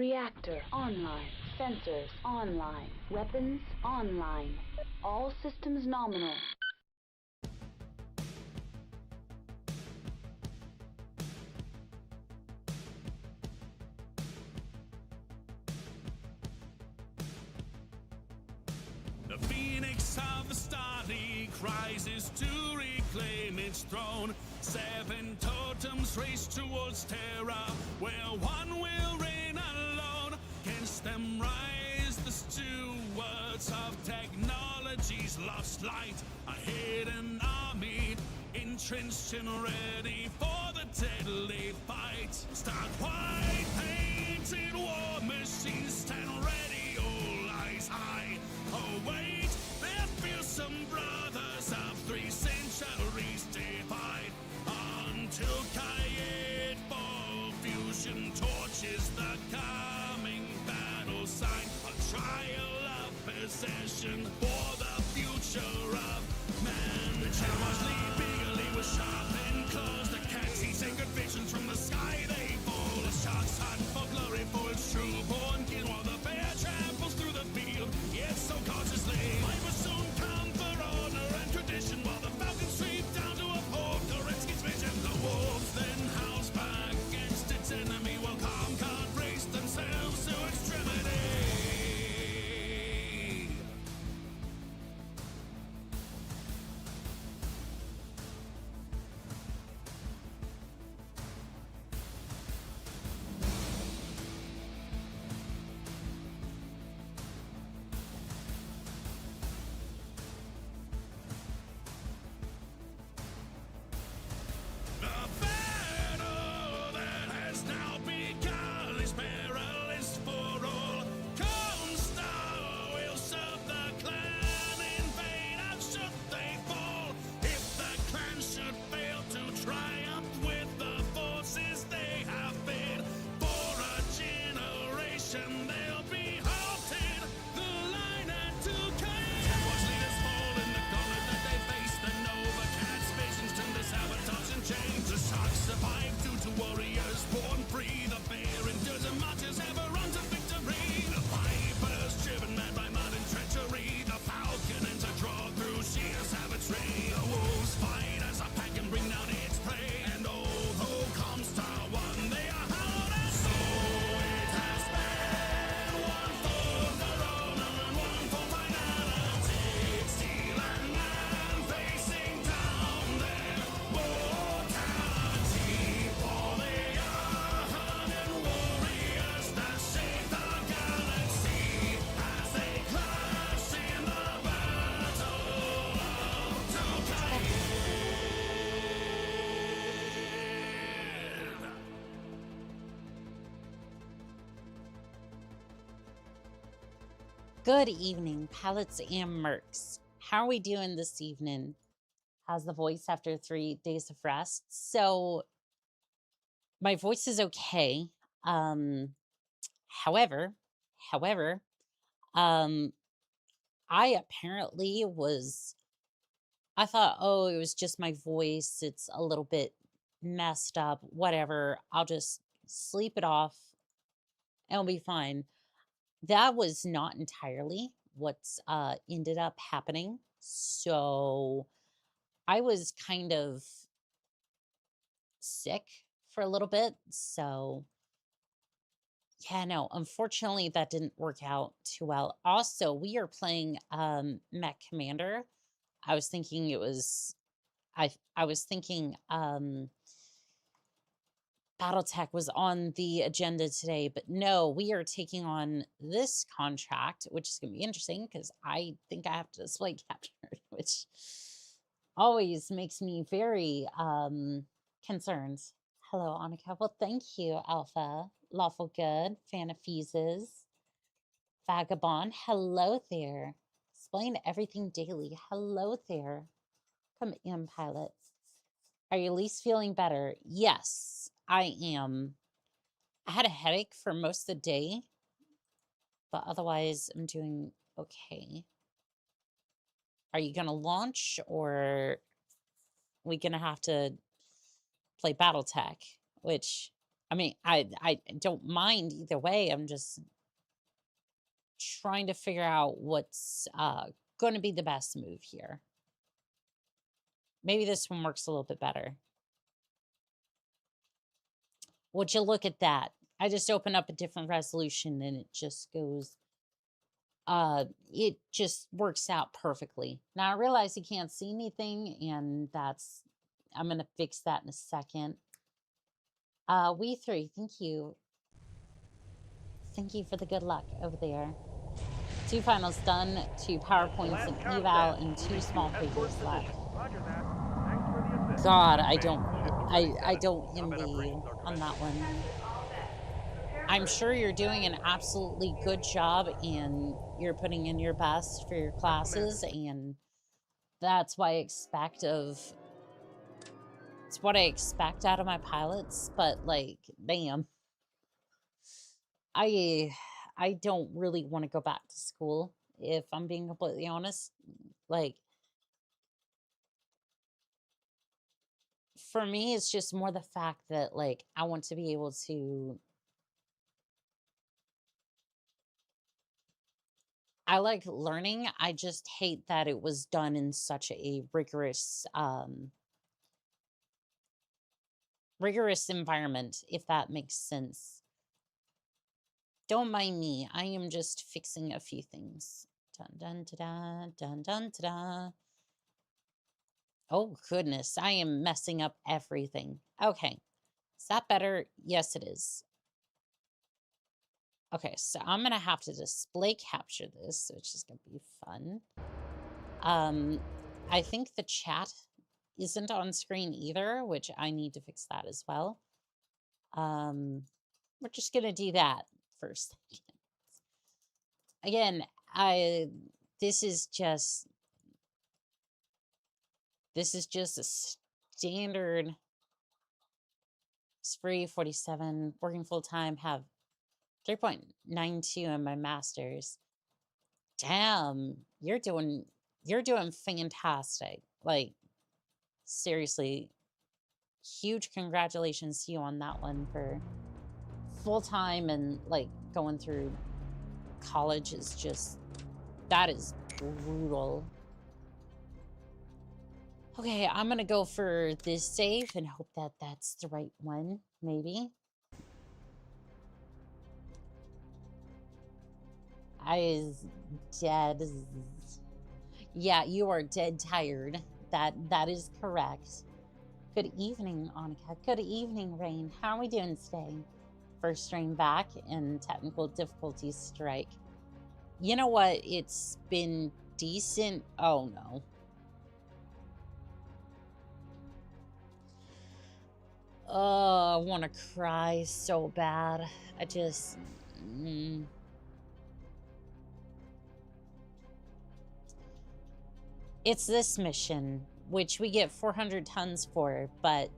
Reactor online. Sensors online. Weapons online. All systems nominal. The phoenix of the Starly rises to reclaim its throne. 7 totems race towards terror, where one will reign alone. Against them rise the stewards of technology's lost light. A hidden army, entrenched and ready for the deadly fight. Stark white painted war machines stand ready, all eyes high. Await their fearsome brothers of 3 centuries divide. Until Kayet Ball fusion torches the coming battle sign. A trial of possession for the future of man. The channels lead eagerly with sharpened claws. The cats see sacred visions from the sky they fall. The sharks hunt for glory for its true-born kin, while the bear travels through the field, yet so cautiously. Life will soon come for honor and tradition, while the falcons sweep down to uphold the Redskins' vision. The wolves then howls back against its enemy, while calm can't race themselves to extremity. The battle that has now begun is perilous for all. Comstar will serve the clan in vain, and should they fall. If the clan should fail to triumph with the forces they have been, for a generation they'll be halted. The line at 2K. Watch leaders fall in the gauntlet that they face. The Nova Cat's visions turn to sabotage and change. The sharks survive due to warriors born free. The bear endures and marches ever on to victory. The viper's driven mad by mud and treachery. The falcon ends a draw through sheer savagery. The wolves fight as a pack and bring down its prey. And although Comstar won, they are held as so it has been. One for the honor and one for finality. Steel and man facing down their mortality. For they are hardened warriors that shape the galaxy as they clash in the battle of Tokyo. Good evening, palettes and mercs. How are we doing this evening? How's the voice after 3 days of rest? So, my voice is okay. However, I apparently I thought, oh, it was just my voice. It's a little bit messed up, whatever. I'll just sleep it off and it'll be fine. That was not entirely what's ended up happening. So I was kind of sick for a little bit. So yeah, no, unfortunately that didn't work out too well. Also, we are playing Mechcommander. I was thinking it was I was thinking Battletech was on the agenda today, but no, we are taking on this contract, which is going to be interesting because I think I have to display capture, which always makes me very concerned. Hello, Annika. Well, thank you, Alpha. Lawful Good, Fan of Fuses, Vagabond. Hello there. Explain everything daily. Hello there. Come in, Pilot. Are you at least feeling better? Yes, I am. I had a headache for most of the day, but otherwise I'm doing okay. Are you going to launch or are we going to have to play Battletech? Which I mean, I don't mind either way. I'm just trying to figure out what's going to be the best move here. Maybe this one works a little bit better. Would you look at that? I just open up a different resolution and it just goes, it just works out perfectly. Now I realize you can't see anything, and I'm going to fix that in a second. We3, thank you. Thank you for the good luck over there. 2 finals done, 2 PowerPoints, an eval, and 2 small papers left. God, I don't envy you on that one. I'm sure you're doing an absolutely good job, and you're putting in your best for your classes, and that's what I expect it's what I expect out of my pilots, but like, damn. I don't really want to go back to school, if I'm being completely honest. Like, for me, it's just more the fact that, like, I want to be able to... I like learning. I just hate that it was done in such a rigorous environment, if that makes sense. Don't mind me. I am just fixing a few things. Dun dun da da dun dun da da. Oh goodness, I am messing up everything. Okay. Is that better? Yes, it is. Okay, so I'm gonna have to display capture this, which is gonna be fun. I think the chat isn't on screen either, which I need to fix that as well. We're just gonna do that for a second. Again, this is just a standard spree 47, working full time, have 3.92 in my master's. Damn, you're doing fantastic. Like, seriously, huge congratulations to you on that one for full time, and like going through college is just, that is brutal. Okay, I'm gonna go for this save and hope that that's the right one, maybe. I is dead. Yeah, you are dead tired. That is correct. Good evening, Annika. Good evening, Rain. How are we doing today? First stream back and technical difficulties strike. You know what? It's been decent. Oh no. Oh, I want to cry so bad. I just... It's this mission, which we get 400 tons for, but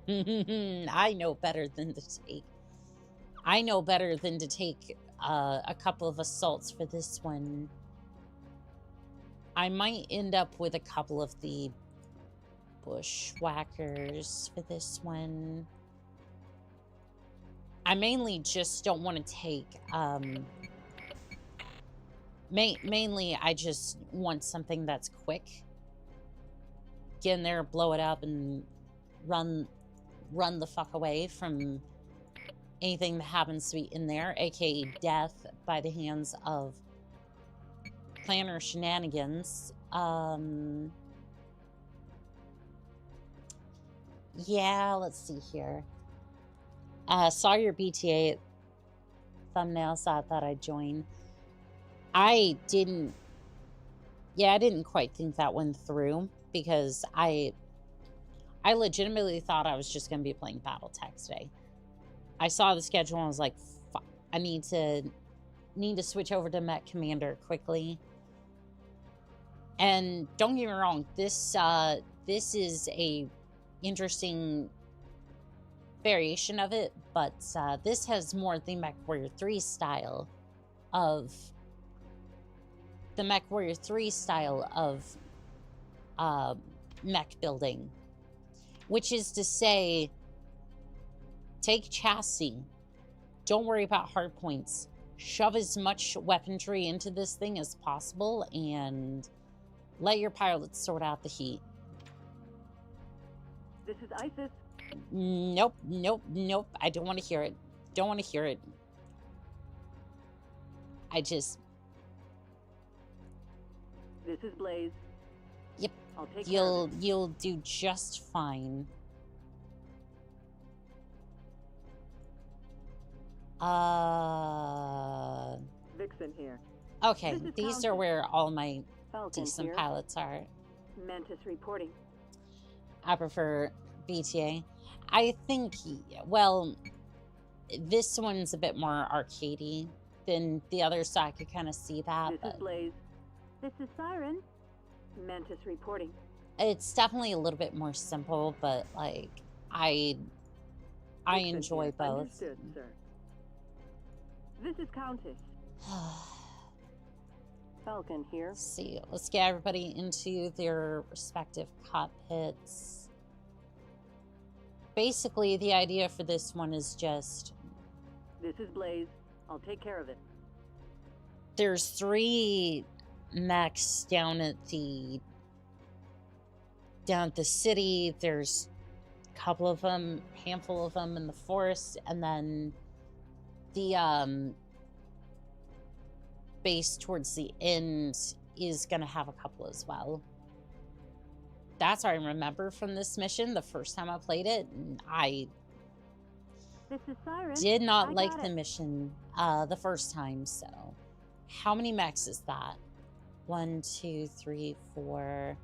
I know better than to take. I know better than to take a couple of assaults for this one. I might end up with a couple of the bushwhackers for this one. I mainly just don't want to take... mainly, I just want something that's quick. Get in there, blow it up, and run the fuck away from anything that happens to be in there, aka death by the hands of planner shenanigans. Yeah, let's see here. Saw your BTA thumbnail, so I thought I'd join. I didn't quite think that one through, because I legitimately thought I was just going to be playing Battletech today. I saw the schedule and I was like, fuck, I need to switch over to Mechcommander quickly. And don't get me wrong, this is a interesting variation of it, but this has more the MechWarrior 3 style of... the MechWarrior 3 style of mech building, which is to say, Take chassis. Don't worry about hard points. Shove as much weaponry into this thing as possible and let your pilots sort out the heat. This is ISIS. Nope, nope, nope. I don't want to hear it. Don't want to hear it. I just... This is Blaze. Yep. I'll take care of it. You'll do just fine. Vixen here. Okay, This is these are Countess. where all my Falcon decent here. pilots are. Mantis reporting. I prefer BTA. I think, well, this one's a bit more arcadey than the other, so I could kind of see that. This But is Blaze. This is Siren. Mantis reporting. it's definitely a little bit more simple, but like I Vixen enjoy here. both. Understood, sir. This is Countess. Falcon here. Let's see. Let's get everybody into their respective cockpits. Basically, the idea for this one is just This is Blaze. I'll take care of it. there's 3 mechs down at the city. There's a couple of them, handful of them in the forest, and then the base towards the end is gonna have a couple as well. That's what I remember from this mission the first time I played it, and I This is Siren. did not I like got the it. mission the first time. So how many mechs is that? 1, 2, 3, 4,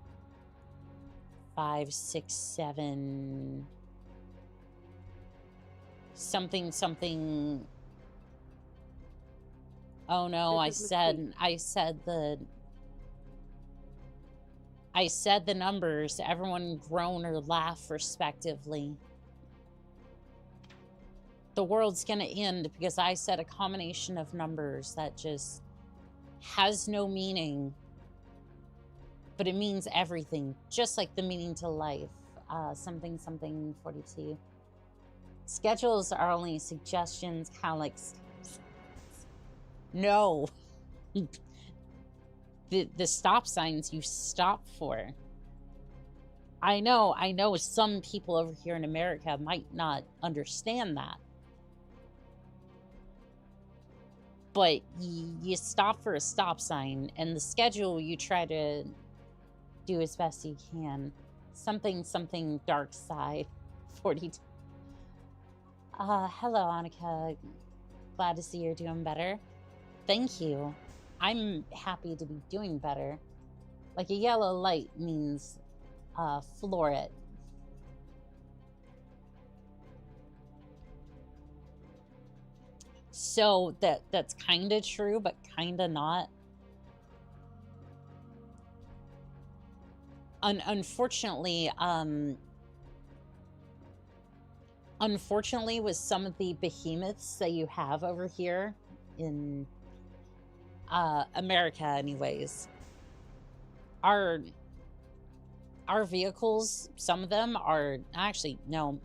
5, 6, 7 something. Oh no, I This is said Mesquite. I said the numbers. Everyone groan or laugh respectively. The world's gonna end because I said a combination of numbers that just has no meaning, but it means everything, just like the meaning to life. Something 42. Schedules are only suggestions, kind of like no. the stop signs you stop for. I know some people over here in America might not understand that. But you stop for a stop sign, and the schedule you try to do as best you can. Something dark side 42. Hello, Annika. Glad to see you're doing better. Thank you. I'm happy to be doing better. Like a yellow light means floor it. So that's kind of true, but kind of not. Unfortunately, with some of the behemoths that you have over here in America, anyways, our vehicles, some of them are actually no,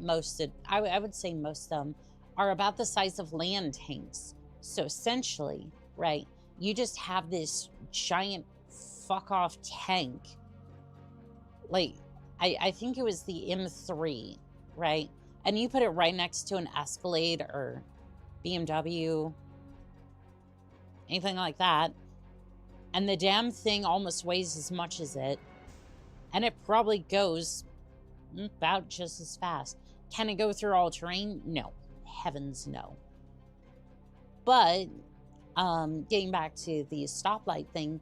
I would say most of them are about the size of land tanks. So essentially, right, you just have this giant fuck off tank. Like, I think it was the M3, right? And you put it right next to an Escalade or BMW, anything like that. And the damn thing almost weighs as much as it. And it probably goes about just as fast. Can it go through all terrain? No. Heavens no. But getting back to the stoplight thing,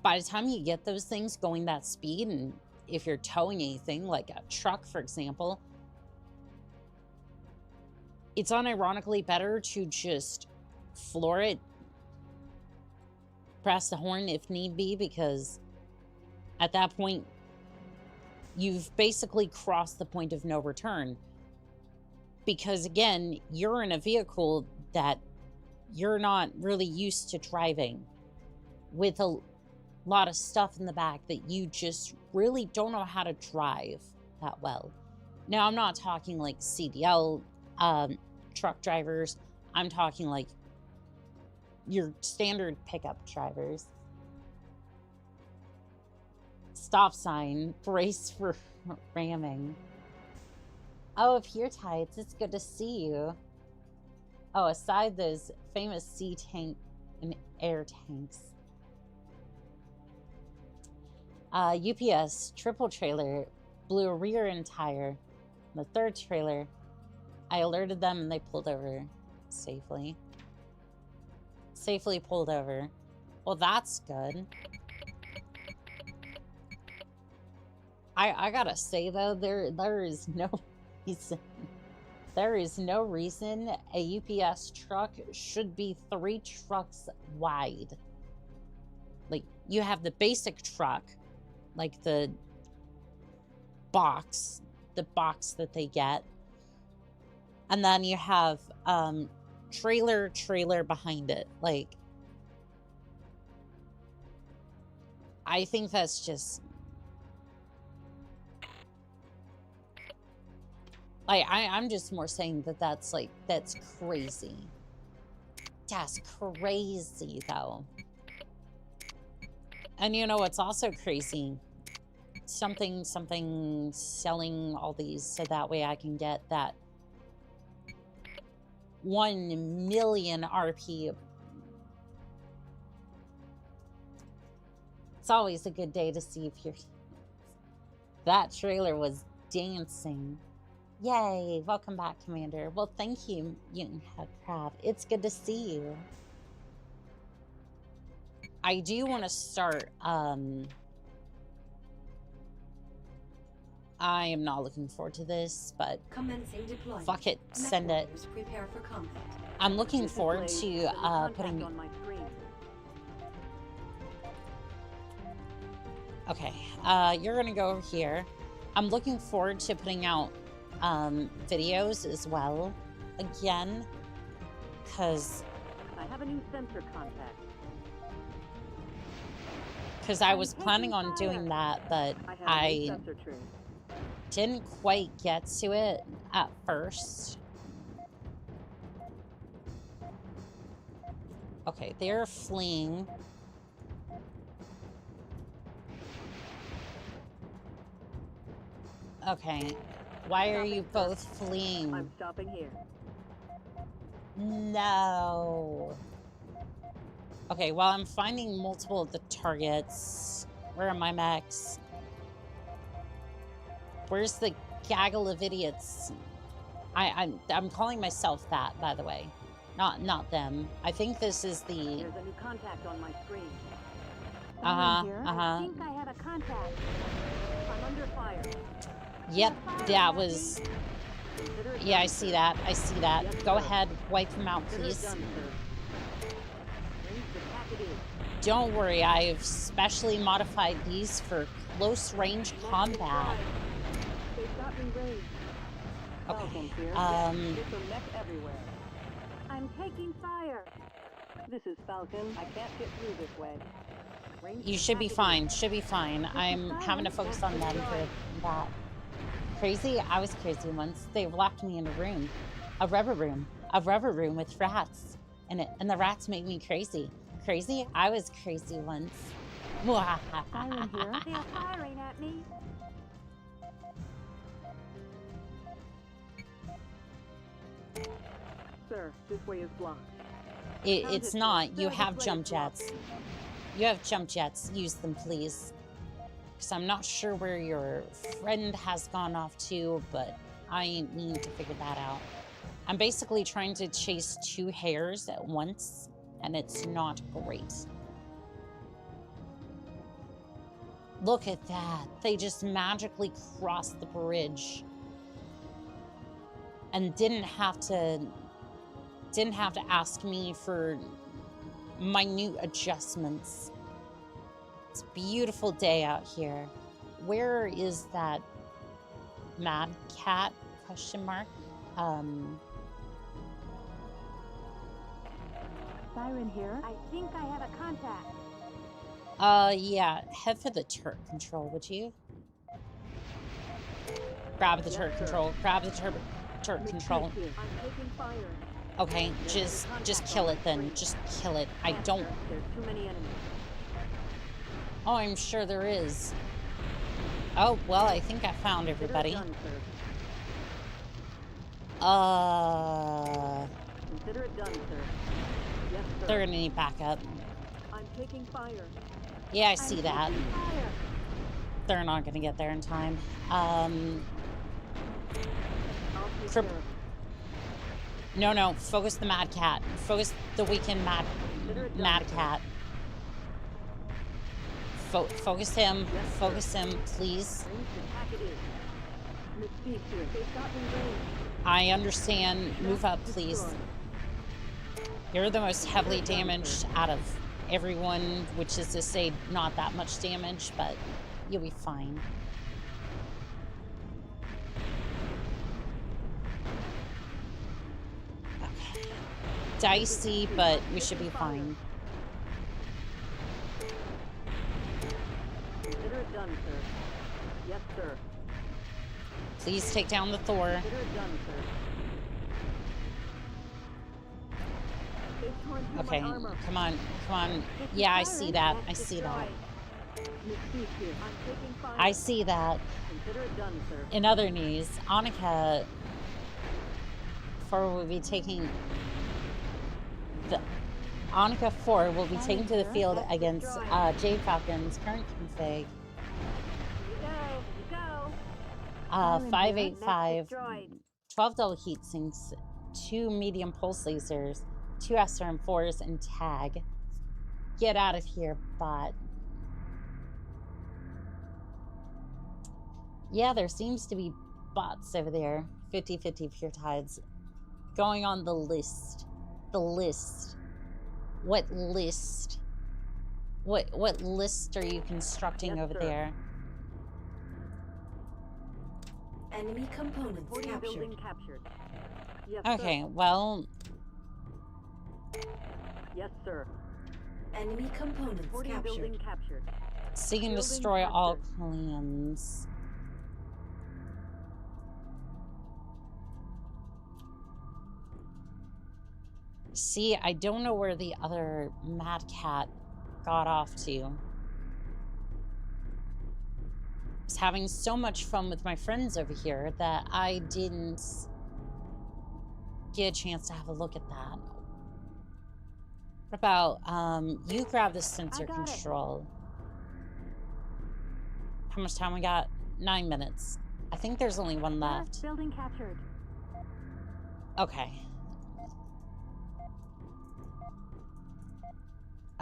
by the time you get those things going that speed, and if you're towing anything like a truck, for example, it's unironically better to just floor it, press the horn if need be, because at that point you've basically crossed the point of no return. Because again, you're in a vehicle that you're not really used to driving, with a lot of stuff in the back that you just really don't know how to drive that well. Now, I'm not talking like CDL truck drivers. I'm talking like your standard pickup drivers. Stop sign, brace for ramming. Oh, Pure Tides, it's good to see you. Oh, aside those famous sea tank and air tanks. UPS triple trailer blew a rear end tire. The third trailer, I alerted them and they pulled over safely. Safely pulled over. Well, that's good. I gotta say though, there is no reason. There is no reason a UPS truck should be 3 trucks wide. Like, you have the basic truck, like the box that they get. And then you have trailer behind it. Like, I think that's just... I'm just more saying that that's crazy. That's crazy, though. And you know what's also crazy? Something selling all these so that way I can get that 1 million RP. It's always a good day to see if you're... That trailer was dancing. Yay, welcome back, Commander. Well, thank you, Mutant Head Crab. It's good to see you. I do want to start, I am not looking forward to this, but fuck it, send it. Prepare for combat. I'm looking forward to putting... On my screen. Okay, you're gonna go over here. I'm looking forward to putting out videos as well, again, because... I have a new sensor contact. Because I was planning on doing that, but I didn't quite get to it at first. Okay, they're fleeing. Okay, why are you both fleeing? I'm stopping here. No. Okay, well, I'm finding multiple of the targets. Where are my mechs? Where's the gaggle of idiots? I'm calling myself that, by the way. Not them. I think this is the... There's a new contact on my screen. I think I had a contact. I'm under fire. Yep, that was... Yeah, I see that. I see that. Go ahead, wipe them out, please. Don't worry, I've specially modified these for close-range combat. Okay, I'm taking fire. This is Falcon. I can't get through this way. You should be fine. Should be fine. I'm having to focus on them for that. Crazy? I was crazy once. They locked me in a room. A rubber room with rats. And the rats made me crazy. Crazy? I was crazy once. Siren here. They are firing at me. Sir, this way is blocked. It's not. You have jump jets. You have jump jets. Use them, please. Because I'm not sure where your friend has gone off to, but I need to figure that out. I'm basically trying to chase 2 hares at once, and it's not great. Look at that. They just magically crossed the bridge. And didn't have to ask me for minute adjustments. It's a beautiful day out here. Where is that mad cat? Question mark. Siren here. I think I have a contact. Yeah. Head for the turret control, would you? Grab the turret control. Grab the turret. turret control. I'm taking fire. Okay, just kill it then. Just kill it. I don't... There's too many enemies. Oh, I'm sure there is. Oh, well, I think I found everybody. Consider it done, sir. Consider it done, sir. Yes, sir. They're gonna need backup. I'm taking fire. Yeah, I see that. Taking fire. They're not gonna get there in time. I'll take For- care of it. No, focus the Mad Cat. Focus the weakened Mad Cat. Focus him. Yes, Focus him, please. Range attack it is. Miss Beast here. They've got me range. I understand. Move up, please. Destroyed. You're the most heavily damaged out of everyone, which is to say not that much damage, but you'll be fine. Okay. Dicey, but we should be fine. Consider it done, sir. Yes, sir. Please take down the Thor. Consider it done, sir. They've torn through Okay, my armor. come on. Yeah, I see that. I see that. Miss Beast here. I'm taking fire. I see that. Consider it done, sir. In other news, Annika 4 will be taking the Annika 4 will be taken to the field against Jade Falcon's current config. Here you go. Here you go. 585, Destroyed. 12 double heat sinks, 2 medium pulse lasers, 2 SRM4s, and tag. Get out of here, bot. Yeah, there seems to be bots over there. 50-50 pure tides. Going on the list. The list. What list? What list are you constructing Yes, over sir. there? Enemy components 40 captured. building captured. Yes, Okay, sir. well, Yes, sir. Enemy components 40 building captured. captured. seek and Building destroy all captured. clans. See, I don't know where the other Mad Cat got off to. I was having so much fun with my friends over here that I didn't get a chance to have a look at that. What about, you grab the sensor got it. control. How much time we got? 9 minutes. I think there's only one left. Building captured. Okay.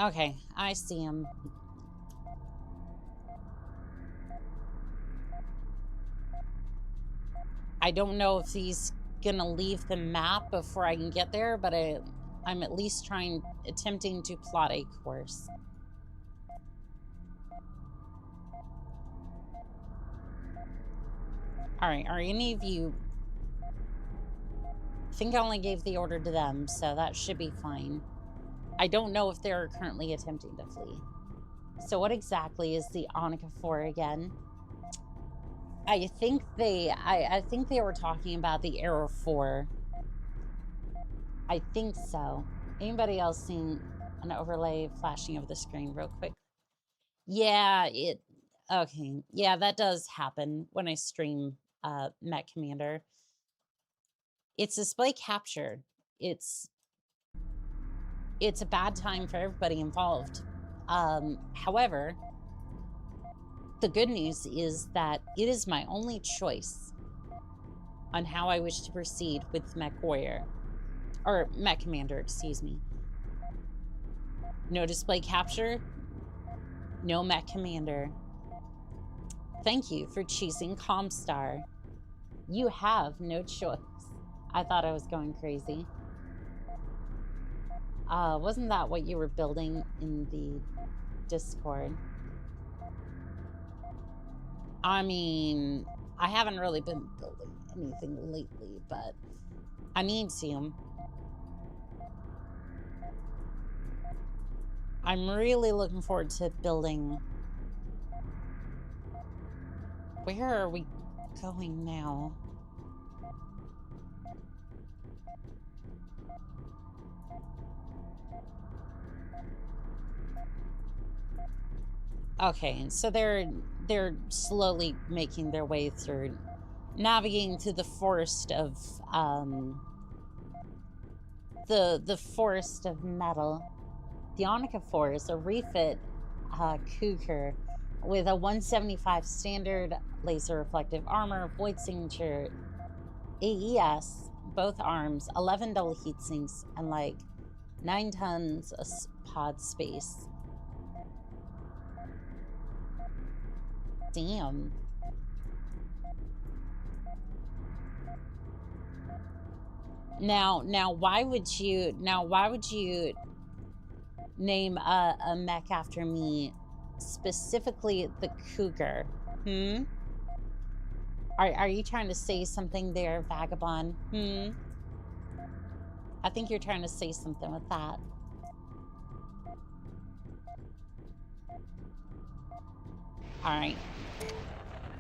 Okay, I see him. I don't know if he's gonna leave the map before I can get there, but I'm at least attempting to plot a course. Alright, are any of you... I think I only gave the order to them, so that should be fine. I don't know if they're currently attempting to flee. So what exactly is the Annika 4 again? I think they were talking about the Arrow 4. I think so. Anybody else seen an overlay flashing over the screen real quick? Yeah, okay. Yeah, that does happen when I stream Mechcommander. It's display captured. It's a bad time for everybody involved. However, the good news is that it is my only choice on how I wish to proceed with Mech Warrior. Or Mechcommander, excuse me. No display capture, no Mechcommander. Thank you for choosing Comstar. You have no choice. I thought I was going crazy. Wasn't that what you were building in the Discord? I mean, I haven't really been building anything lately, but I need to. I'm really looking forward to building. Where are we going now? Okay, so they're slowly making their way through, navigating through the forest of the forest of metal. The Onica Forest, a refit cougar with a 175 standard laser reflective armor, void signature, AES, both arms, 11 double heat sinks, and like 9 tons of pod space. Damn. Now why would you name a mech after me, specifically the cougar? Are you trying to say something there, vagabond? I think you're trying to say something with that. All right.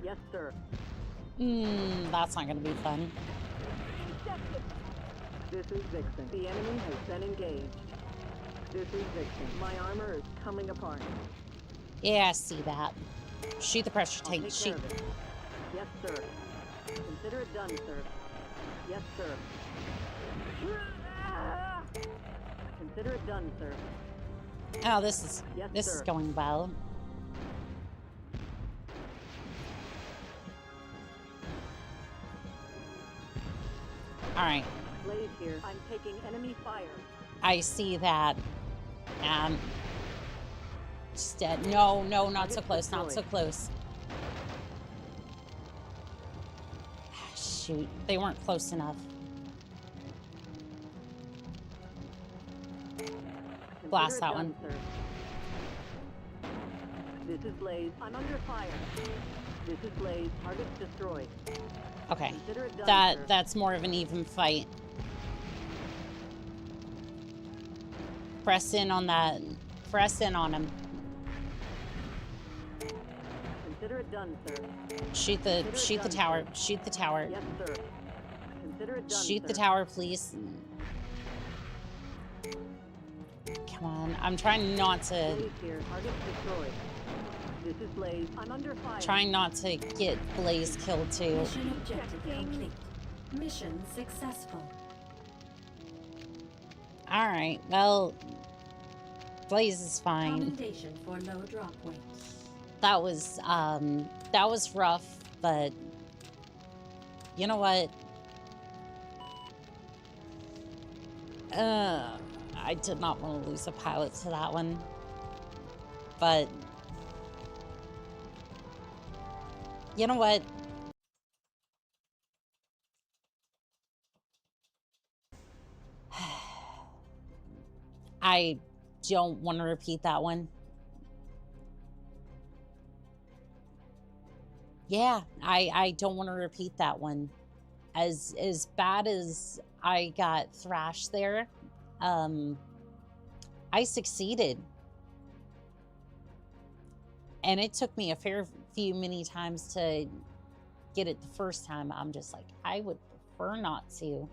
Yes, sir. That's not gonna be fun. This is Vixen. The enemy has been engaged. This is Vixen. My armor is coming apart. Yeah, I see that. Shoot the pressure I'll tank. take Shoot. care of it. Yes, sir. Consider it done, sir. Yes, sir. Consider it done, sir. Oh, this is Yes, this sir. is going well. All right. Blaze here. I'm taking enemy fire. I see that. Just dead. No, not so close. Not so close. Shoot, they weren't close enough. Blast that one. Sir. This is Blaze. I'm under fire. This is Blaze. Target's destroyed. Okay, Consider it done, sir. that's more of an even fight. Press in on that. Press in on him. Consider it done, sir. Shoot the tower. Sir. Shoot the tower. Yes, sir. Consider it done, Shoot the sir. tower, please. Come on. I'm trying not to. Blaze here. Target's destroyed. This is Blaze. I'm under fire. Trying not to get Blaze killed too. Mission objective complete. Mission successful. All right. Well, Blaze is fine. Commendation for low drop weight. That was rough, but you know what? I did not want to lose a pilot to that one, but you know what? I don't want to repeat that one. Yeah, I don't want to repeat that one. As bad as I got thrashed there, I succeeded. And it took me a fair few many times to get it the first time. I'm just like, I would prefer not to.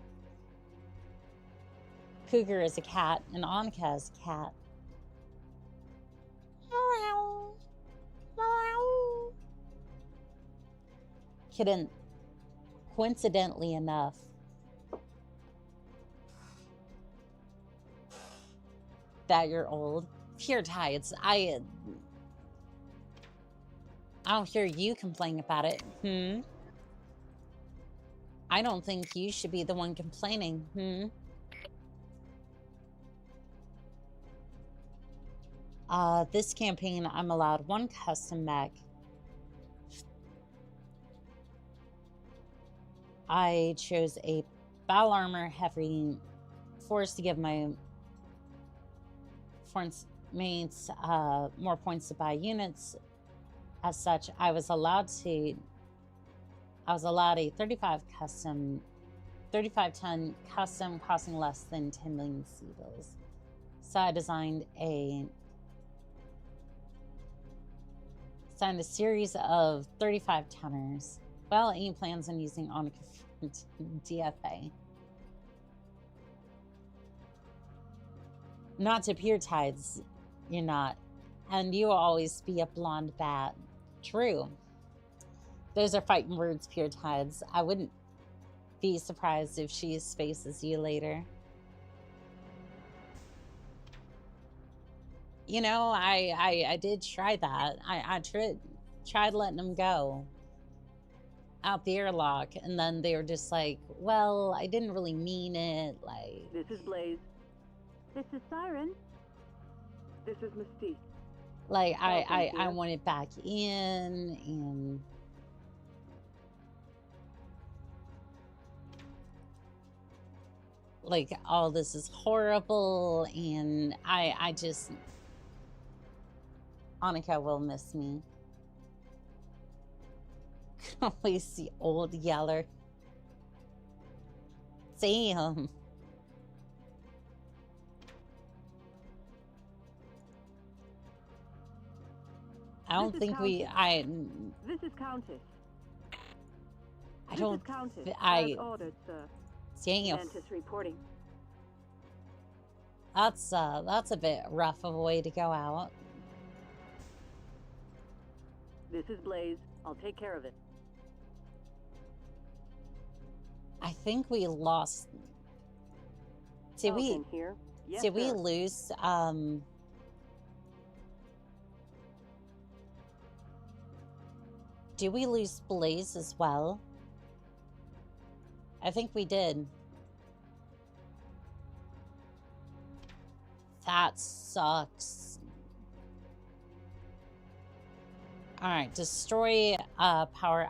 Cougar is a cat, and Onica is a cat. Coincidentally enough, that you're old. Pure tides. I don't hear you complain about it. I don't think you should be the one complaining. This campaign, I'm allowed 1 custom mech. I chose a battle armor heavy force to give my force mates more points to buy units. As such, I was allowed a 35 ton custom costing less than 10 million C-bills. So I designed a series of 35 tonners. Well, any plans on using Oni-chan DFA? Not to pure tides, you're not. And you will always be a blonde bat. True. Those are fighting words, pure tides. I wouldn't be surprised if she spaces you later. You know, I did try that. I tried letting them go out the airlock, and then they were just like, well, I didn't really mean it. Like, This is Blaze. This is Siren. This is Mystique. like I here. want it back in, and like, all this is horrible, and I just, Annika will miss me. Can always see old Yeller. Damn. I don't think we. This is Countess. I don't. This is Countess. I. As ordered, sir. Damn. Mantis reporting. That's a bit rough of a way to go out. This is Blaze. I'll take care of it. I think we lost. Did we? Falcon here. Yes, Did we sir. lose? Did we lose Blaze as well? I think we did. That sucks. Alright, destroy power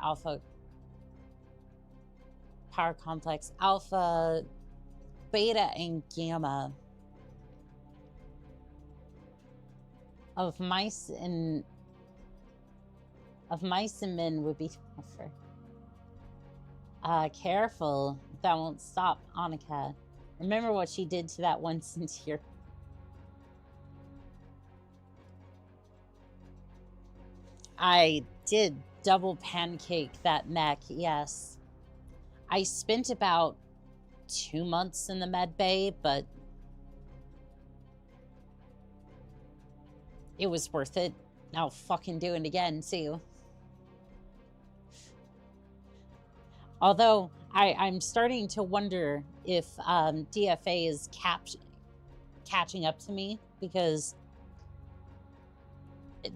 complex alpha, beta, and gamma of mice and men would be tougher. Careful, that won't stop Annika. Remember what she did to that one Centaur. I did double pancake that mech, yes. I spent about 2 months in the med bay, but it was worth it. I'll fucking do it again, too. Although, I'm starting to wonder if DFA is catching up to me, because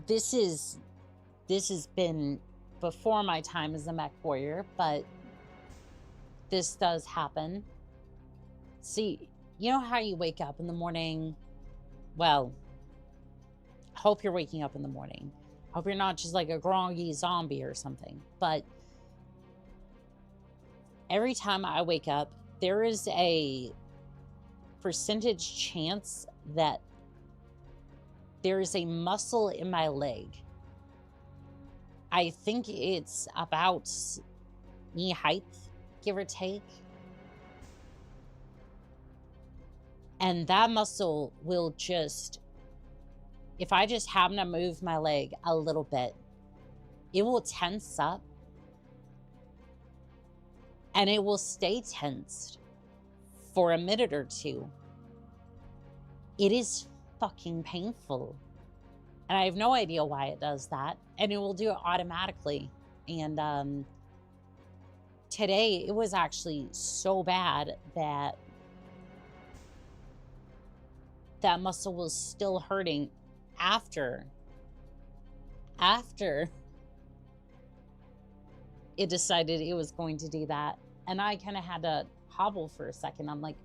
this has been before my time as a mech warrior, but this does happen. See, you know how you wake up in the morning? Well, hope you're waking up in the morning. Hope you're not just like a groggy zombie or something. But every time I wake up, there is a percentage chance that there is a muscle in my leg. I think it's about knee height, give or take. And that muscle will just, if I just happen to move my leg a little bit, it will tense up. And it will stay tensed for a minute or two. It is fucking painful. And I have no idea why it does that. And it will do it automatically. And today, it was actually so bad that that muscle was still hurting after it decided it was going to do that. And I kind of had to hobble for a second. I'm like,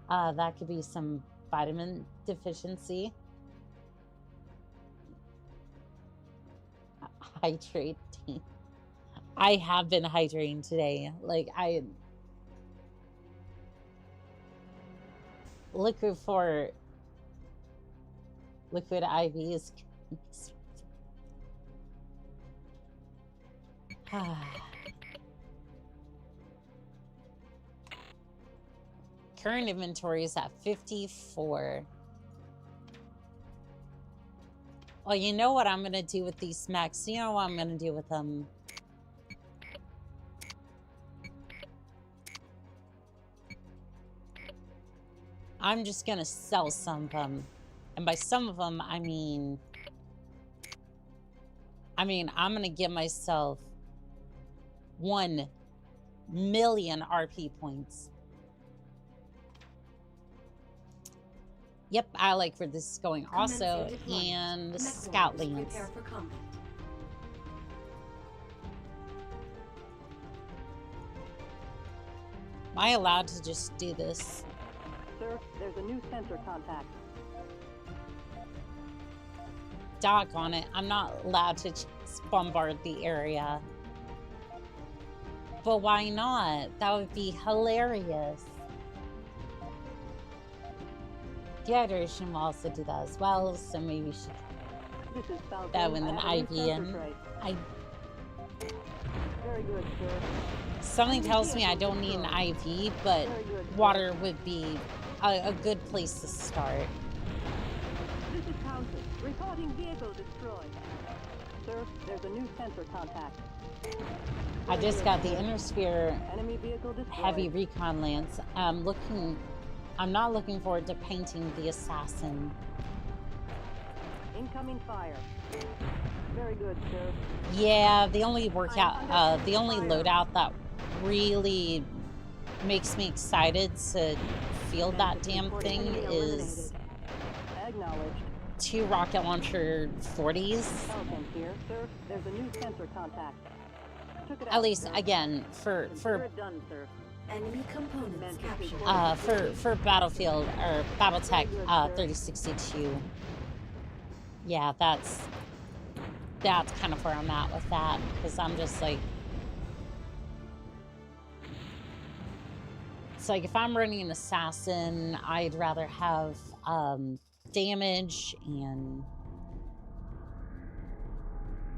that could be some vitamin deficiency. Hydrating. I have been hydrating today. Like, liquid IV is current inventory is at 54. Well, you know what I'm gonna do with these mechs. You know what I'm gonna do with them. I'm just gonna sell some of them. And by some of them, I mean, I'm gonna give myself 1 million RP points. Yep, I like where this is going also, and the scout lanes. Prepare for combat. Am I allowed to just do this? Sir, there's a new sensor contact. Doggone it, I'm not allowed to just bombard the area. But why not? That would be hilarious. Dehydration will also do that as well, so maybe we should This is Falcon. that with an I have a IV new sensor in. tray. Very good, sir. Something tells me I don't need an IV, but Very good. water would be a good place to start. This is Council. Reporting vehicle destroyed. Sir, there's a new sensor contact. I just got the inner sphere Enemy vehicle destroyed. heavy recon lance. I'm not looking forward to painting the assassin. Incoming fire. Very good, sir. Yeah, the only the only loadout that really makes me excited to field that damn thing is Acknowledged. 2 rocket launcher 40s. Falcon here, sir. There's a new sensor contact. Took it At out, least sir. again Consider for it done, sir. Enemy components captured. for Battlefield or BattleTech 3062. Yeah, that's kind of where I'm at with that, because I'm just like, it's like if I'm running an assassin, I'd rather have damage, and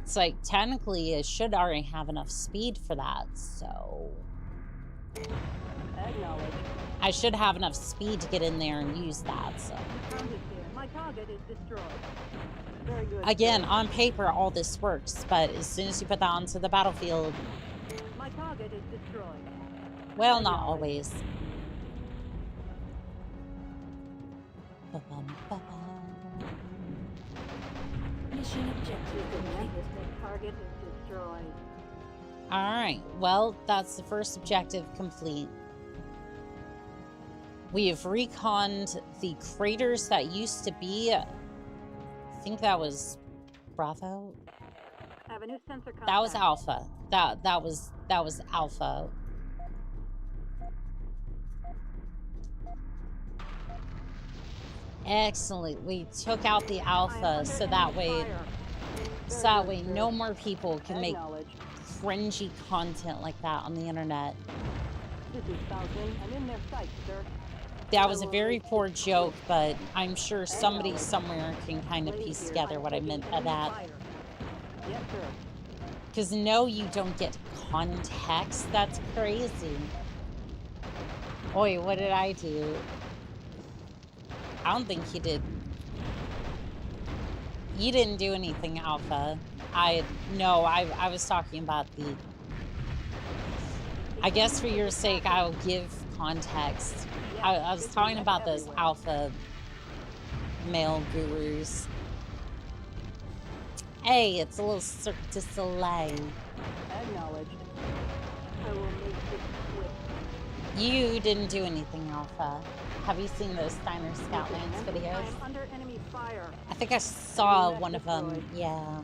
it's like technically it should already have enough speed for that, so Acknowledged. I should have enough speed to get in there and use that. So Found it here. My target is destroyed. Very good. again, sir. on paper, all this works, but as soon as you put that onto the battlefield, My target is destroyed. well, not always. Ba-bum, ba-bum. Mission objective complete. My target is destroyed. All right, well, that's the first objective complete. We have reconned the craters that used to be, I think that was Bravo. Have a new sensor contact. That was Alpha. That was Alpha. Excellent. We took out the Alpha, so that way no more people can make cringy content like that on the internet. This is Falcon. I'm in their sights, sir. That was a very poor joke, but I'm sure somebody somewhere can kind of piece together what I meant by that. Yes, sir. Because no, you don't get context. That's crazy. Oi, what did I do? I don't think you did. You didn't do anything, Alpha. I was talking about the... I guess for your sake, I'll give context. I was talking about those Alpha male gurus. Hey, it's a little Cirque du Soleil. Acknowledged. I will make this quick. You didn't do anything, Alpha. Have you seen those Steiner Scoutlands I videos? am under enemy fire. I think I saw one of them. Yeah.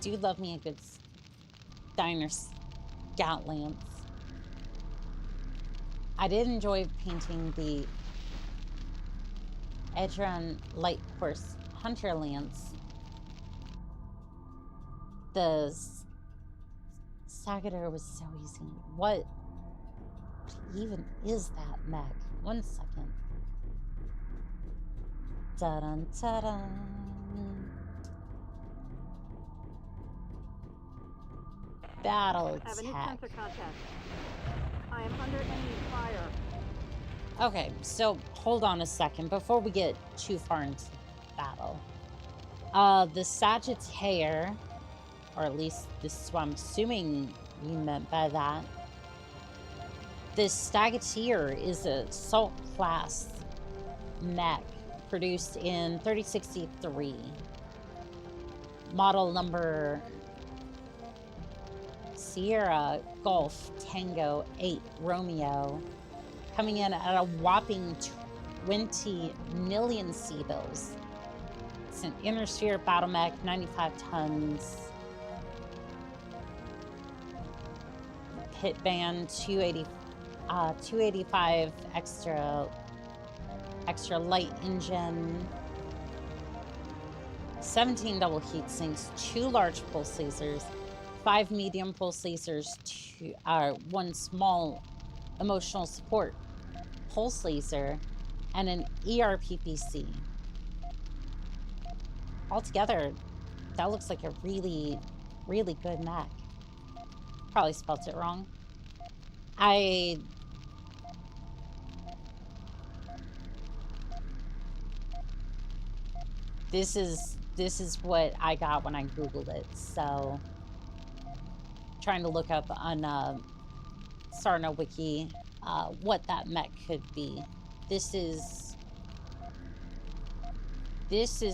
Do love me a good Steiner Scoutlands. I did enjoy painting the Edron Light Horse Hunter Lance. The Sagator was so easy. What even is that mech? 1 second. Da-dun, ta-dun. Battle Have a new tech. sensor contact. I am under enemy fire. Okay, so hold on a second before we get too far into battle. The Sagittaire, or at least this is what I'm assuming you meant by that. This Stagateer is a assault class mech produced in 3063. Model number Sierra Golf Tango 8 Romeo, coming in at a whopping 20 million C-bills. It's an inner sphere battle mech, 95 tons. Pit band 285 extra light engine. 17 double heat sinks, 2 large pulse lasers, 5 medium pulse lasers, 1 small emotional support pulse laser, and an ERPPC. Altogether, that looks like a really, really good mech. Probably spelt it wrong. This is what I got when I Googled it, so trying to look up on Sarna Wiki what that mech could be. This is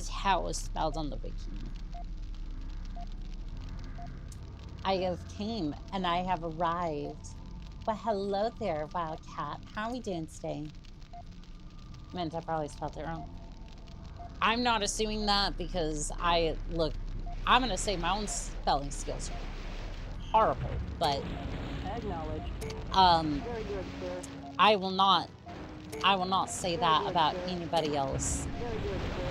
how it was spelled on the wiki. I have came and I have arrived. Well, hello there, Wildcat. How are we doing today? Meant I probably spelled it wrong. I'm not assuming that because I'm gonna say my own spelling skills are horrible, but Very good, sir. I will not say that about anybody else. Very good, sir.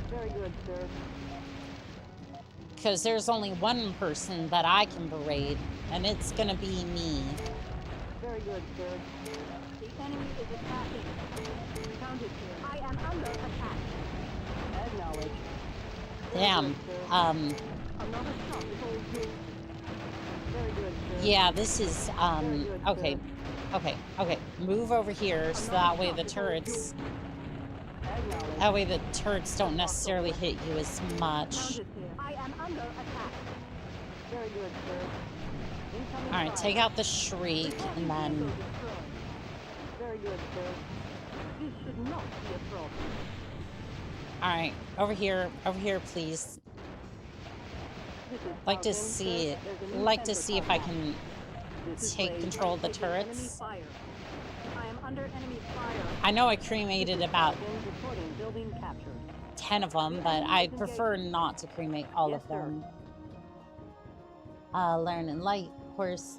Very good, sir. Because there's only one person that I can berate, and it's gonna be me. Very good, sir. The enemy is attacking. Counted, sir. I am under attack. Acknowledge. Damn. Another shot is all good. Very good, sir. Yeah, this is, okay. Okay. Move over here so that way the turrets don't necessarily hit you as much. I am under attack. Very good, sir. Alright, take out the shriek and then... Very good, sir. This should not be a problem. Alright, over here, please. Like to see if I can take control of the turrets. I am under enemy fire. I know I cremated about Reporting building captured. 10 of them, but I prefer not to cremate all of them. Learn and Light, of course.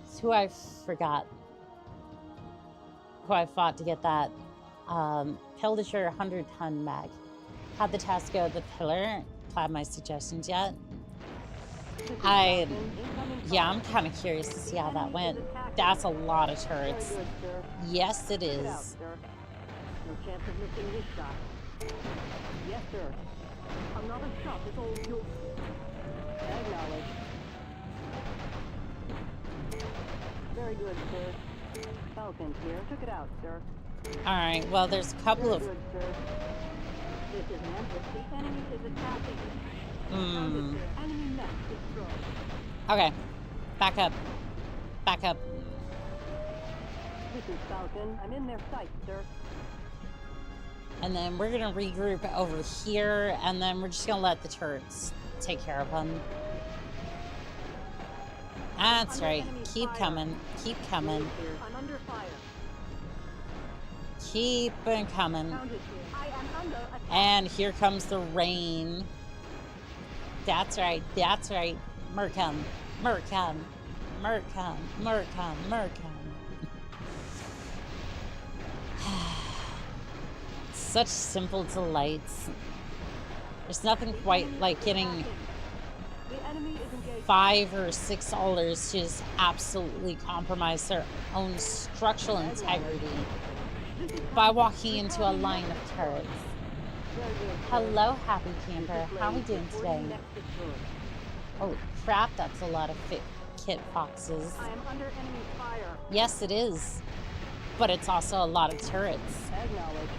It's who I forgot. Who I fought to get that Pillager 100-ton mag. Had the task go the pillar. Have my suggestions yet? Yeah, I'm kind of curious to see how that went. That's a lot of turrets. Yes, it is. No chance of missing this shot. Yes, sir. Another shot is all yours. Acknowledge. Very good, sir. Falcons here. Took it out, sir. Alright, well, there's a couple of... Good, sir. This is Memphis. The enemy is attacking. Enemy mech destroyed. Okay. Back up. This is Falcon. I'm in their sight, sir. And then we're gonna regroup over here, and then we're just gonna let the turrets take care of them. That's right. Keep coming. I'm under fire. Keep coming. I am under attack. And here comes the rain. That's right. Mercom. Such simple delights. There's nothing quite like getting 5 or 6 allers to just absolutely compromise their own structural integrity by walking into a line of turrets. Hello, Happy Camper. How are we doing today? Holy crap, that's a lot of kit boxes. I am under enemy fire. Yes, it is. But it's also a lot of turrets. Acknowledge.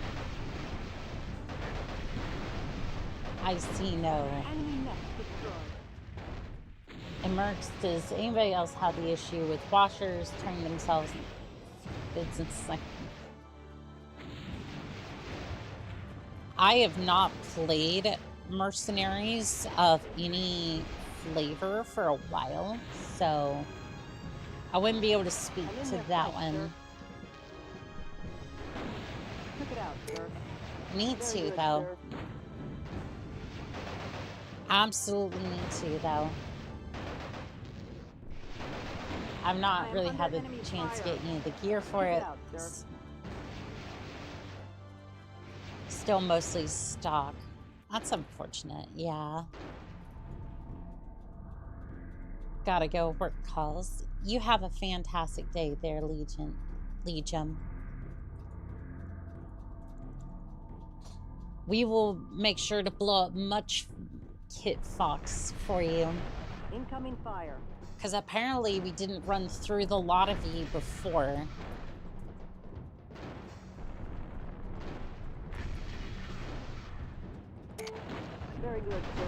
I see no. Enemy mech destroyed. And Mercs, does anybody else have the issue with washers turning themselves into like I have not played Mercenaries of any flavor for a while, so I wouldn't be able to speak to that one. Check it out, sir. Need Very to, good, though. sir. Absolutely need to, though. I've not really had the chance to get any of the gear for it. Still mostly stock. That's unfortunate, yeah. Gotta go work calls. You have a fantastic day there, Legion. We will make sure to blow up much Kit Fox for you. Incoming fire. Because apparently we didn't run through the lot of you before. Very good, sir.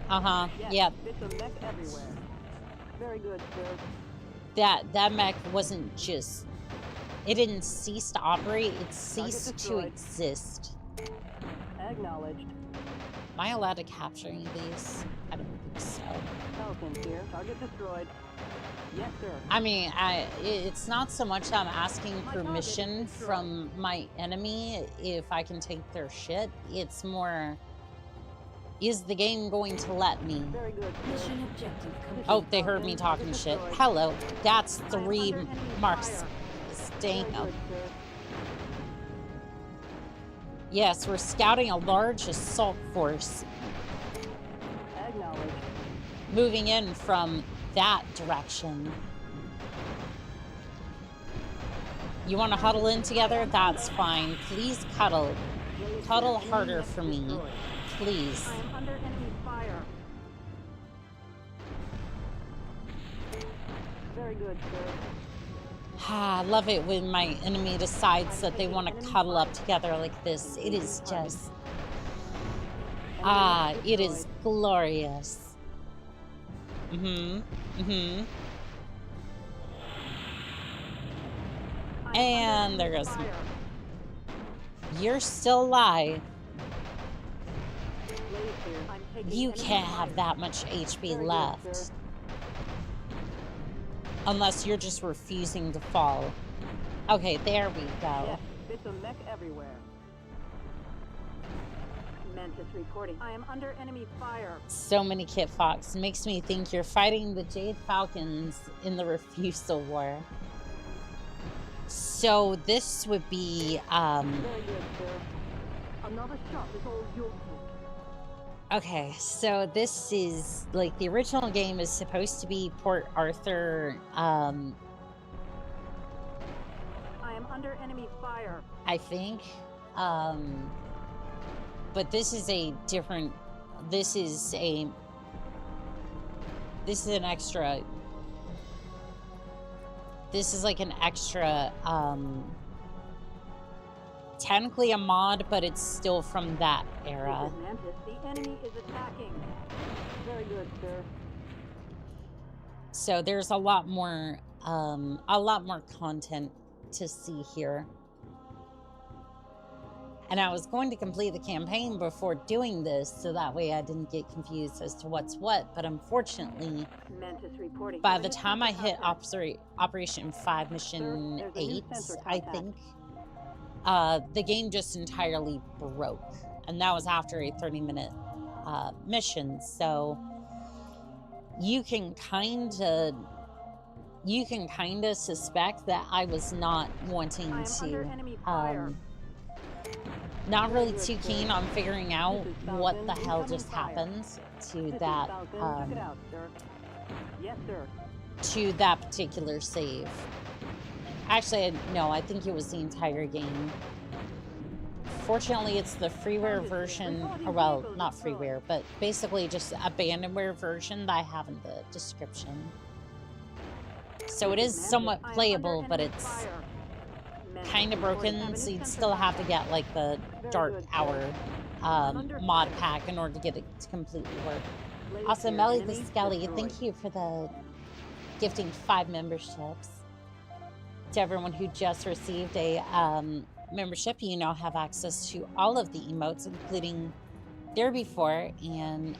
Uh-huh, Yes, yep. bits of mech everywhere. Very good, sir. That mech wasn't just... It didn't cease to operate, it ceased to destroyed. exist. Acknowledged. Am I allowed to capture any of these? I don't think so. Falcons here. Target destroyed. Yes, sir. I mean, it's not so much I'm asking permission from my enemy if I can take their shit. It's more, is the game going to let me? Very good, sir. Mission objective complete. Oh, they heard me talking shit. Hello, that's I am 3 under enemy marks. fire. Staying Very up. good, sir. Yes, we're scouting a large assault force Acknowledged. moving in from that direction. You want to huddle in together? That's fine. Please cuddle. Cuddle harder for me. Please. I am under enemy fire. Very good, sir. I love it when my enemy decides that they want to cuddle up together like this. It is just... it is glorious. And there goes... You're still alive. You can't have that much HP left. Unless you're just refusing to fall. Okay, there we go. Yes, bits of mech everywhere. Mantis reporting. I am under enemy fire. So many Kit Fox. Makes me think you're fighting the Jade Falcons in the Refusal War. So this would be, Very good, sir. Another shot is all yours. okay, so this is, like, the original game is supposed to be Port Arthur, I am under enemy fire. I think. But this is a different, this is an extra, this is like an extra, technically a mod, but it's still from that era. Mantis, the enemy is attacking. Very good, sir. So there's a lot more content to see here. And I was going to complete the campaign before doing this, so that way I didn't get confused as to what's what, but unfortunately, Mantis reporting. by the time I hit Operation 5 Mission 8, I think, the game just entirely broke. And that was after a 30-minute mission, so you can kinda suspect that I was not wanting to, not really too keen on figuring out what the hell just happened to that, Yes, sir. to that particular save. Actually, no, I think it was the entire game. Fortunately, it's the freeware version, or well, not freeware, but basically just abandonware version that I have in the description. So it is somewhat playable, but it's kind of broken, so you'd still have to get like the Dark Hour mod pack in order to get it to completely work. Also, Melly the Skelly, thank you for the gifting 5 memberships to everyone who just received a membership, you now have access to all of the emotes, including There Before and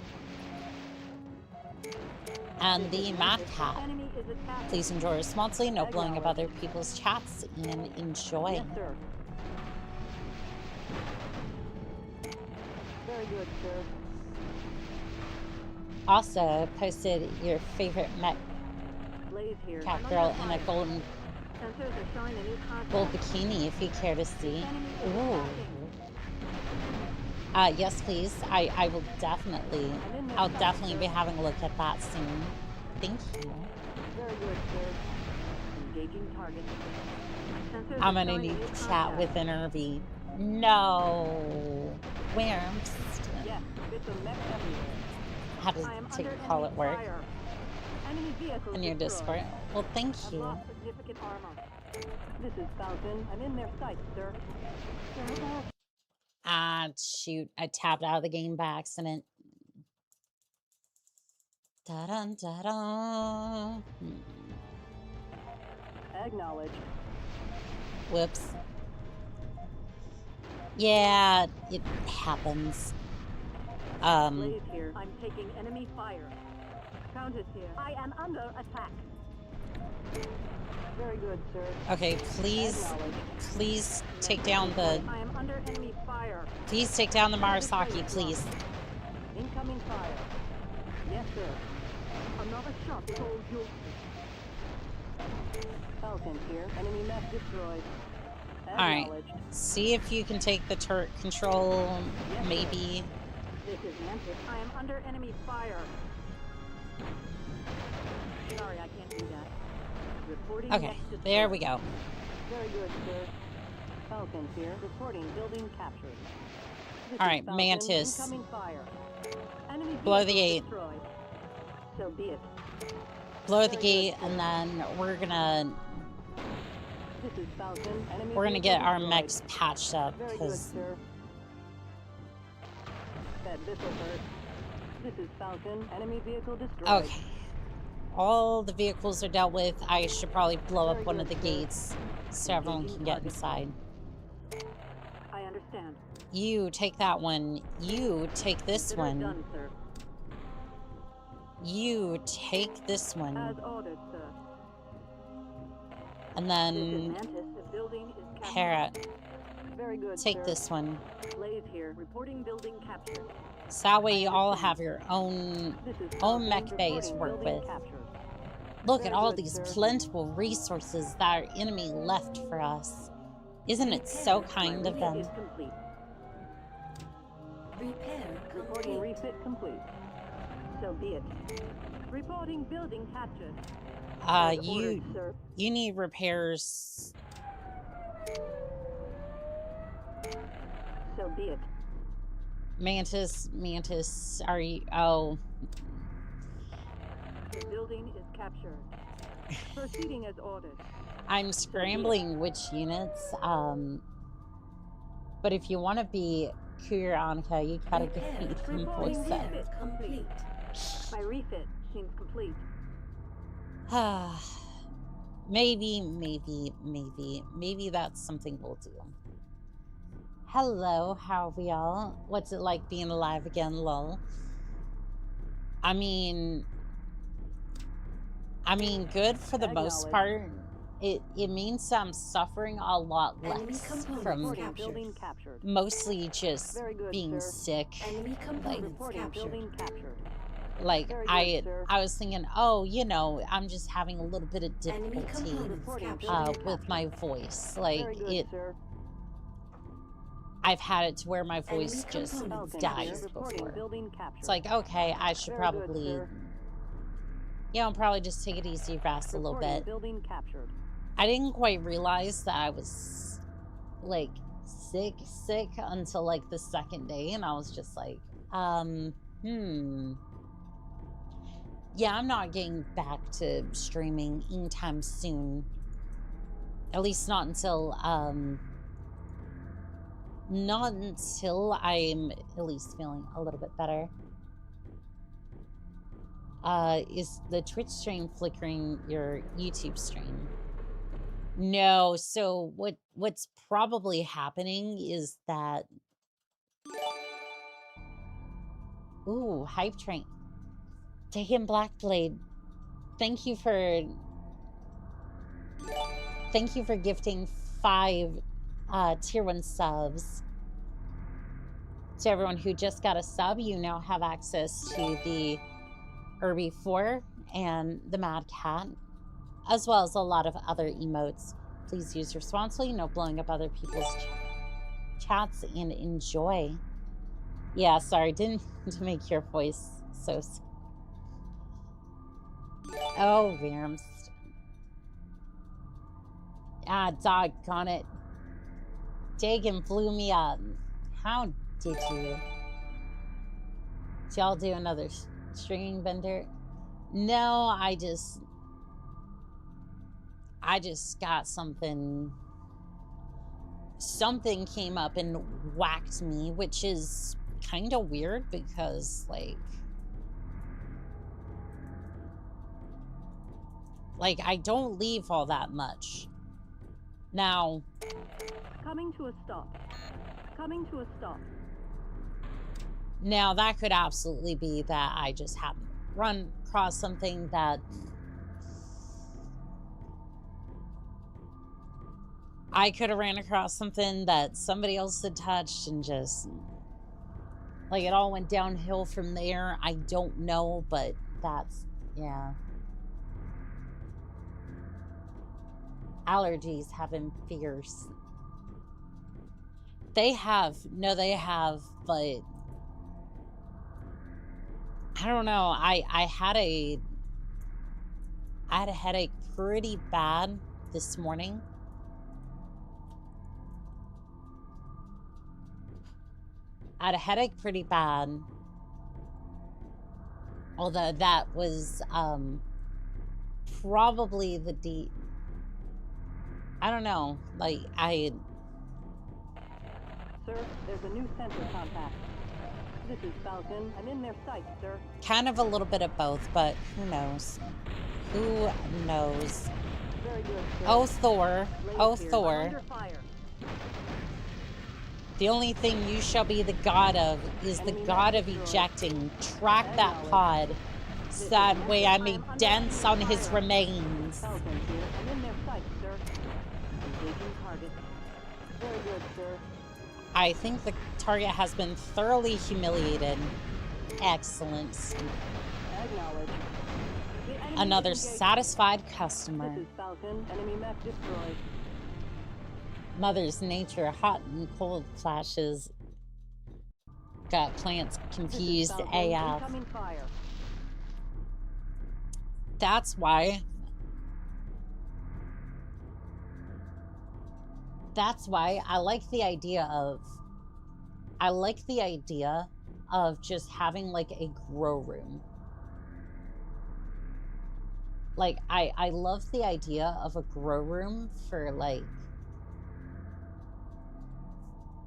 the math hat. Enemy is attacking. Please enjoy responsibly, no blowing of other people's chats, and enjoy. Yes, sir. Very good, sir. Also, posted your favorite mech Blaze here. cat I'm girl under in a fire. golden Sensors are showing a new contact. gold bikini if you care to see. Enemy is Ooh. attacking. Yes, please. I will definitely. I'm in there, I'll sir. definitely be having a look at that soon. Thank you. Very good, sir. Engaging target. Sensors I'm are gonna showing a need new to chat contact. with Intervie. No. Worms. Yes, it's a mech everywhere. Had to I am take under a call enemy at work. fire. Enemy vehicles In your destroyed. Discord. Well, thank I've you. lost significant armor. This is Falcon. I'm in their sights, sir. Ah, shoot. I tapped out of the game by accident. Da-dun, da-dun. Acknowledged. Whoops. Yeah, it happens. Blaze here. I'm taking enemy fire. Countess here. I am under attack. Very good, sir. Okay, please, Acknowledged. please take down the, I am under enemy fire. please take down the Marasaki, please. Incoming fire. Yes, sir. Another shot is all yours. Falcon here. Enemy mech destroyed. Alright. Acknowledged. See if you can take the turret control, maybe. This is Memphis. I am under enemy fire. Sorry, I can't do that. Reporting Okay, mech destroyed. there we go. Very good, sir. Falcon here. Reporting building captured. This All right, is Falcon. Mantis. Incoming fire. Enemy Blow the vehicle gate. destroyed. So be it. Blow the Very gate, good, and then we're gonna This is Falcon. Enemy get our vehicle mechs destroyed. patched up, Very good, because sir. This will hurt. This is Falcon. Enemy vehicle destroyed. okay. All the vehicles are dealt with. I should probably blow up Very one of the good, sir. gates so everyone Engaging can get target. inside. I understand. You take that one. You take this Consider one. done, sir. You take this one. As ordered, sir. And This is then Mantis. The building is captured. Parrot, Very good, take sir. this one. Blaze here. Reporting building captured. So that way you all have your own This is own Falcon. mech base to Reporting work building with. captured. Look at Very all good, these sir. plentiful resources that our enemy left for us. Isn't it so kind of My them? refit is complete. Repair Reporting complete. refit complete. So be it. Reporting building captured. As You ordered, sir. need repairs. So be it. Mantis, are you? Oh, The building is captured. Proceeding as ordered. I'm scrambling which units. But if you want to be Kuryanika, you gotta Repair. get me them Reporting voice up. refit complete. My refit seems complete. Maybe that's something we'll do. Hello, how are we all? What's it like being alive again, lol? I mean, good for the most part. It means I'm suffering a lot Enemy less component from Reporting captured. building captured. mostly just Very good, being sir. sick. Enemy components Reporting captured. building captured. Like Very good, sir. I was thinking, oh, you know, I'm just having a little bit of Enemy difficulty components Reporting captured. building with my voice. Like Very good, it, sir. I've had it to where my voice Enemy just components Falcon dies here. Reporting before. building captured. It's like, okay, I should Very probably, good, sir. you know, probably just take it easy, rest a little Reporting bit. building captured. I didn't quite realize that I was like sick until like the second day, and I was just like, yeah, I'm not getting back to streaming anytime soon. At least not until I'm at least feeling a little bit better. Is the Twitch stream flickering your YouTube stream? No, so what's probably happening is that ooh, hype train. Taken Blackblade. Thank you for gifting 5 tier 1 subs. To everyone who just got a sub, you now have access to the Irby 4 and the Mad Cat, as well as a lot of other emotes. Please use responsibly, no blowing up other people's chats, and enjoy. Yeah, sorry, didn't mean to make your voice so... Oh, Virums. Ah, doggone it. Dagan blew me up. How did you? Did y'all do another stringing bender? No, I just got something. Something came up and whacked me, which is kind of weird because, like, I don't leave all that much. Now... Coming to a stop. Coming to a stop. Now, that could absolutely be that I just happened to run across something that... I could have ran across something that somebody else had touched and just... Like, it all went downhill from there. I don't know, but that's... Yeah. Allergies have been fierce. They have. No, they have, but... I don't know. I had a headache pretty bad this morning. I had a headache pretty bad. Although that was probably the I don't know. Like, Sir, there's a new sensor contact. This is Falcon. I'm in their sight, sir. Kind of a little bit of both, but who knows? Who knows? Very good, sir. Oh, Thor. Oh, Thor. Under fire. The only thing you shall be the god of is the god of ejecting. Track that pod, so that way I may dance on his remains. Falcon here. I'm in their sight, sir. Engaging target. Very good, sir. I think the target has been thoroughly humiliated. Excellent. Acknowledge. Another satisfied customer. This is Falcon. Enemy mech destroyed. Mother's Nature, hot and cold flashes. Got plants confused AF. Incoming fire. That's why I like the idea of just having like a grow room. Like I love the idea of a grow room for like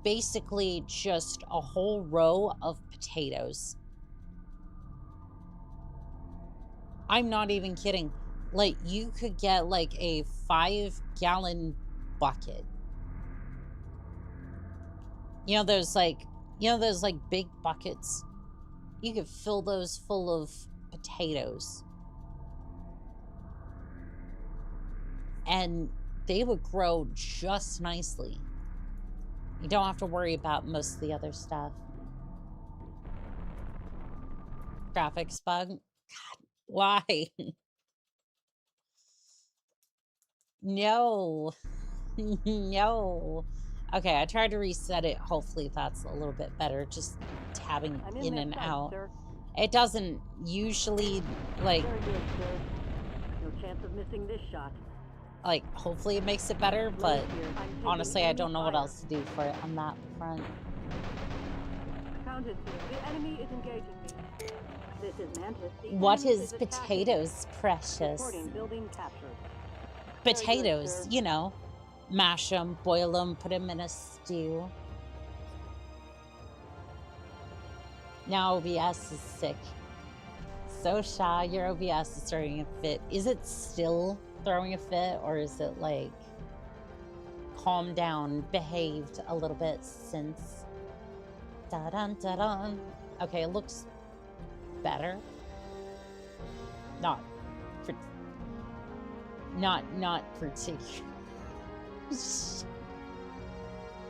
basically just a whole row of potatoes. I'm not even kidding. Like, you could get like a 5-gallon bucket. You know those like big buckets? You could fill those full of potatoes. And they would grow just nicely. You don't have to worry about most of the other stuff. Graphics bug? God, why? No. No. Okay, I tried to reset it. Hopefully that's a little bit better. Just tabbing in and out. Sir. It doesn't usually, like... Very good, sir. No chance of missing this shot. Like, hopefully it makes it better, but honestly, I don't know what else to do for it on that front. Counted. The enemy is engaging me. This is Mantis. What is potatoes, precious? Reporting building captured. Potatoes, you know. Mash them, boil them, put them in a stew. Now OBS is sick. So Sha, your OBS is throwing a fit. Is it still throwing a fit, or is it like calmed down, behaved a little bit since. Da-dun, da-dun. Okay, it looks better. Not particular.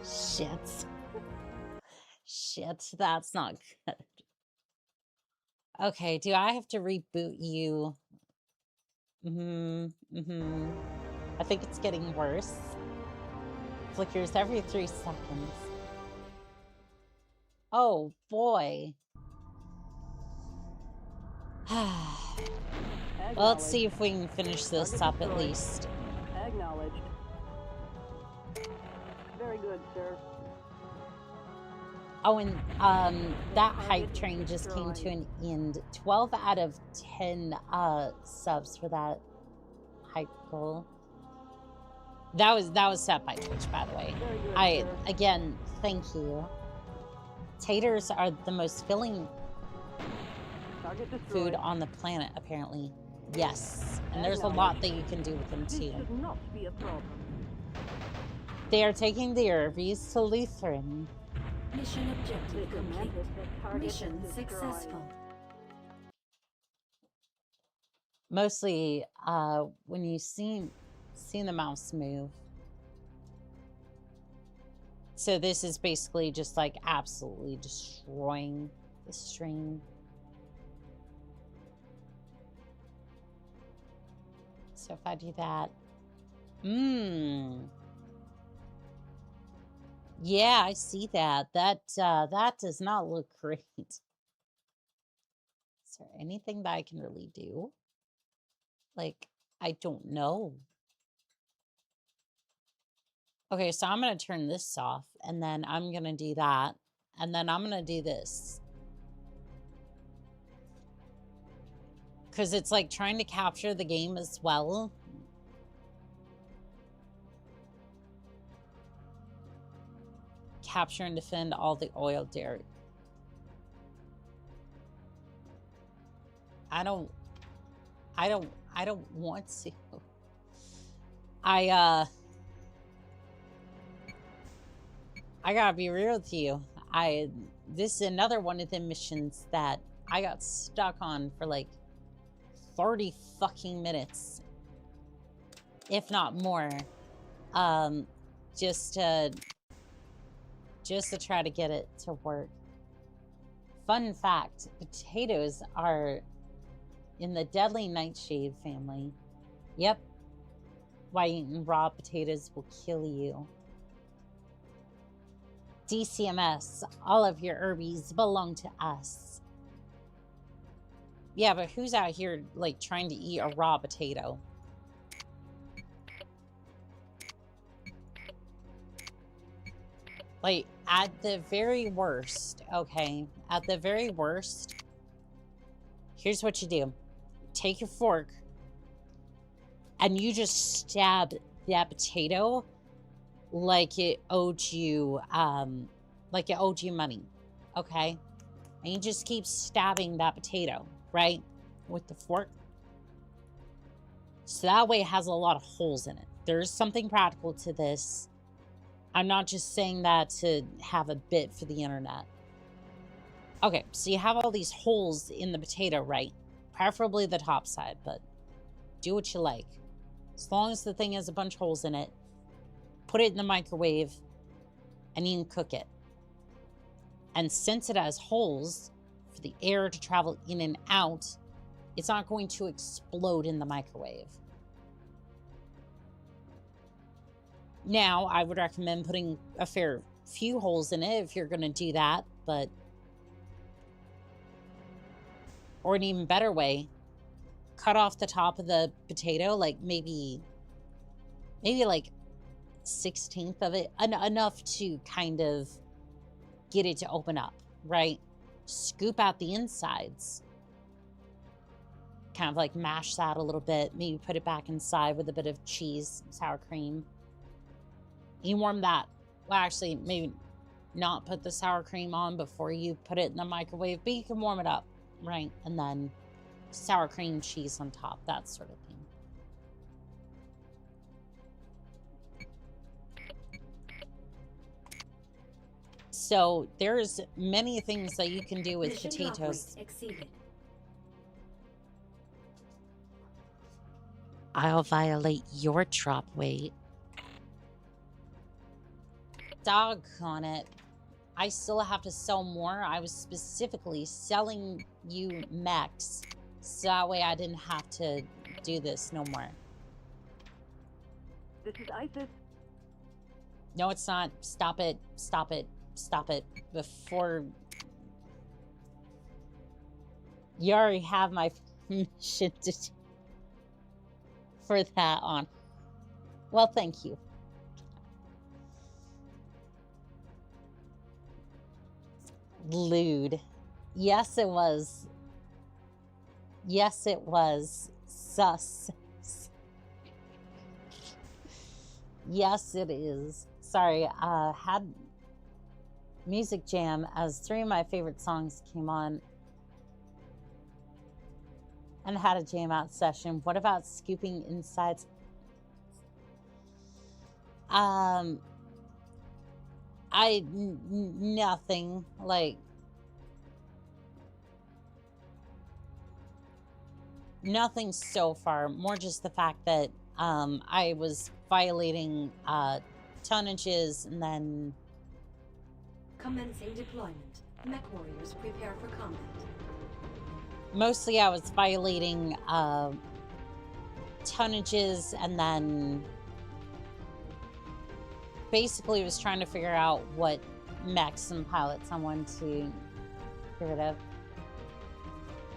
Shit. Shit, that's not good. Okay, do I have to reboot you? I think it's getting worse. Flickers every 3 seconds. Oh, boy. Well, let's see if we can finish this up at least. Acknowledged. Very good, sir. Oh, and that hype train just came to an end. 12 out of 10 subs for that hype goal. That was set by Twitch, by the way. Again, thank you. Taters are the most filling food on the planet, apparently. Yes, and there's a lot that you can do with them too. Should not be a problem. They are taking the Irvies to Lutheran. Mission objective complete. Mission successful. Mostly, when you see the mouse move. So this is basically just like absolutely destroying the stream. So if I do that, yeah, I see that. That does not look great. Is there anything that I can really do? Like, I don't know. Okay, so I'm going to turn this off, and then I'm going to do that, and then I'm going to do this. Because it's like trying to capture the game as well. Capture and defend all the oil dirt. I don't want to. I gotta be real with you. This is another one of the missions that I got stuck on for like 30 fucking minutes, if not more, just to try to get it to work. Fun fact, potatoes are in the deadly nightshade family. Yep. Why eating raw potatoes will kill you. DCMS, all of your herbies belong to us. Yeah, but who's out here, like, trying to eat a raw potato? Like, at the very worst, okay? At the very worst, here's what you do. Take your fork, and you just stab that potato like it owed you, money, okay? And you just keep stabbing that potato, right? With the fork. So that way it has a lot of holes in it. There's something practical to this. I'm not just saying that to have a bit for the internet. Okay, so you have all these holes in the potato, right? Preferably the top side, but do what you like. As long as the thing has a bunch of holes in it, put it in the microwave, and you can cook it. And since it has holes for the air to travel in and out, it's not going to explode in the microwave. Now, I would recommend putting a fair few holes in it if you're going to do that, but... Or an even better way, cut off the top of the potato, like maybe like 1/16 of it, enough to kind of get it to open up, right? Scoop out the insides. Kind of like mash that a little bit, maybe put it back inside with a bit of cheese, sour cream. You warm that. Well, actually, maybe not put the sour cream on before you put it in the microwave, but you can warm it up, right? And then sour cream, cheese on top, that sort of thing. So there's many things that you can do with Mission lock potatoes. rate exceeded. I'll violate your drop weight. Doggone it. I still have to sell more. I was specifically selling you mechs, so that way I didn't have to do this no more. This is ISIS. No, it's not. Stop it. Stop it. Stop it. Before... You already have my permission to... for that on. Well, thank you. Lewd. Yes, it was. Yes, it was. Sus. Yes, it is. Sorry, had Music Jam as 3 of my favorite songs came on and had a jam out session. What about scooping insides? Nothing. Like, nothing so far. More just the fact that I was violating tonnages and then... Commencing deployment. Mech warriors prepare for combat. Mostly I was violating tonnages and then basically was trying to figure out what mechs and pilots I wanted to get rid of.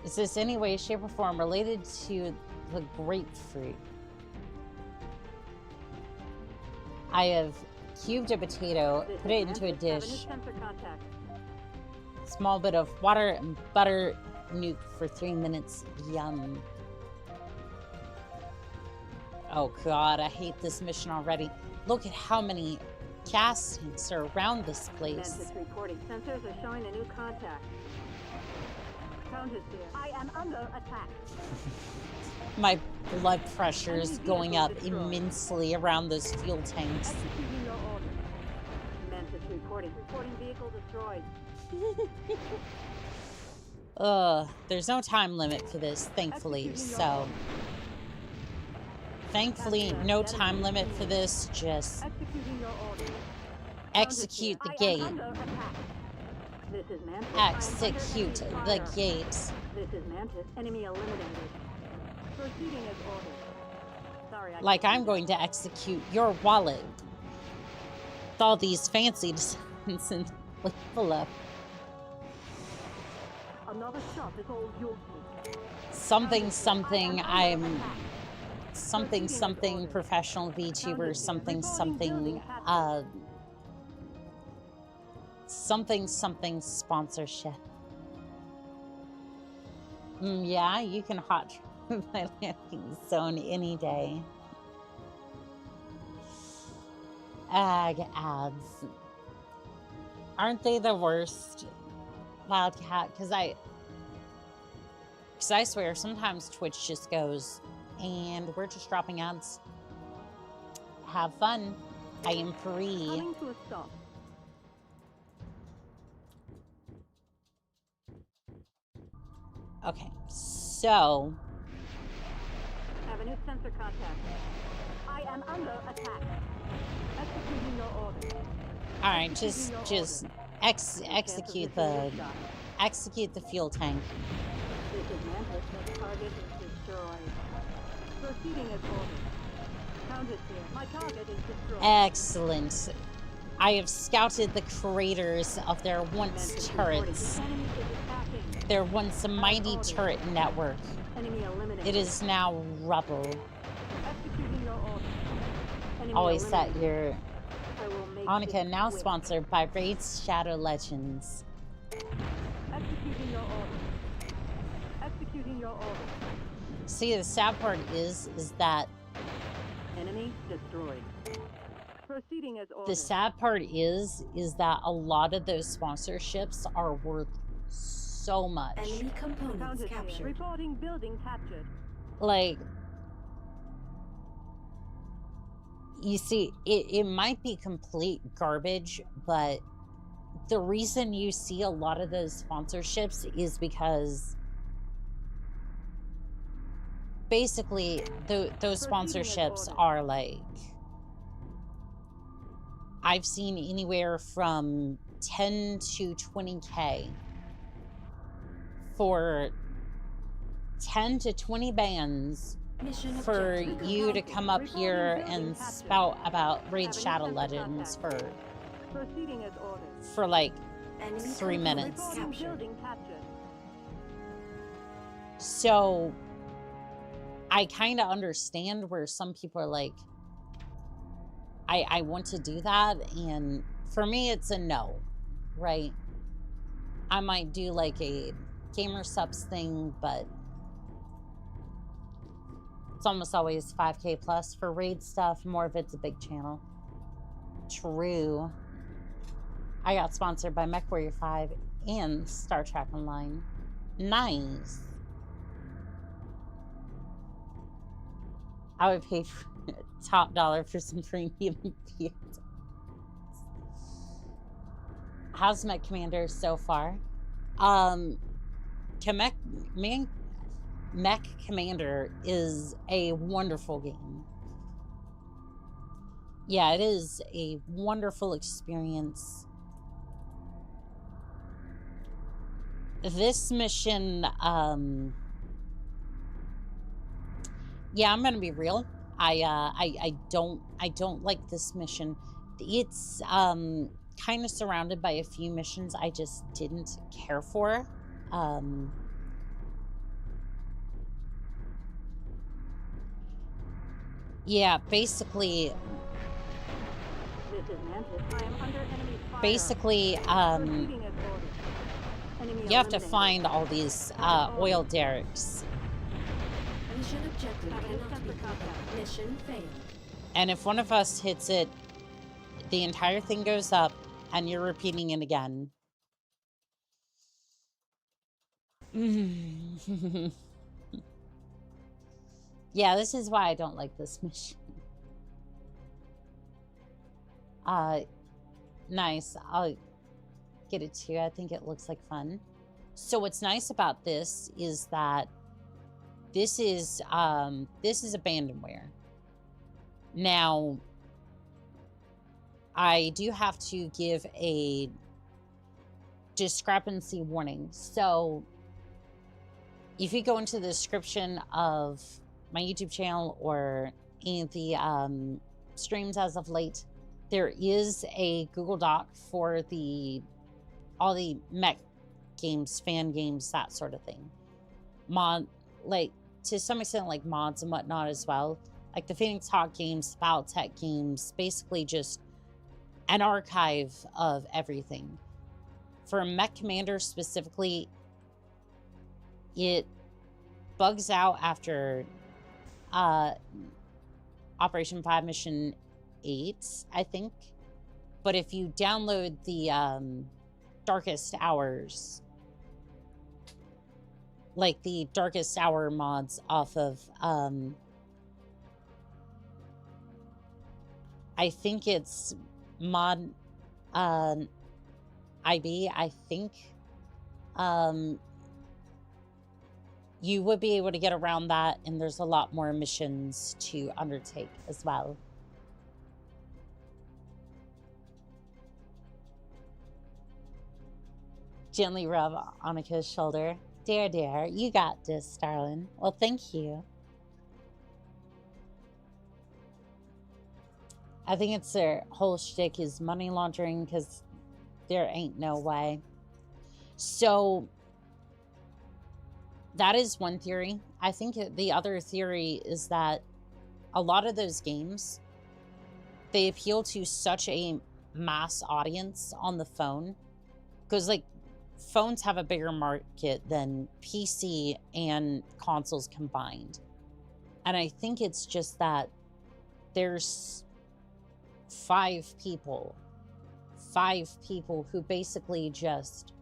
Is this any way, shape, or form related to the grapefruit? I have cubed a potato, put it into a dish, small bit of water and butter, nuke for 3 minutes. Yum. Oh god, I hate this mission already. Look at how many gas tanks are around this place. Mantis reporting. Sensors are showing a new contact. Countess here. I am under attack. My blood pressure is going up immensely around those fuel tanks. Executing your order. Mantis reporting. Reporting vehicle destroyed. There's no time limit for this, thankfully, so... Thankfully, no time limit for this, just... Execute the gate. Execute the gate. This is Mantis. Enemy eliminated. Proceeding as ordered. Sorry, Like I'm going to execute your wallet. With all these fancy designs and full up. Another shot is all yours. Something, I'm... Something, professional VTuber, something, sponsorship. Yeah, you can hot my landing zone any day. Ag ads. Aren't they the worst? Wildcat, because I swear sometimes Twitch just goes, and we're just dropping ads. Have fun. I am free. Coming to a stop. Okay, so... Have a new sensor contact. I am under attack. Executing your order. Alright, just execute the fuel tank. This is Mantis. The target is destroyed. Proceeding as ordered. Countess here. My target is destroyed. Excellent. I have scouted the craters of their once turrets. Enemy is attacking. Their once mighty turret network. Enemy eliminated. It is now rubble. Executing your order. Enemy Always set eliminated. your... I will make Oni-chan this now quick. sponsored by Raid's Shadow Legends. Executing your order. Executing your order. See, the sad part is that Enemy destroyed. Proceeding as ordered. the sad part is that a lot of those sponsorships are worth so much. Enemy components Countess here. captured. Reporting building captured. Like, you see, it might be complete garbage, but the reason you see a lot of those sponsorships is because basically those sponsorships are like, I've seen anywhere from 10 to 20K for 10 to 20 bands for you to come up here and spout about Raid Shadow Legends for like 3 minutes. So I kind of understand where some people are like, I want to do that, and for me it's a no, right? I might do like a gamer subs thing, but it's almost always 5K plus for raid stuff. More of it's a big channel. True. I got sponsored by MechWarrior 5 and Star Trek Online. Nice. I would pay top dollar for some premium beers. How's Mechcommander so far? Mechcommander is a wonderful game. Yeah, it is a wonderful experience. This mission, yeah, I'm gonna be real. I don't like this mission. It's kind of surrounded by a few missions I just didn't care for. Yeah, basically, you have to find all these oil derricks. Mission objective cannot be covered. Mission failed. And if one of us hits it, the entire thing goes up, and you're repeating it again. Yeah, this is why I don't like this mission. Nice. I'll get it to you. I think it looks like fun. So what's nice about this is that this is abandonware. Now, I do have to give a discrepancy warning. So if you go into the description of my YouTube channel or any of the streams as of late, there is a Google Doc for all the mech games, fan games, that sort of thing. Like, to some extent, like mods and whatnot as well. Like the Phoenix Hawk games, Battletech games, basically just an archive of everything. For Mechcommander specifically, it bugs out after Operation 5 Mission 8, I think. But if you download the Darkest Hours, like the Darkest Hour mods off of, I think it's mod IB, I think, you would be able to get around that, and there's a lot more missions to undertake as well. Gently rub Annika's shoulder. Dear, dear, you got this, darling. Well, thank you. I think it's their whole shtick is money laundering, because there ain't no way. So that is one theory. I think the other theory is that a lot of those games, they appeal to such a mass audience on the phone, because like phones have a bigger market than PC and consoles combined. And I think it's just that there's five people who basically just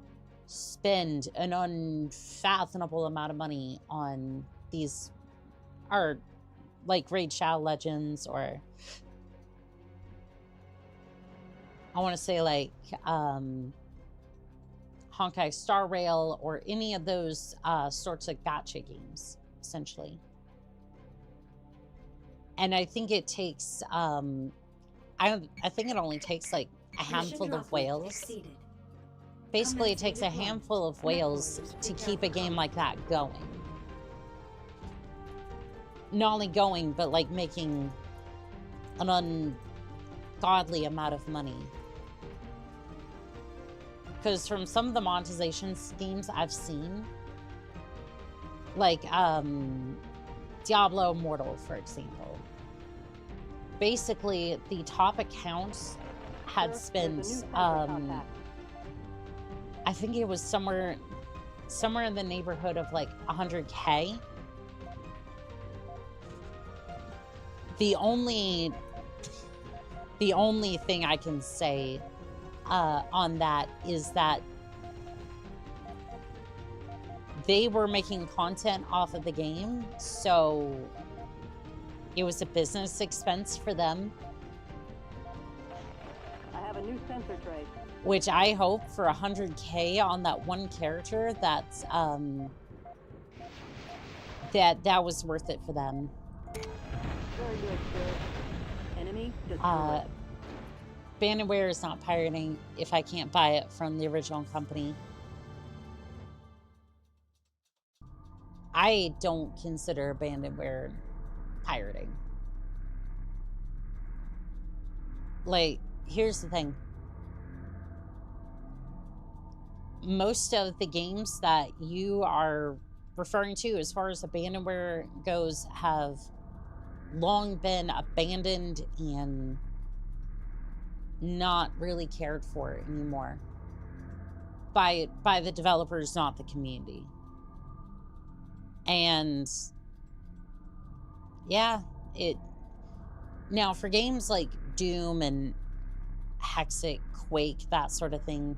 spend an unfathomable amount of money on these, or like Raid Shadow Legends, or I want to say like Honkai Star Rail or any of those sorts of gacha games, essentially. And I think it takes, I think it only takes like a handful of whales. Basically, it takes a handful of whales to keep a game like that going. Not only going, but like making an ungodly amount of money. Because from some of the monetization schemes I've seen, like Diablo Immortal, for example, basically the top accounts had spent, I think it was somewhere in the neighborhood of like 100K. The only thing I can say on that is that they were making content off of the game, so it was a business expense for them. I have a new sensor tray. Which I hope for 100K on that one character, that's that was worth it for them. Very good, sir. Enemy destroyed. Abandonware is not pirating if I can't buy it from the original company. I don't consider abandonware pirating. Like, here's the thing. Most of the games that you are referring to as far as abandonware goes have long been abandoned and not really cared for anymore by the developers, not the community. And yeah, now for games like Doom and Hexit, Quake, that sort of thing,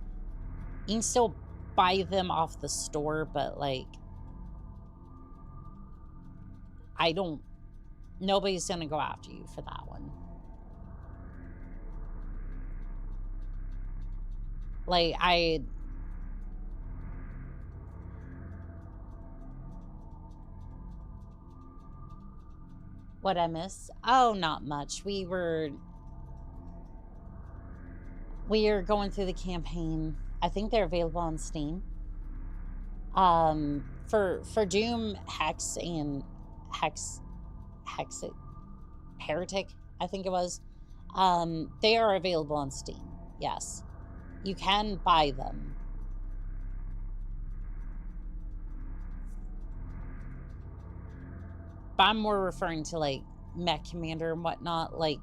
you can still buy them off the store, but like, nobody's gonna go after you for that one. Like, what'd I miss? Oh, not much. We are going through the campaign. I think they're available on Steam. For Doom, Hex, and Hexit, Heretic, I think it was. They are available on Steam. Yes, you can buy them. But I'm more referring to like Mechcommander and whatnot. Like,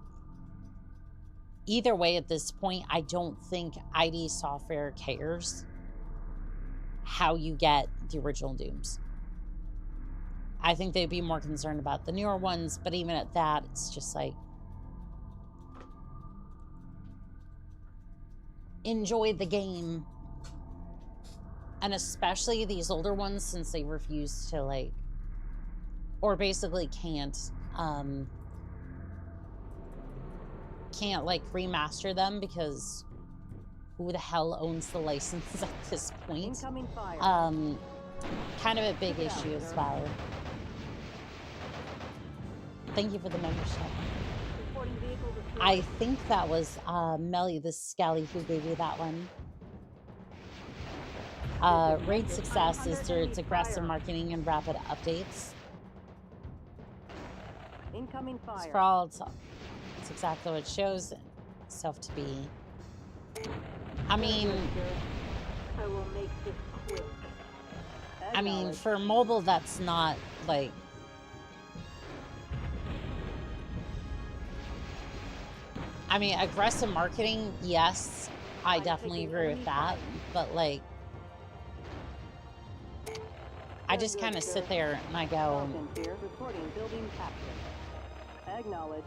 either way, at this point, I don't think ID Software cares how you get the original Dooms. I think they'd be more concerned about the newer ones, but even at that, it's just like, enjoy the game. And especially these older ones, since they refuse to like, or basically can't like remaster them, because who the hell owns the license at this point? Incoming fire. Kind of a big issue as well. Thank you for the membership. Reporting vehicle destroyed. I think that was Melly the Scally who gave you that one. Raid success is through its aggressive marketing and rapid updates. Incoming It's fire. for all, it's exactly what it shows itself to be. I mean, I will make this quick. I mean, for mobile, that's not like. I mean, aggressive marketing, yes, I definitely agree with that, but like, I just kind of sit there and I go, Reporting building captured. Acknowledged.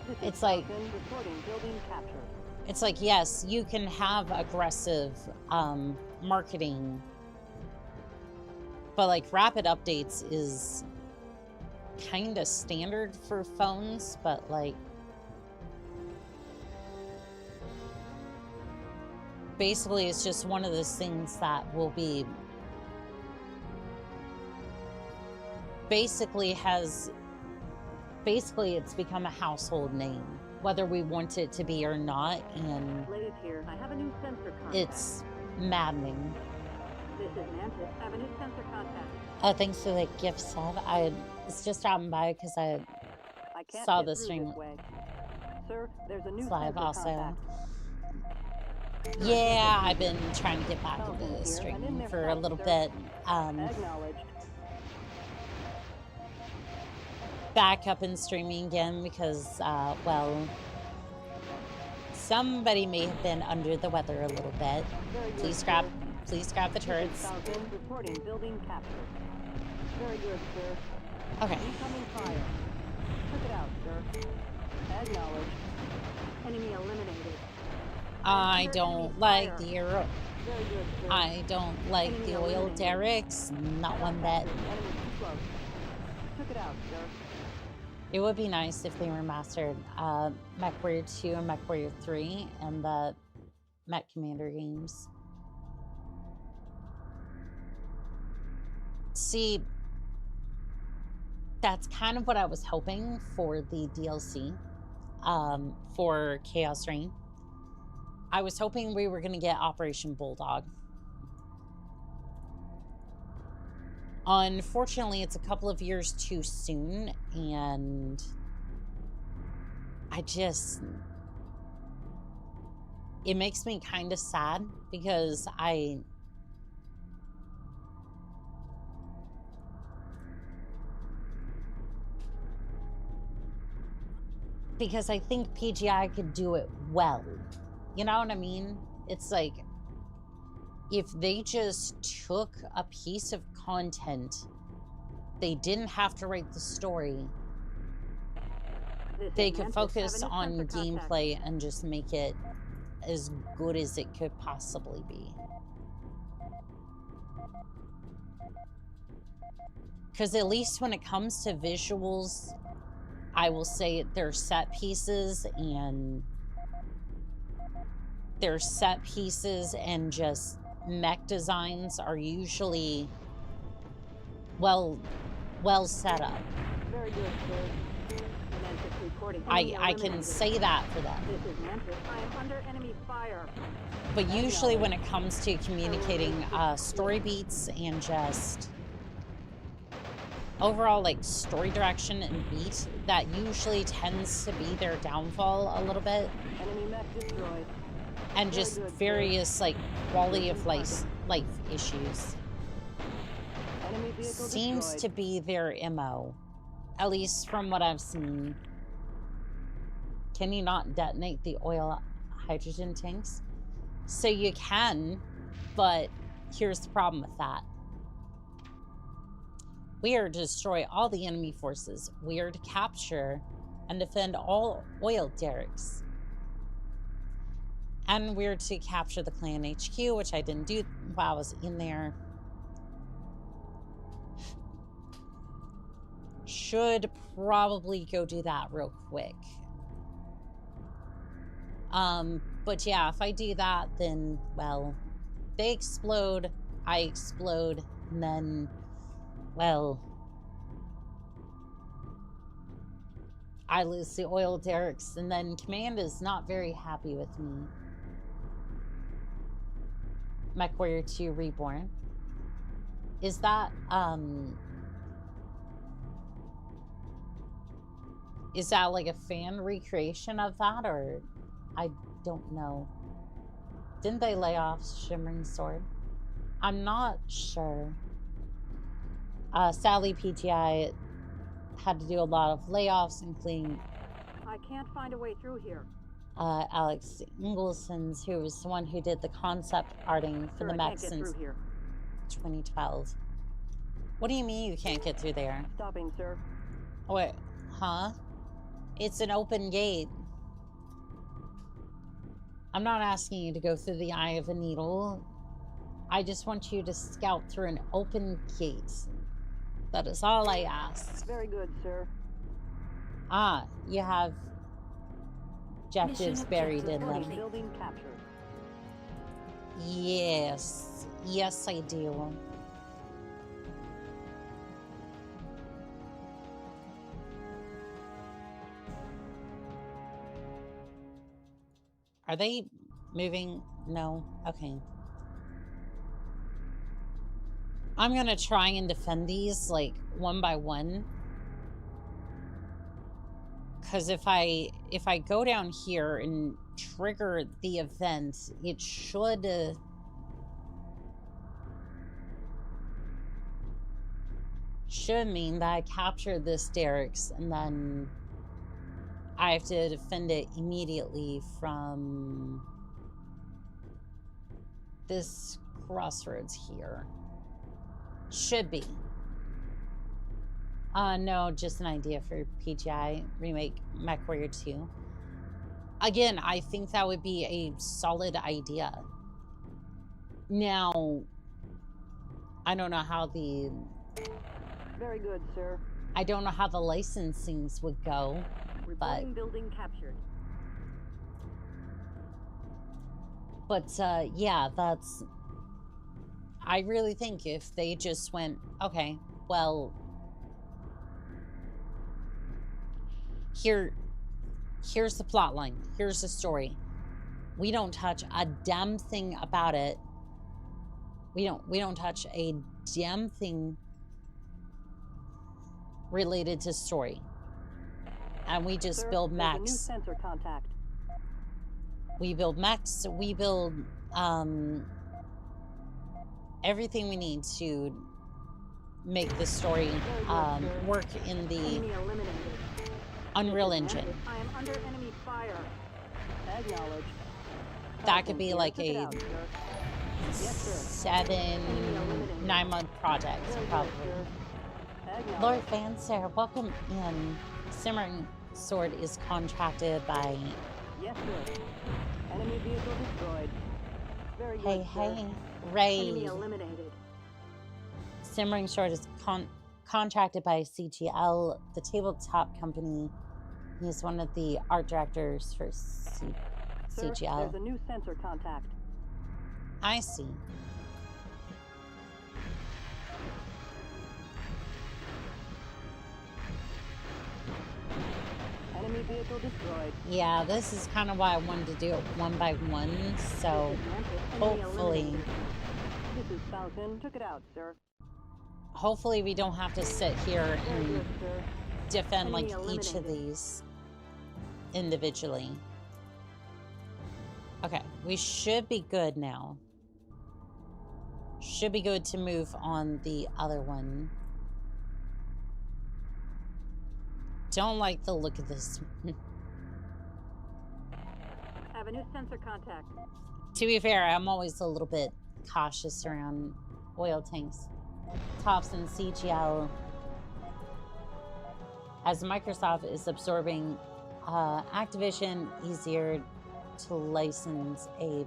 This is it's like, Falcon reporting building captured. it's like, yes, you can have aggressive marketing, but like rapid updates is kind of standard for phones, but like, basically it's just one of those things that will be basically it's become a household name, whether we want it to be or not, and Blaze here. I have a new sensor contact. it's maddening. This is Mantis. I have a new sensor contact. Thanks for the gift sub. I was just dropping by because I can't saw get the through stream this way. Sir, there's a new live sensor also. contact. Yeah, I've been trying to get back into the Here, I'm in stream their for a sight, little sir. bit. Acknowledged. Back up and streaming again because, well, somebody may have been under the weather a little bit. Very good, Please sir. grab the turrets. Falcon reporting building captured. Very good, sir. Okay. Incoming fire. Took it out, sir. Acknowledged. Enemy eliminated. I don't like the Very good, sir. I don't like Enemy the oil eliminated. derricks. Not one bit. Enemy too close. Took it out, sir. It would be nice if they remastered MechWarrior 2 and MechWarrior 3 and the Mechcommander games. See, that's kind of what I was hoping for the DLC for Chaos Reign. I was hoping we were going to get Operation Bulldog. Unfortunately, it's a couple of years too soon, and it makes me kind of sad because I think PGI could do it well. You know what I mean? It's like, if they just took a piece of content, they didn't have to write the story. They could focus on gameplay and just make it as good as it could possibly be. Because at least when it comes to visuals, I will say their set pieces and just mech designs are usually well set up. Very good, sir. Mantis reporting. I Enemy can eliminated. say that for them. This is Mantis. I am under enemy fire. But usually when it comes to communicating story beats and just overall like story direction and beat, that usually tends to be their downfall a little bit. Enemy mech destroyed. And just various like quality of life issues. Enemy vehicle Seems destroyed. to be their MO, at least from what I've seen. Can you not detonate the oil hydrogen tanks? So you can, but here's the problem with that. We are to destroy all the enemy forces. We are to capture and defend all oil derricks. And we're to capture the clan HQ, which I didn't do while I was in there. Should probably go do that real quick. But yeah, if I do that, then, well, they explode, I explode, and then, well, I lose the oil derricks, and then Command is not very happy with me. MechWarrior 2 Reborn. Is that like a fan recreation of that, or I don't know. Didn't they lay off Shimmering Sword? I'm not sure. Sadly, PTI had to do a lot of layoffs, including I can't find a way through here. Alex Ingleson's, who was the one who did the concept arting for Sir, the I mech can't get since through here. 2012. What do you mean you can't get through there? Stopping, sir. Wait, huh? It's an open gate. I'm not asking you to go through the eye of a needle. I just want you to scout through an open gate. That is all I ask. Very good, sir. Ah, you have objectives Mission buried in objective them. complete. Building captured. Yes. Yes, I do. Are they moving? No? Okay. I'm gonna try and defend these, like, one by one. Because if I go down here and trigger the event, it should... should mean that I captured this derricks and then I have to defend it immediately from this crossroads here. Should be. No, just an idea for PGI remake MechWarrior 2. Again, I think that would be a solid idea. Now, I don't know how the... Very good, sir. I don't know how the licensings would go, Reporting building captured. but yeah, that's... I really think if they just went, okay, well, here's the plot line, here's the story. We don't touch a damn thing about it. We don't touch a damn thing related to story. And we just build mechs. New sensor contact. We build mechs, we build everything we need to make the story work in the Unreal Engine. I am under enemy fire. Acknowledged. That could be like a Yes, sir. 7-9 month project, probably. Lord Fancer, welcome in. Simmering Sword is contracted by... Yes, sir. Enemy vehicle destroyed. Very good, Hey, sir. hey, Ray. Enemy eliminated. Simmering Sword is contracted by CGL, the tabletop company. He's one of the art directors for Sir, CGL. there's a new sensor contact. I see. Enemy vehicle destroyed. Yeah, this is kind of why I wanted to do it one by one, so hopefully... This is Falcon. Took it out, sir. Hopefully we don't have to sit here Very and good, sir. defend like Enemy each of eliminated. these individually. Okay, we should be good now. Should be good to move on the other one. Don't like the look of this. Have a new sensor contact. To be fair, I'm always a little bit cautious around oil tanks. Tops and CGL. As Microsoft is absorbing Activision, easier to license a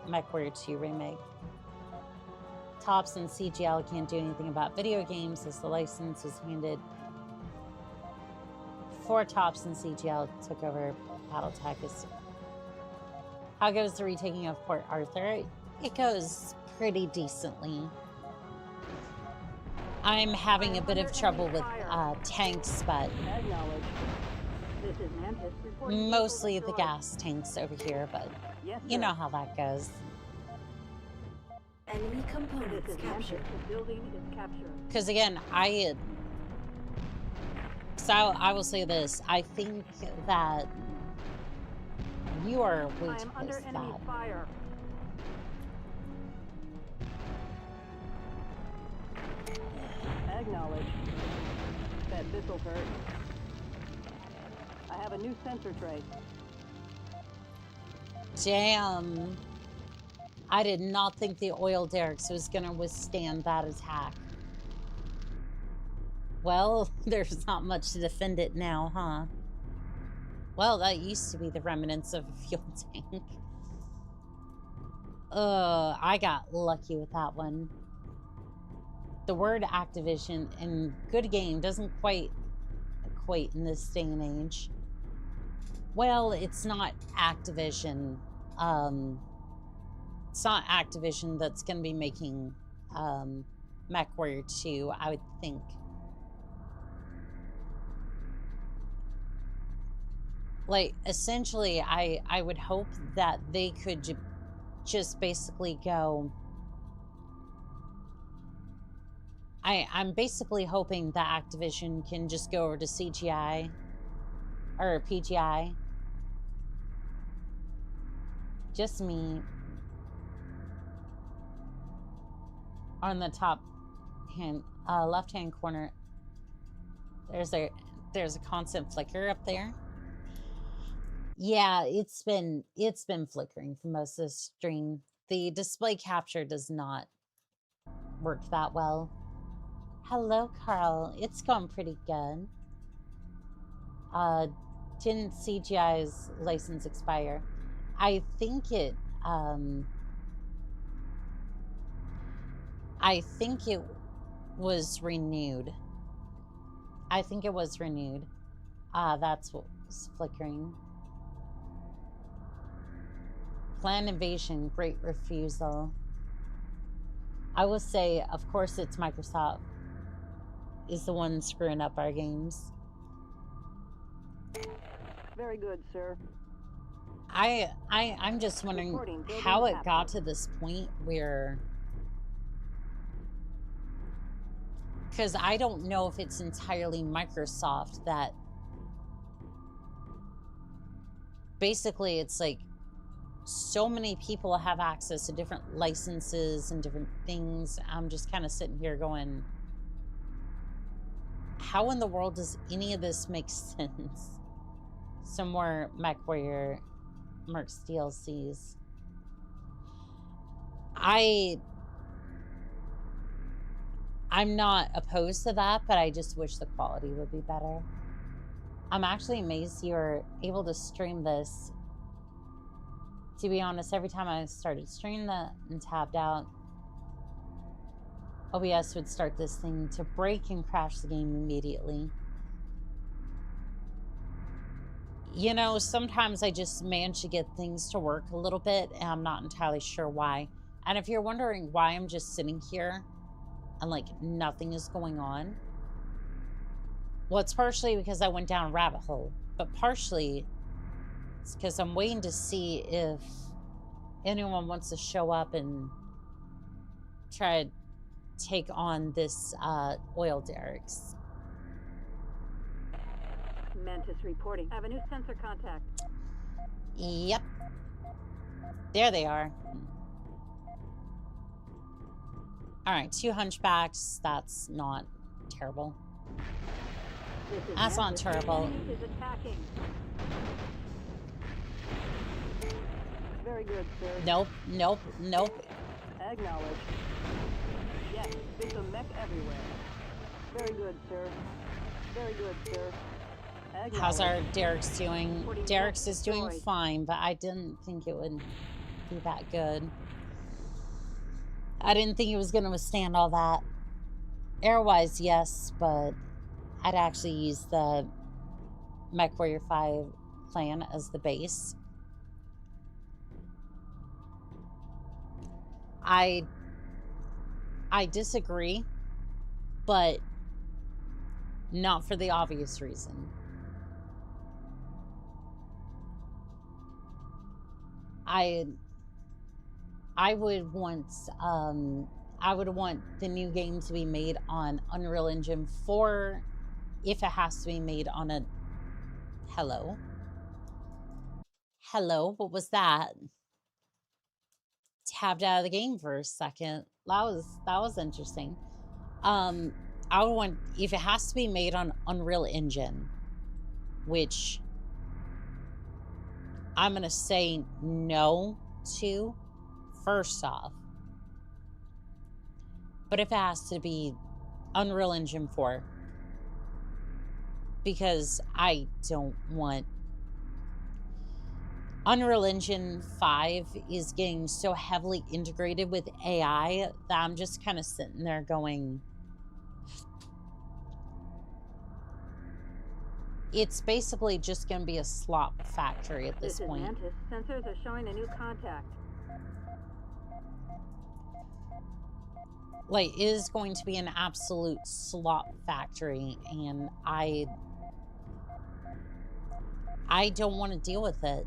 MechWarrior 2 remake. Tops and CGL can't do anything about video games as the license is handed. Before Tops and CGL took over Battletech. How goes the retaking of Port Arthur? It goes pretty decently. I'm having a bit of trouble with tanks, but Acknowledged. This is Mantis reporting mostly vehicle the destroyed. gas tanks over here, but Yes, you sir. know how that goes. Enemy This components is Mantis. captured. The building is captured. Because again, I will say this. I think that you are way I too am under close to enemy that. fire. Acknowledged. That this'll hurt. I have a new sensor tray. Damn. I did not think the oil derricks was going to withstand that attack. Well, there's not much to defend it now, huh? Well, that used to be the remnants of a fuel tank. I got lucky with that one. The word Activision in good game doesn't quite equate in this day and age. Well, it's not Activision. it's not Activision that's going to be making MechWarrior 2, I would think. Like, essentially, I would hope that they could just basically go... I'm basically hoping that Activision can just go over to CGI or PGI. Just me. On the top hand, left hand corner, there's a constant flicker up there. Yeah, it's been flickering for most of the stream. The display capture does not work that well. Hello, Carl. It's going pretty good. Didn't CGI's license expire? I think it was renewed. I think it was renewed. That's what was flickering. Planned invasion, great refusal. I will say, of course, it's Microsoft is the one screwing up our games. Very good, sir. I'm just wondering how it got to this point where, because I don't know if it's entirely Microsoft that basically it's like so many people have access to different licenses and different things. I'm just kind of sitting here going, how in the world does any of this make sense? Some more MechWarrior Mercs DLCs. I'm not opposed to that, but I just wish the quality would be better. I'm actually amazed you're able to stream this. To be honest, every time I started streaming that and tabbed out, OBS would start this thing to break and crash the game immediately. You know, sometimes I just manage to get things to work a little bit, and I'm not entirely sure why. And if you're wondering why I'm just sitting here and, like, nothing is going on, well, it's partially because I went down a rabbit hole, but partially it's because I'm waiting to see if anyone wants to show up and try to take on this oil derricks. Mantis reporting. Have a new sensor contact. Yep. There they are. Alright, 2 hunchbacks. That's not terrible. That's not terrible. Is attacking. Very good, sir. Nope, nope, nope. Acknowledged. Yes, there's a mech everywhere. Very good, sir. Very good, sir. How's our Derek's doing? Derek's is doing fine, but I didn't think it would be that good. I didn't think it was going to withstand all that. Air-wise, yes, but I'd actually use the MechWarrior 5 plan as the base. I disagree, but not for the obvious reason. I would want the new game to be made on Unreal Engine 4 if it has to be made on a... Hello? Hello? What was that? Tabbed out of the game for a second. That was interesting. I would want, if it has to be made on Unreal Engine, which I'm going to say no to, first off. But if it has to be Unreal Engine 4, because I don't want... Unreal Engine 5 is getting so heavily integrated with AI that I'm just kind of sitting there going... It's basically just going to be a slop factory at this point. Mantis. Sensors are showing a new contact. like, is going to be an absolute slop factory, and I don't want to deal with it.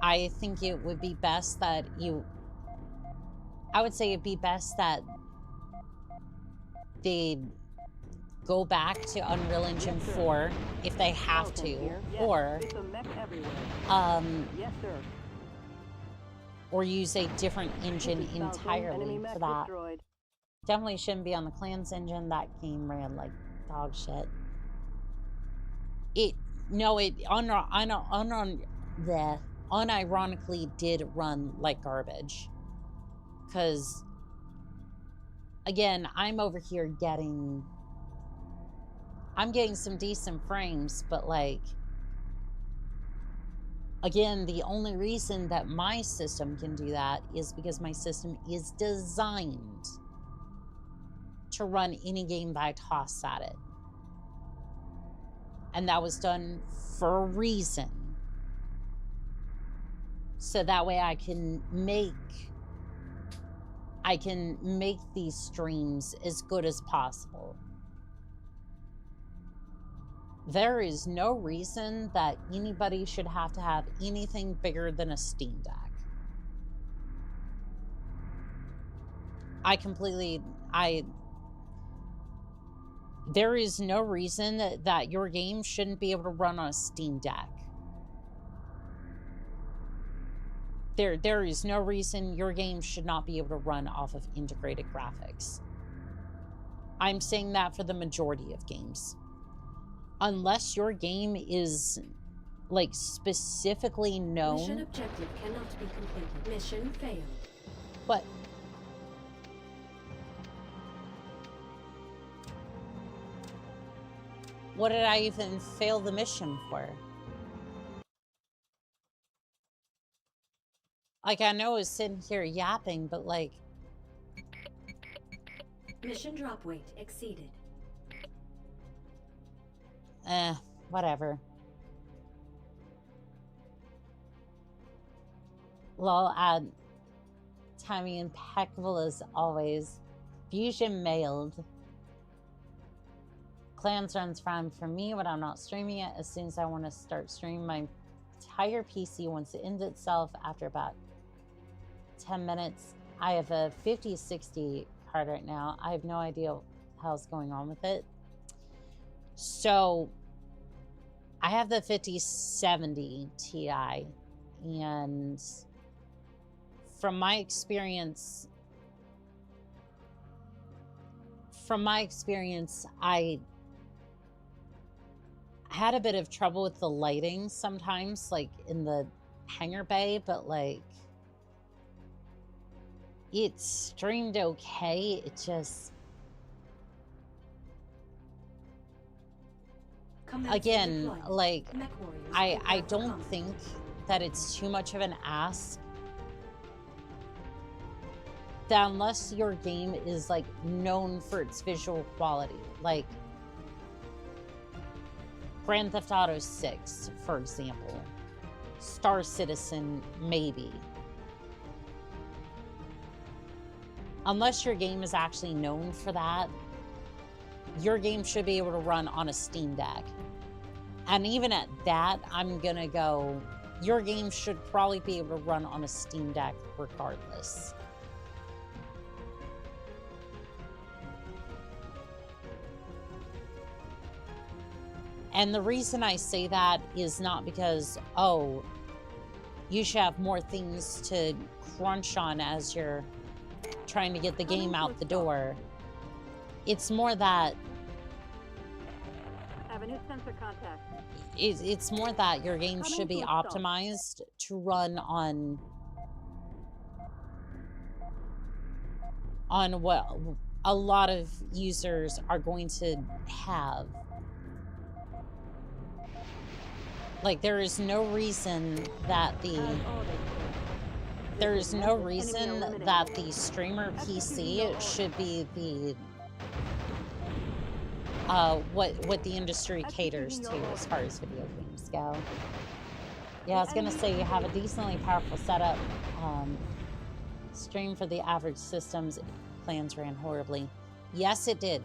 I think it would be best that I would say it'd be best that they go back to Unreal Engine 4 if they have to, or It's a mech everywhere. Yes, sir. or use a different engine Falcon, entirely enemy for mech that. destroyed. Definitely shouldn't be on the Clans engine. That game ran like dog shit. Unironically did run like garbage. Because, again, I'm over here getting some decent frames, but like, again, the only reason that my system can do that is because my system is designed to run any game that I toss at it. And that was done for a reason. So that way I can make these streams as good as possible. There is no reason that anybody should have to have anything bigger than a Steam Deck. There is no reason that your game shouldn't be able to run on a Steam Deck. There is no reason your game should not be able to run off of integrated graphics. I'm saying that for the majority of games. Unless your game is, like, specifically known. Mission objective cannot be completed. Mission failed. But what did I even fail the mission for? Like, I know I was sitting here yapping, but like... Mission drop weight exceeded. Whatever. Lol, timing impeccable as always. Fusion mailed. Clans runs fine for me when I'm not streaming it. As soon as I want to start streaming, my entire PC wants to end itself after about 10 minutes. I have a 5060 card right now. I have no idea what the hell's going on with it. So I have the 5070 Ti, and from my experience, I had a bit of trouble with the lighting sometimes, like in the hangar bay, but like it streamed okay. It just, again, like, I don't think that it's too much of an ask that unless your game is like known for its visual quality, like Grand Theft Auto 6, for example, Star Citizen, maybe. Unless your game is actually known for that, your game should be able to run on a Steam Deck. And even at that, I'm gonna go, your game should probably be able to run on a Steam Deck regardless. And the reason I say that is not because, oh, you should have more things to crunch on as you're trying to get the game out the door. It's more that Avenue sensor contact. it's more that your game should be optimized to run on what a lot of users are going to have. Like, there is no reason that the streamer PC should be the what the industry caters to as far as video games go. Yeah, I was gonna say you have a decently powerful setup. Stream for the average systems, plans ran horribly. Yes, it did.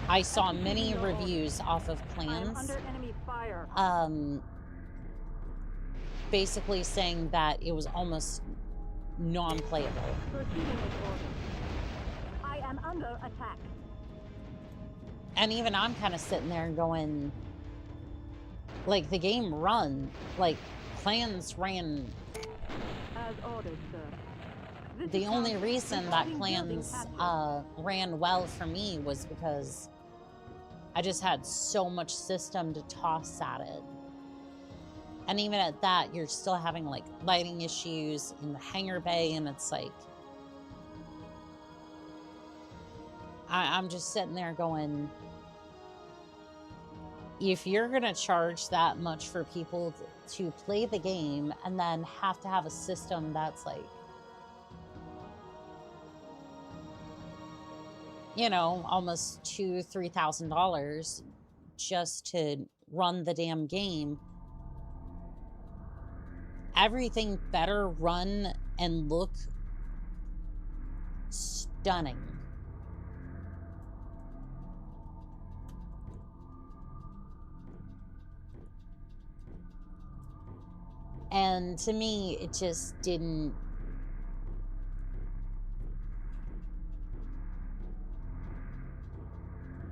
I saw many reviews off of plans. Under enemy fire. Basically saying that it was almost non-playable. Proceeding with order. I am under attack. And even I'm kind of sitting there going, like, the game run, like, plans ran. As ordered, sir. This The is only how reason that reporting building plans capture. ran well for me was because I just had so much system to toss at it. And even at that, you're still having like lighting issues in the hangar bay, and it's like, I'm just sitting there going, if you're gonna charge that much for people to play the game and then have to have a system that's like, you know, almost $2,000-3,000 just to run the damn game, everything better run and look stunning. And to me, it just didn't.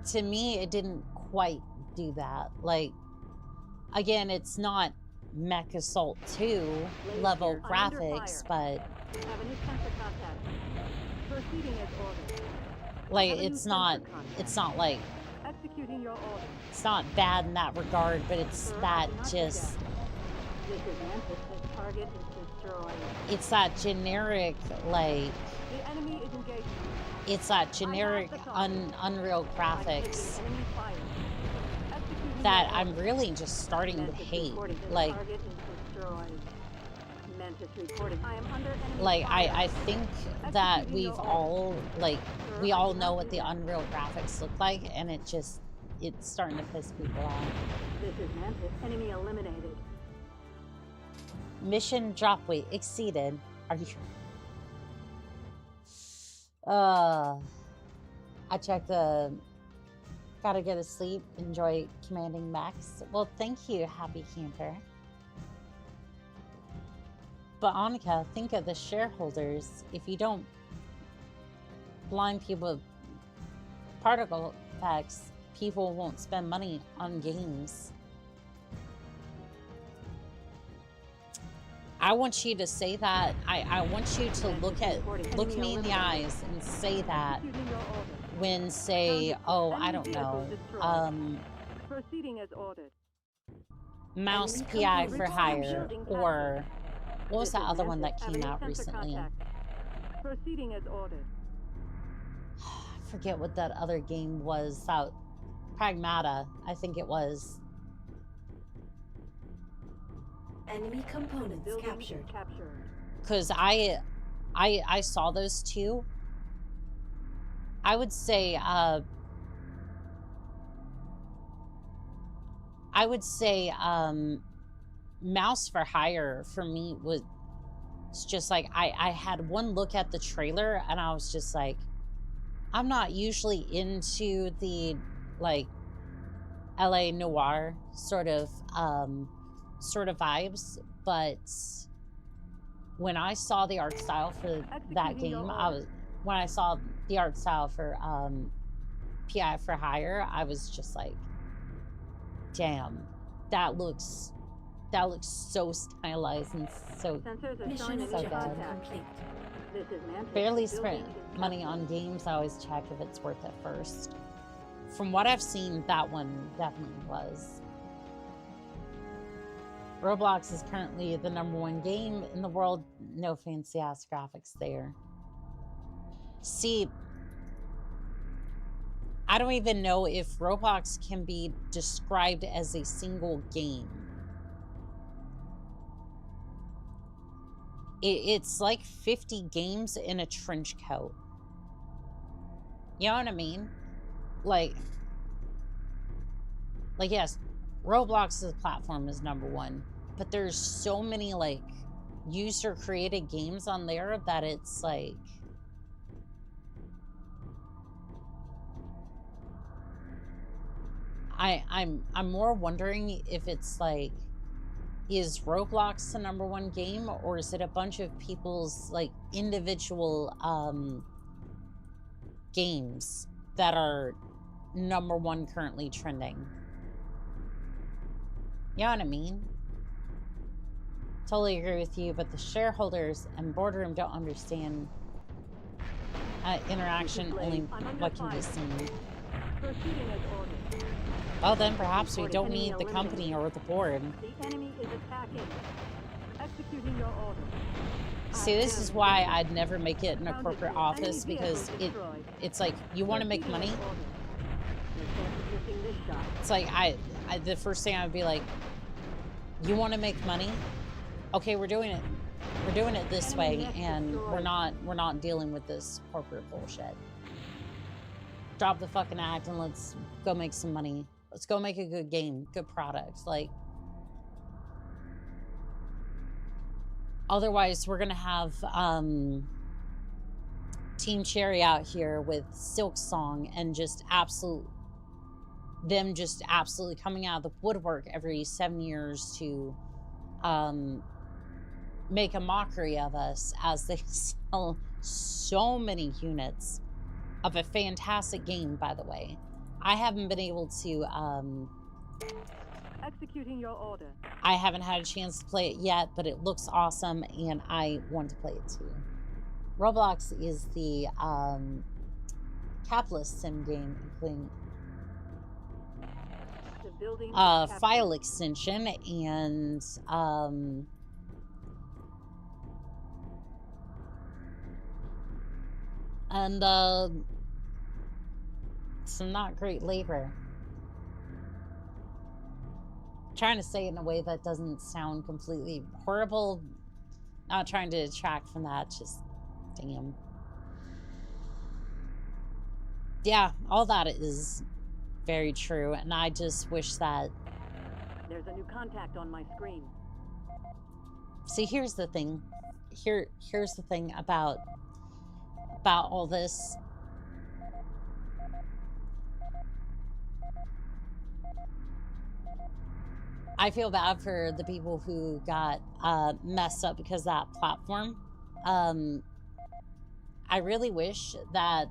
To me, it didn't quite do that. Like, again, it's not Mech Assault 2 level graphics, but Have a new sensor contact. Proceeding as ordered. like Have a new it's not sensor contact. like, Executing your order. it's not bad in that regard, but it's Sir, that do not just, forget. This is Memphis. The target is destroyed. it's that generic, like, The enemy is engaged. it's that generic Unreal By taking graphics enemy fire. Executing that your I'm order. really just starting to Memphis hate. reporting the Like, target is destroyed. Memphis reporting. I am under enemy like fire. I think that we've all, like, we all know what the Unreal graphics look like, and it just, it's starting to piss people off. This is Memphis. Enemy eliminated. Mission drop weight exceeded. Are you? I checked the. Gotta get to sleep. Enjoy commanding Max. Well, thank you, Happy Camper. But Annika, think of the shareholders. If you don't blind people with particle effects, people won't spend money on games. I want you to say that. I want you to look me in the eyes and say that Executing your order. when say, oh, I don't know, Proceeding as ordered. Mouse Enemy PI company for hire, or what was This that is other one that Memphis. came Have a out new sensor recently? contact. Proceeding as ordered. I forget what that other game was. That Pragmata, I think it was. Enemy components Building captured. captured. Because I saw those two. I would say Mouse for Hire for me was just like, I had one look at the trailer and I was just like, I'm not usually into the like LA noir sort of vibes, but when I saw the art style for that game, when I saw the art style for PI for Hire, I was just like, damn, that looks so stylized and so Sensors are Mission showing So objective good. complete. This is Memphis. barely Building spent is money on games. I always check if it's worth it first. From what I've seen, that one definitely was. Roblox is currently the #1 game in the world. No fancy ass graphics there. See, I don't even know if Roblox can be described as a single game. It's like 50 games in a trench coat. You know what I mean? Like yes, Roblox's platform is #1, but there's so many like user created games on there that it's like I'm more wondering if it's like, is Roblox the #1 game, or is it a bunch of people's like individual games that are #1 currently trending? You know what I mean? Totally agree with you, but the shareholders and boardroom don't understand interaction, only what can be seen. Proceeding as ordered. Well, then perhaps we don't need the company or the board. The enemy is attacking. Executing your order. See, this is why I'd never make it in a corporate office, because it's like, you want to make money? It's like, the first thing I would be like, you want to make money? Okay, we're doing it. We're doing it this way, and we're not dealing with this corporate bullshit. Drop the fucking act and let's go make some money. Let's go make a good game, good product. Like, otherwise we're gonna have Team Cherry out here with Silk Song and just absolutely coming out of the woodwork every 7 years to make a mockery of us as they sell so many units of a fantastic game, by the way. I haven't been able to executing your order. I haven't had a chance to play it yet, but it looks awesome and I want to play it too. Roblox is the capitalist sim game, including file extension and some not great labor. Trying to say it in a way that doesn't sound completely horrible. Not trying to detract from that, just damn. Yeah, all that is very true, and I just wish that... There's a new contact on my screen. See, here's the thing. Here's the thing about all this. I feel bad for the people who got messed up because of that platform. I really wish that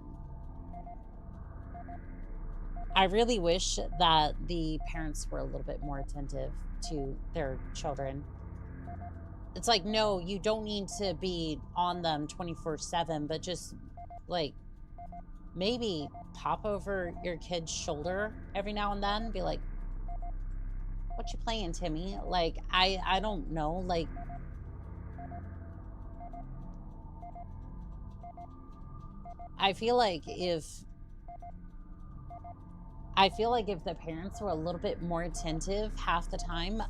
the parents were a little bit more attentive to their children. It's like, no, you don't need to be on them 24/7, but just like maybe pop over your kid's shoulder every now and then, be like, what you playing, Timmy? Like, I don't know, like, I feel like if the parents were a little bit more attentive half the time,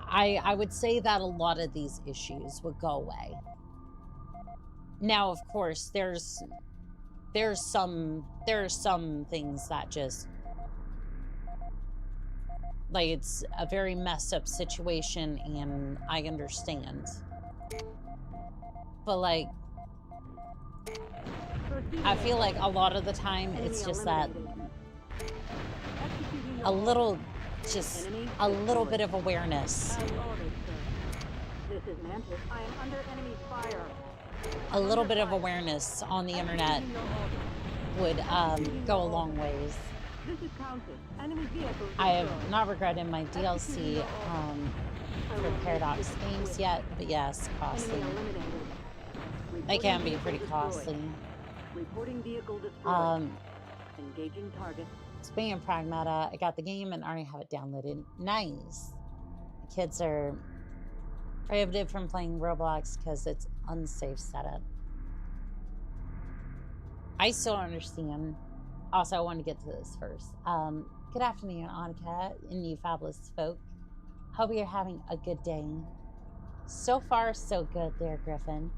I would say that a lot of these issues would go away. Now, of course, there's some things that just, like, it's a very messed up situation and I understand. But like, I feel like a lot of the time it's just that a little bit of awareness. This is Mantis. I am under enemy fire. A little bit of awareness on the internet would go a long ways. I have not regretted my DLC for Paradox games yet, but yes, costly. They can be pretty costly. Engaging target. Speaking of Pragmata, I got the game and already have it downloaded. Nice. The kids are prohibited from playing Roblox because it's unsafe setup. I still don't understand. Also, I want to get to this first. Good afternoon, Annika and you fabulous folk. Hope you're having a good day. So far, so good there, Griffin.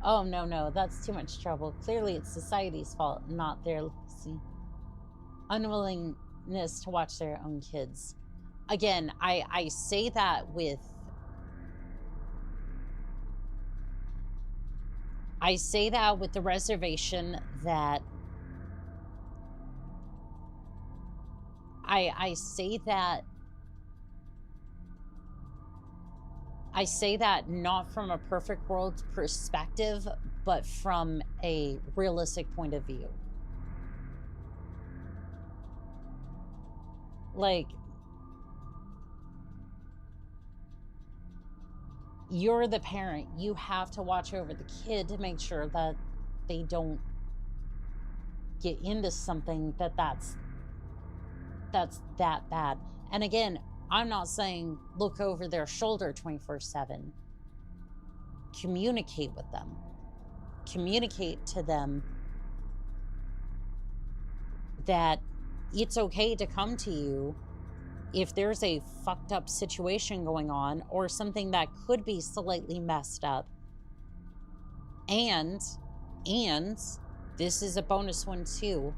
Oh, no, that's too much trouble. Clearly, it's society's fault, not their unwilling willingness to watch their own kids. Again, I say that with... I say that with the reservation that I say that not from a perfect world perspective, but from a realistic point of view. Like, you're the parent. You have to watch over the kid to make sure that they don't get into something that's that bad. And again, I'm not saying look over their shoulder 24/7. Communicate with them. Communicate to them that it's okay to come to you if there's a fucked up situation going on or something that could be slightly messed up. And this is a bonus one too,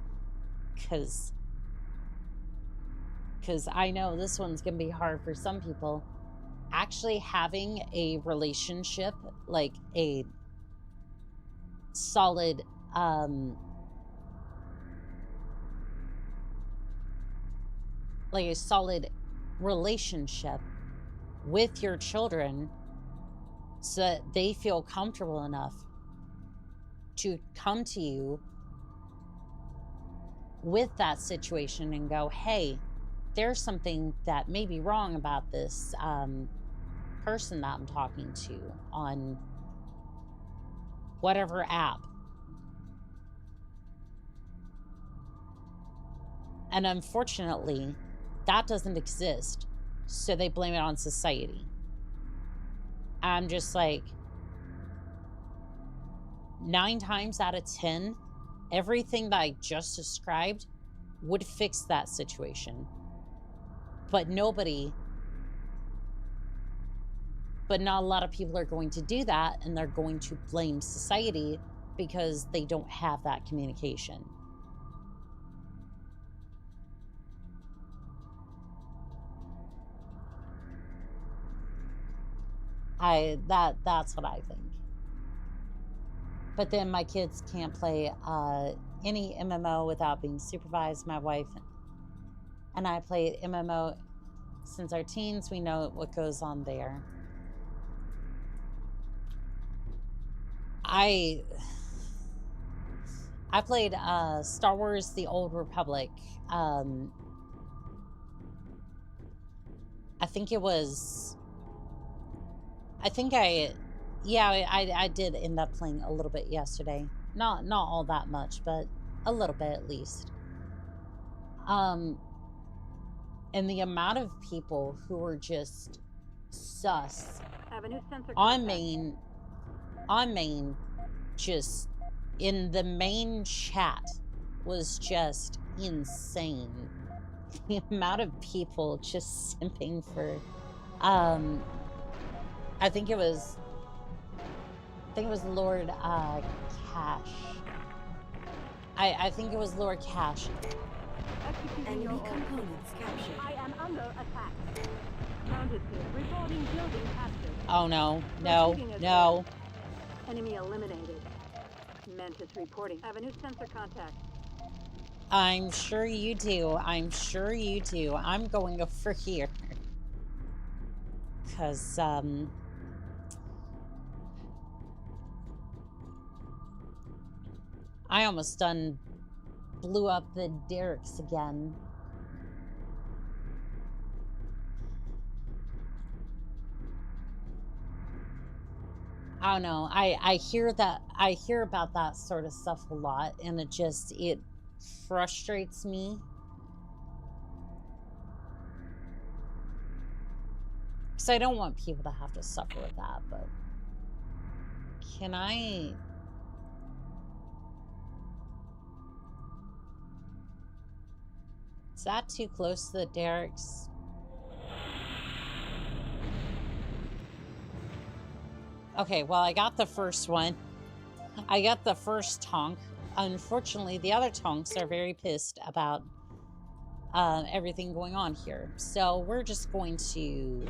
because I know this one's gonna be hard for some people. Actually having a relationship, like a solid relationship with your children so that they feel comfortable enough to come to you with that situation and go, hey, there's something that may be wrong about this person that I'm talking to on whatever app. And unfortunately, that doesn't exist, so they blame it on society. I'm just like, 9 times out of 10, everything that I just described would fix that situation. But not a lot of people are going to do that, and they're going to blame society because they don't have that communication. That's what I think. But then my kids can't play any MMO without being supervised. My wife and I play MMO since our teens. We know what goes on there. I played Star Wars: The Old Republic. I did end up playing a little bit yesterday. Not all that much, but a little bit at least. And the amount of people who were just sus on main, just in the main chat was just insane. The amount of people just simping for, I think it was Lord Cash. I think it was Lord Cash. Enemy components captured. I am under attack. Mounted here. Reporting building captured. Oh no. Enemy eliminated. Mantis reporting. Avenue sensor contact. I'm sure you do. I'm going over here. Because, I almost blew up the derricks again. I don't know. I hear about that sort of stuff a lot, and it frustrates me. Because I don't want people to have to suffer with that, but can I... Is that too close to the derricks? Okay, well, I got the first one. I got the first tonk. Unfortunately, the other tonks are very pissed about everything going on here. So we're just going to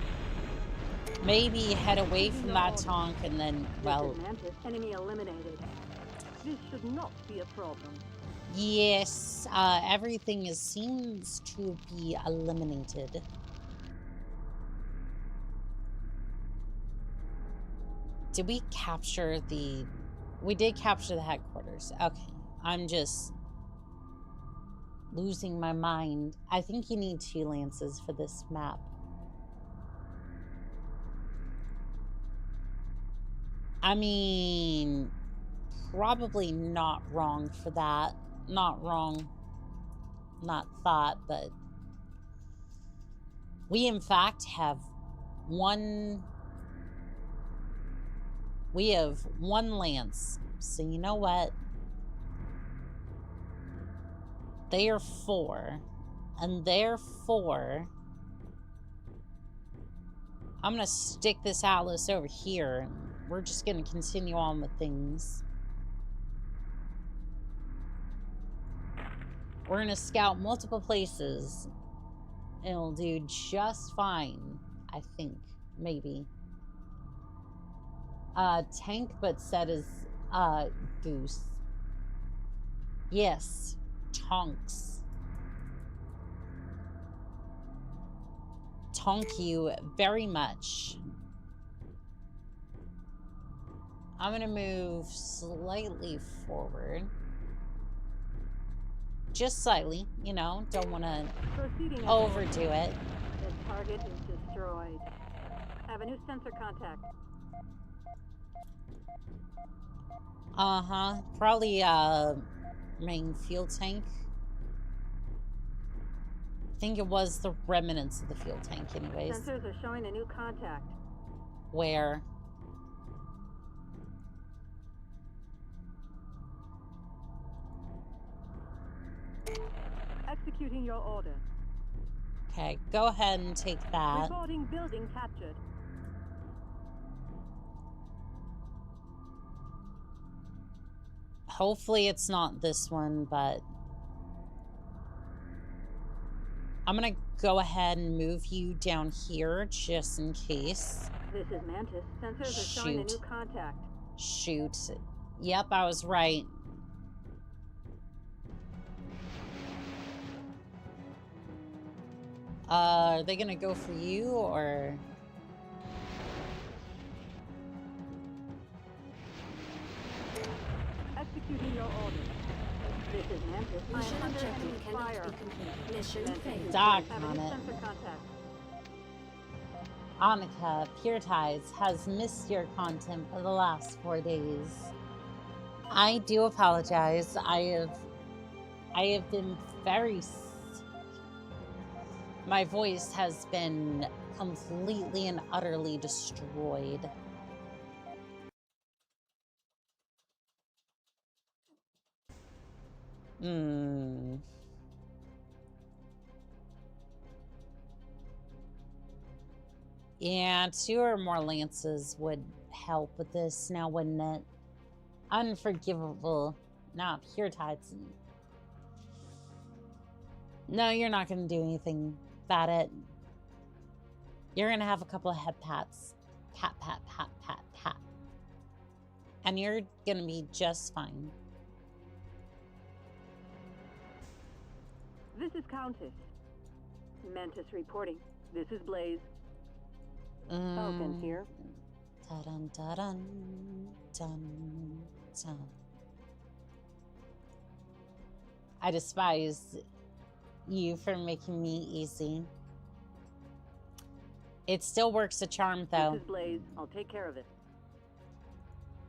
maybe head away from that tank and then, well, Mantis, enemy eliminated. This should not be a problem. yes, everything seems to be eliminated. Did we capture the... We did capture the headquarters. Okay, I'm just losing my mind. I think you need 2 lances for this map. I mean, probably not wrong for that. Not wrong. Not thought, but we in fact have one... We have 1 lance. So you know what? They are 4. And therefore, I'm going to stick this Atlas over here. And we're just going to continue on with things. We're going to scout multiple places. And it'll do just fine, I think. Maybe. Tank, but set as goose. Yes, tonks. Tonk you very much. I'm gonna move slightly forward. Just slightly, you know, don't want to overdo it. The target is destroyed. Have a new sensor contact. Uh-huh. Probably, main fuel tank. I think it was the remnants of the fuel tank anyways. Sensors are showing a new contact. Where? Executing your order. Okay, go ahead and take that. Reporting building captured. Hopefully it's not this one, but I'm gonna go ahead and move you down here just in case. This is Mantis. Sensors are showing a new contact. Shoot. Yep, I was right. Are they gonna go for you, or... Executing your order. This is Mantis. Mission objective cannot be completed. Mission failed. Doc Have a on new it. sensor contact. Annika, Pure Ties, has missed your content for the last 4 days. I do apologize. I have been very sick. My voice has been completely and utterly destroyed. Yeah, 2 or more lances would help with this now, wouldn't it? Unforgivable. Nah, Pure Tides. No, you're not going to do anything about it. You're going to have a couple of head pats. Pat, pat, pat, pat, pat. And you're going to be just fine. This is Countess. Mantis reporting. This is Blaze. Falcon here. Dun dun dun dun dun. I despise you for making me easy. It still works a charm, though. This is Blaze. I'll take care of it.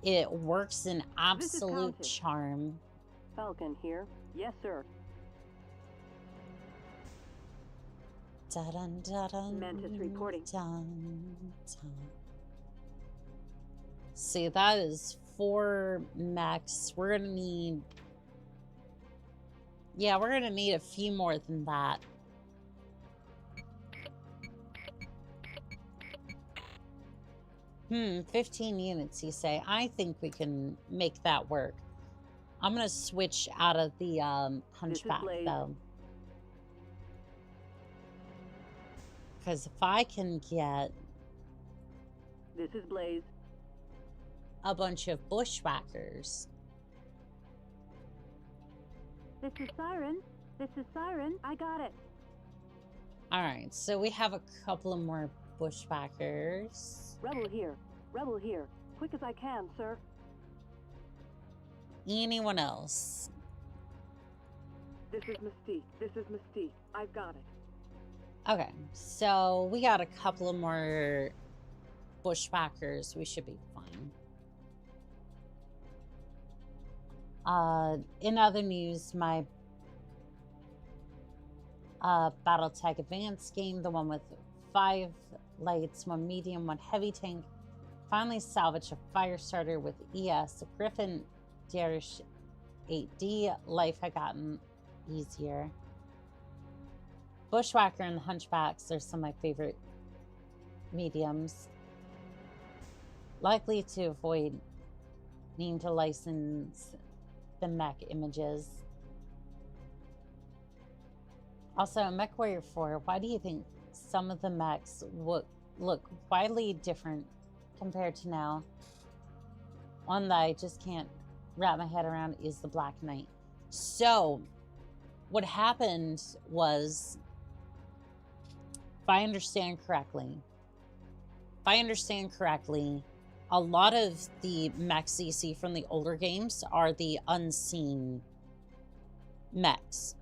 It works an absolute charm. Falcon here. Yes, sir. Dun, dun, dun, Mantis reporting. Dun, dun. See, that is 4 mechs. We're gonna need... Yeah, we're gonna need a few more than that. Hmm, 15 units, you say? I think we can make that work. I'm gonna switch out of the Hunchback, though. Because if I can get This is Blaze. a bunch of bushwhackers. This is Siren. This is Siren. I got it. Alright, so we have a couple of more bushwhackers. Rebel here. Rebel here. Quick as I can, sir. Anyone else? This is Mystique. This is Mystique. I've got it. Okay, so we got a couple of more bushwhackers. We should be fine. In other news, my Battletech Advanced game, the one with 5 lights, 1 medium, 1 heavy tank, finally salvaged a fire starter with ES, Griffin, Darish 8D. Life had gotten easier. Bushwhacker and the Hunchbacks are some of my favorite mediums. Likely to avoid needing to license the mech images. Also, MechWarrior 4, why do you think some of the mechs look widely different compared to now? One that I just can't wrap my head around is the Black Knight. So, what happened was, if I understand correctly, a lot of the mechs you see from the older games are the unseen mechs.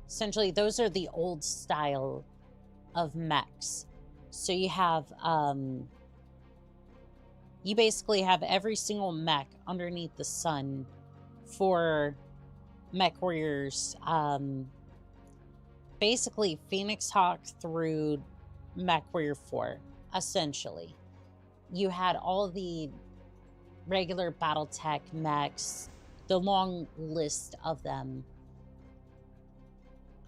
Essentially, those are the old style of mechs. So you have, you basically have every single mech underneath the sun for Mech Warriors. Basically, Phoenix Hawk through Mech Warrior 4, essentially. You had all the regular Battletech mechs, the long list of them.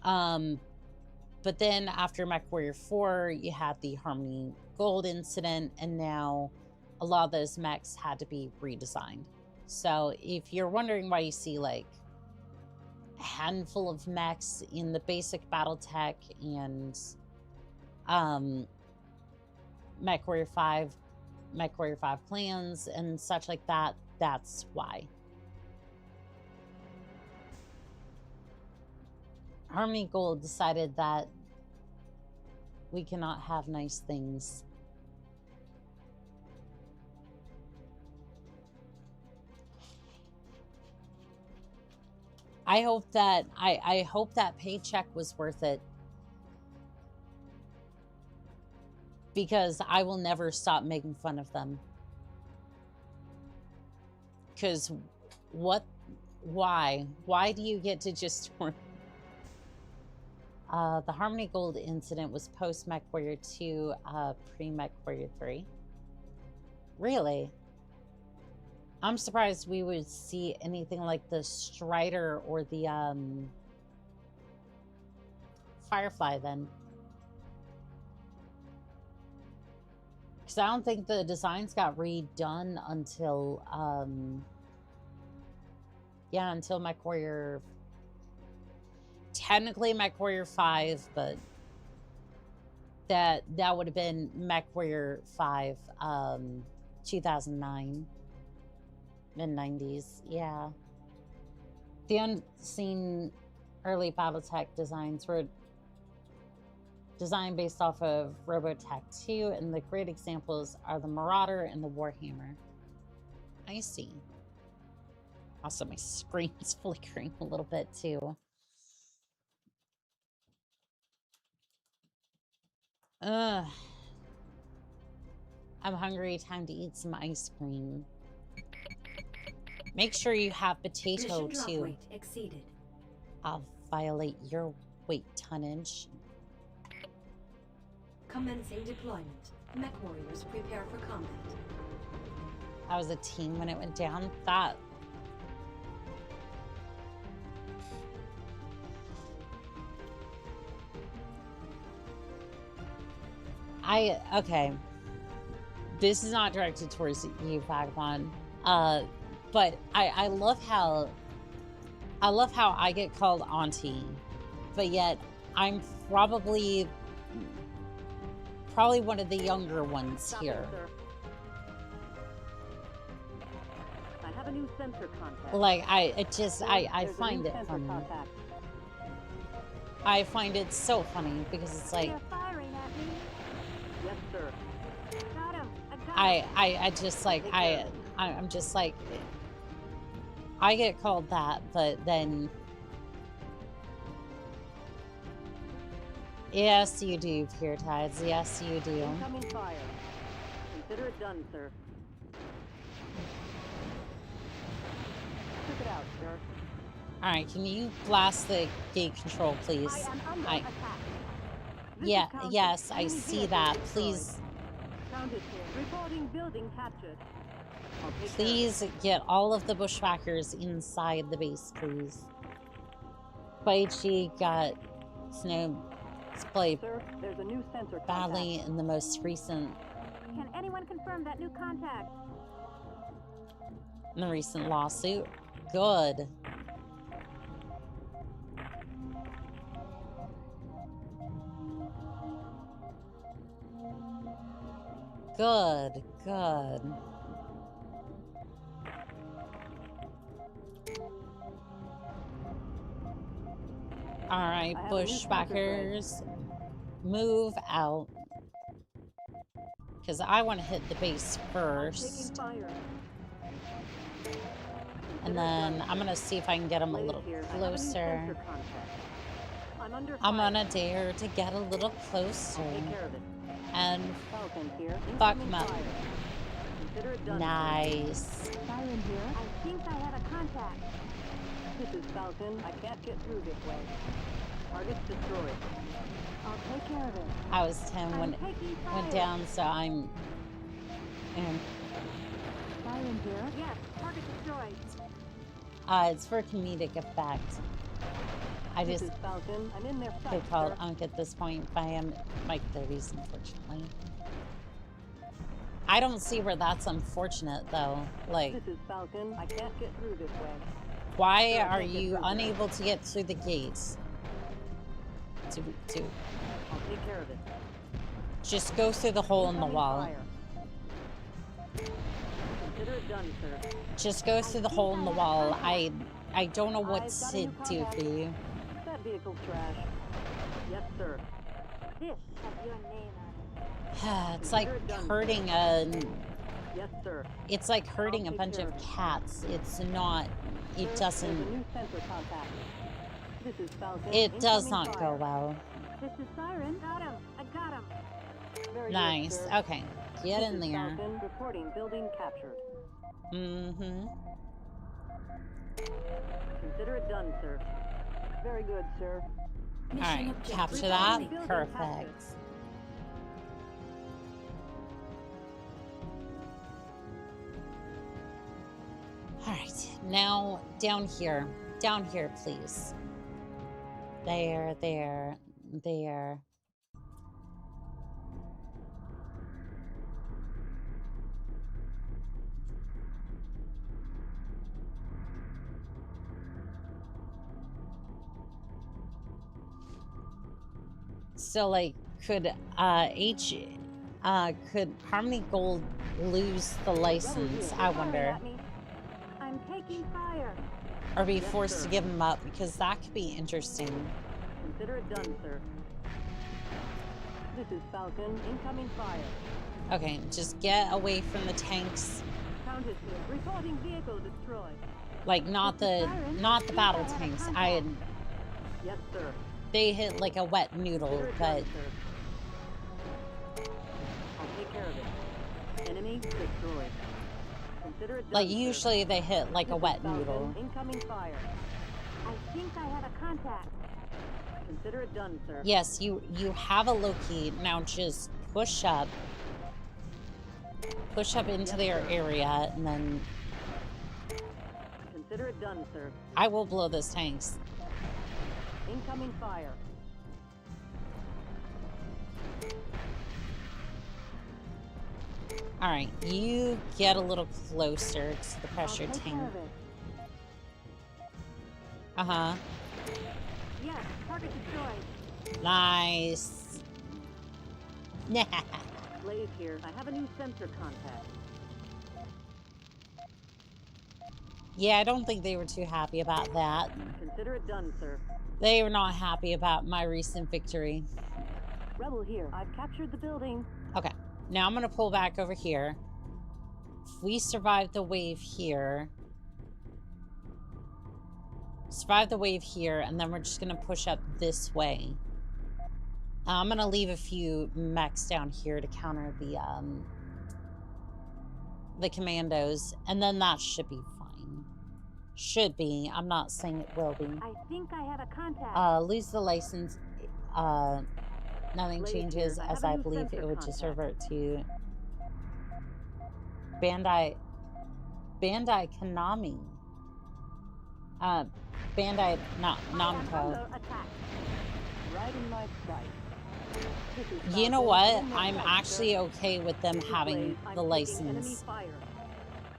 But then after Mech Warrior 4, you had the Harmony Gold incident, and now a lot of those mechs had to be redesigned. So if you're wondering why you see like a handful of mechs in the basic Battletech and Mech Warrior 5 clans and such like that, that's why. Harmony Gold decided that we cannot have nice things. I hope that I hope that paycheck was worth it, because I will never stop making fun of them. Because why do you get to just the Harmony Gold incident was post Mech Warrior 2, pre Mech Warrior 3. Really? I'm surprised we would see anything like the Strider or the Firefly then. Because I don't think the designs got redone until until Mech Warrior, technically Mech Warrior 5, but that would have been Mech Warrior 5 2009. Mid-90s, yeah. The unseen early Battletech designs were designed based off of Robotech 2, and the great examples are the Marauder and the Warhammer. I see. Also, my screen's flickering a little bit, too. Ugh. I'm hungry. Time to eat some ice cream. Make sure you have potato, Mission drop too. weight exceeded. I'll violate your weight tonnage. Commencing deployment. Mech warriors prepare for combat. I was a team when it went down. That... Okay. This is not directed towards you, Vagabond. But I love how I get called auntie, but yet I'm probably probably one of the younger ones Stop here. sir. I have a new sensor contact. Like, I There's find a new it sensor funny. contact. I find it so funny because it's like, They're firing at me. Yes, sir. Got him. I just like, I'm just like, I get called that, but then, yes, you do, Pure Tides. Yes, you do. Incoming fire. Consider it done, sir. Took it out, sir. All right, can you blast the gate control, please? I am under I- attack. This Yeah, is Count. yes, I Enemy see vehicle that. destroyed. Please, Count is here. Reporting building captured. I'll take care of it. please get all of the bushwhackers inside the base, please. Baichi got Snow Splay Sir, there's a new sensor contact. badly in the most recent, Can anyone confirm that new contact? in the recent lawsuit. Good. Good, good. All right, I have a new sensor grid. bushwhackers, move out. Because I want to hit the base Taking first. fire. And Consider it then done, I'm sir. going to see if I can get them a Blade little here. I have a new closer. sensor contact. I'm under I'm fire. gonna dare to get a little closer. I'll take care of it. And Falcon here. fuck Incoming 'em up. fire. Consider it done, sir. nice. Siren here. I think I have a contact. This is Falcon. I can't get through this way. Target's destroyed. I'll take care of it. I was 10 when I'm taking it fire. went down, so I'm. And Siren here. Yes, target destroyed. it's for comedic effect. I This just is Falcon. I'm in their could sights, call sir. it Unk at this point, but I am my 30s, unfortunately. I don't see where that's unfortunate, though. Like, This is Falcon. I can't get through this way. why I are can't get you through this. unable to get through the gates? To I'll take care of it. just go through the hole in the Incoming wall. fire. Consider it done, sir. Just go through the hole in the wall. I don't know what I've got a to new do contact. for you. That vehicle's trash. Yes, sir. This has your name on it. It's like Consider it done, hurting a. Yes, sir. It's like hurting a take bunch care of of it. cats. It's not. It Sir, There's doesn't. a new sensor contact. This is Falcon. It does Incoming not fire. go well. This is Siren. Got him. I got him. Very good, Nice. sir. Okay. Get This in is there. Falcon. Reporting building captured. Mm-hmm. Consider it done, sir. Very good, sir. All right. Capture that. Perfect. All right. Now down here. Down here, please. There. There. There. So, like, could could Harmony Gold lose the license? I wonder, At me. I'm taking fire. or be Yes, forced sir. to give him up, because that could be interesting. Consider it done, sir. This is Falcon. Incoming fire. Okay, just get away from the tanks. Count it here. Reporting vehicle destroyed. Like, not the battle tanks. Yes, sir. They hit like a wet noodle, Consider it but done, sir. I'll take care of it. Enemy destroyed. Consider it done, like sir. usually they hit like a This is wet Falcon. noodle. Incoming fire. I think I have a contact. Consider it done, sir. Yes, you have a locate. Now just push up. Push up into their area, and then Consider it done, sir. I will blow those tanks. Incoming fire. Alright, you get a little closer to the pressure I'll take tank. care of it. Uh-huh. Yes, target destroyed. Nice. Blaze here. I have a new sensor contact. Yeah, I don't think they were too happy about that. Consider it done, sir. They were not happy about my recent victory. Rebel here. I've captured the building. Okay, now I'm gonna pull back over here. If we survive the wave here, and then we're just gonna push up this way. I'm gonna leave a few mechs down here to counter the commandos, and then that should be fine. Should be. I'm not saying it will be. I think I have a contact. Lose the license. Nothing changes, as I believe it would just revert to Bandai Konami. Bandai Namco. Right in my sight. You know what? I'm actually okay with them having the license.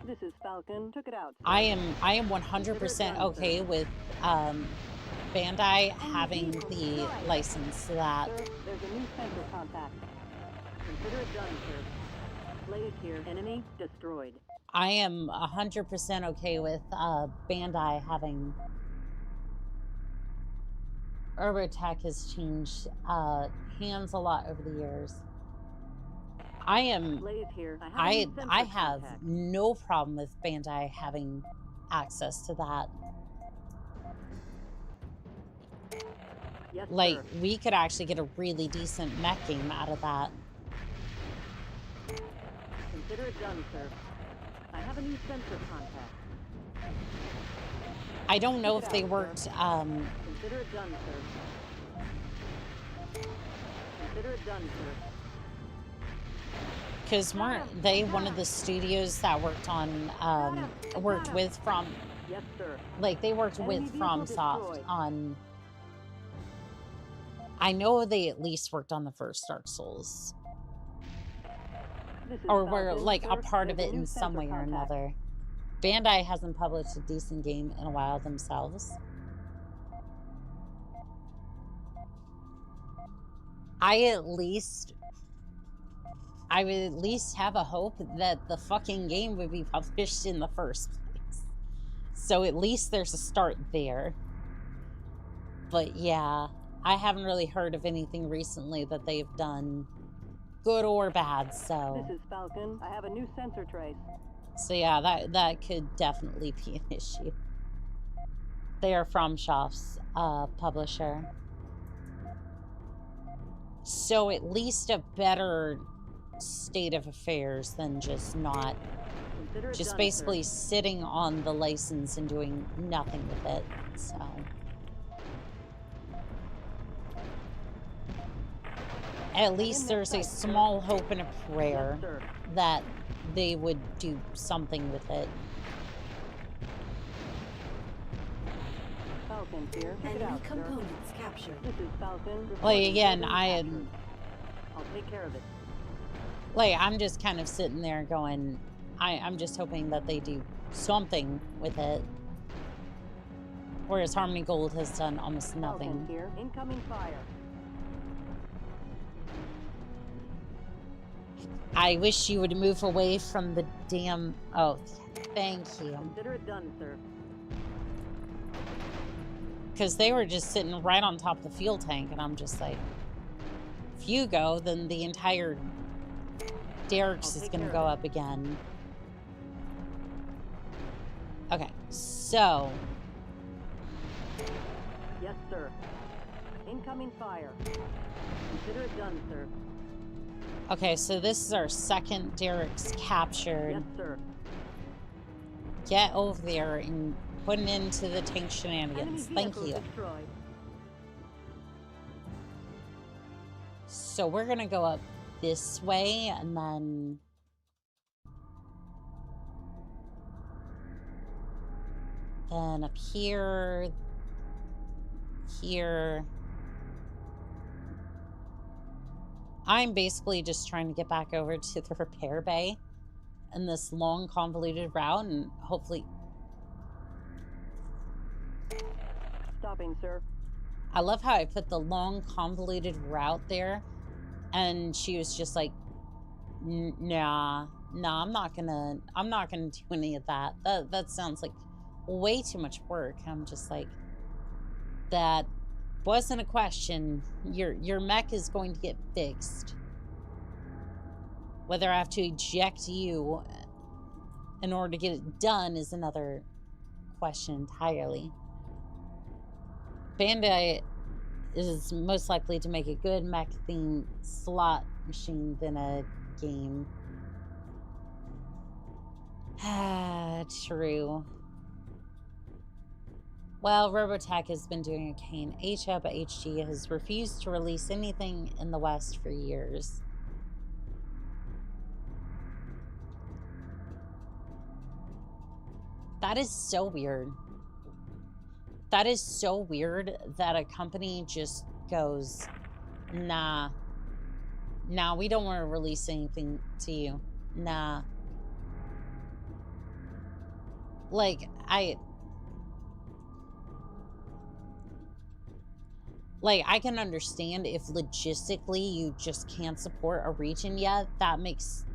This is Falcon. Took it out. I am 100% okay with Bandai having the license so that. Sir, there's a new sensor contact. Consider it done, sir. Blaze here. Enemy destroyed. I am 100% okay with Bandai having. Urbotech has changed hands a lot over the years. I am. Blaze here. I have no problem with Bandai having access to that. Yes, like, sir. we could actually get a really decent mech game out of that. Consider it done, sir. I have a new sensor contact. I don't know if they worked. Consider it done, sir. Consider it done, sir. Because weren't they one of the studios that worked on, worked with From? Yes, sir. Like, they worked with FromSoft on. I know they at least worked on the first Dark Souls. Or were, like, a part of it in some way or another. Bandai hasn't published a decent game in a while themselves. I would at least have a hope that the fucking game would be published in the first place. So at least there's a start there. But yeah, I haven't really heard of anything recently that they've done, good or bad, so. This is Falcon. I have a new sensor trace. So yeah, that could definitely be an issue. They are FromSoft's publisher. So at least a better state of affairs than just not, just basically sitting on the license and doing nothing with it, so. At least there's a small hope and a prayer that they would do something with it. Falcon here. Enemy components captured. This is Falcon. Like, again, I'll take care of it. Like, I'm just kind of sitting there going, I'm just hoping that they do something with it. Whereas Harmony Gold has done almost nothing. Falcon here. Incoming fire. I wish you would move away from the damn. Oh, thank you. Consider it done, sir. Because they were just sitting right on top of the fuel tank, and I'm just like, if you go, then the entire derricks is going to go up again. Okay, so. Yes, sir. Incoming fire. Consider it done, sir. Okay, so this is our second derricks captured. Yes, sir. Get over there and put an end to the tank shenanigans. Thank you. Destroyed. So we're gonna go up this way and then up here, here. I'm basically just trying to get back over to the repair bay in this long convoluted route and hopefully. Stopping, sir. I love how I put the long convoluted route there And she was just like, nah, I'm not gonna do any of that. That sounds like way too much work. I'm just like, that wasn't a question. Your mech is going to get fixed. Whether I have to eject you in order to get it done is another question entirely. Bandai is most likely to make a good mech-themed slot machine than a game. True. Well, Robotech has been doing okay in Asia, but HG has refused to release anything in the West for years. That is so weird. That is so weird that a company just goes, nah, we don't want to release anything to you. Nah. Like, I can understand if logistically you just can't support a region yet. That makes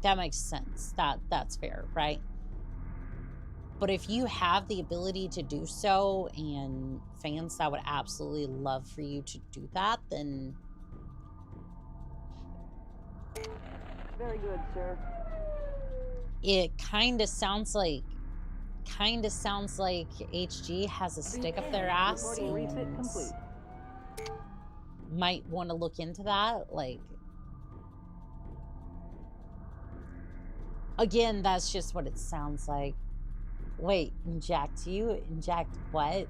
sense. That's fair, right? But if you have the ability to do so and fans that would absolutely love for you to do that, then... Very good, sir. It kind of sounds like HG has a stick up their ass and might want to look into that. Like, again, that's just what it sounds like. Wait, inject you? Inject what?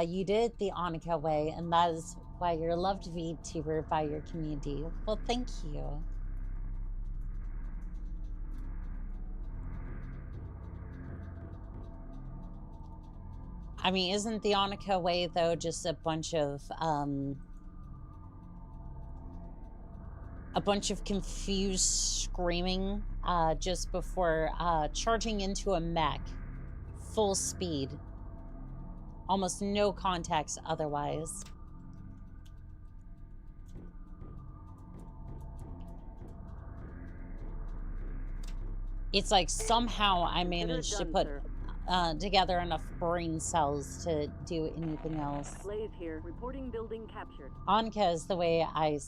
You did it the Onica way, and that is why you're loved VTuber by your community. Well, thank you. I mean, isn't the Onica way, though, just a bunch of confused screaming just before charging into a mech full speed? Almost no context otherwise. It's like somehow I managed to put together enough brain cells to do anything else. Blaze here, reporting building captured. Anka is the way I...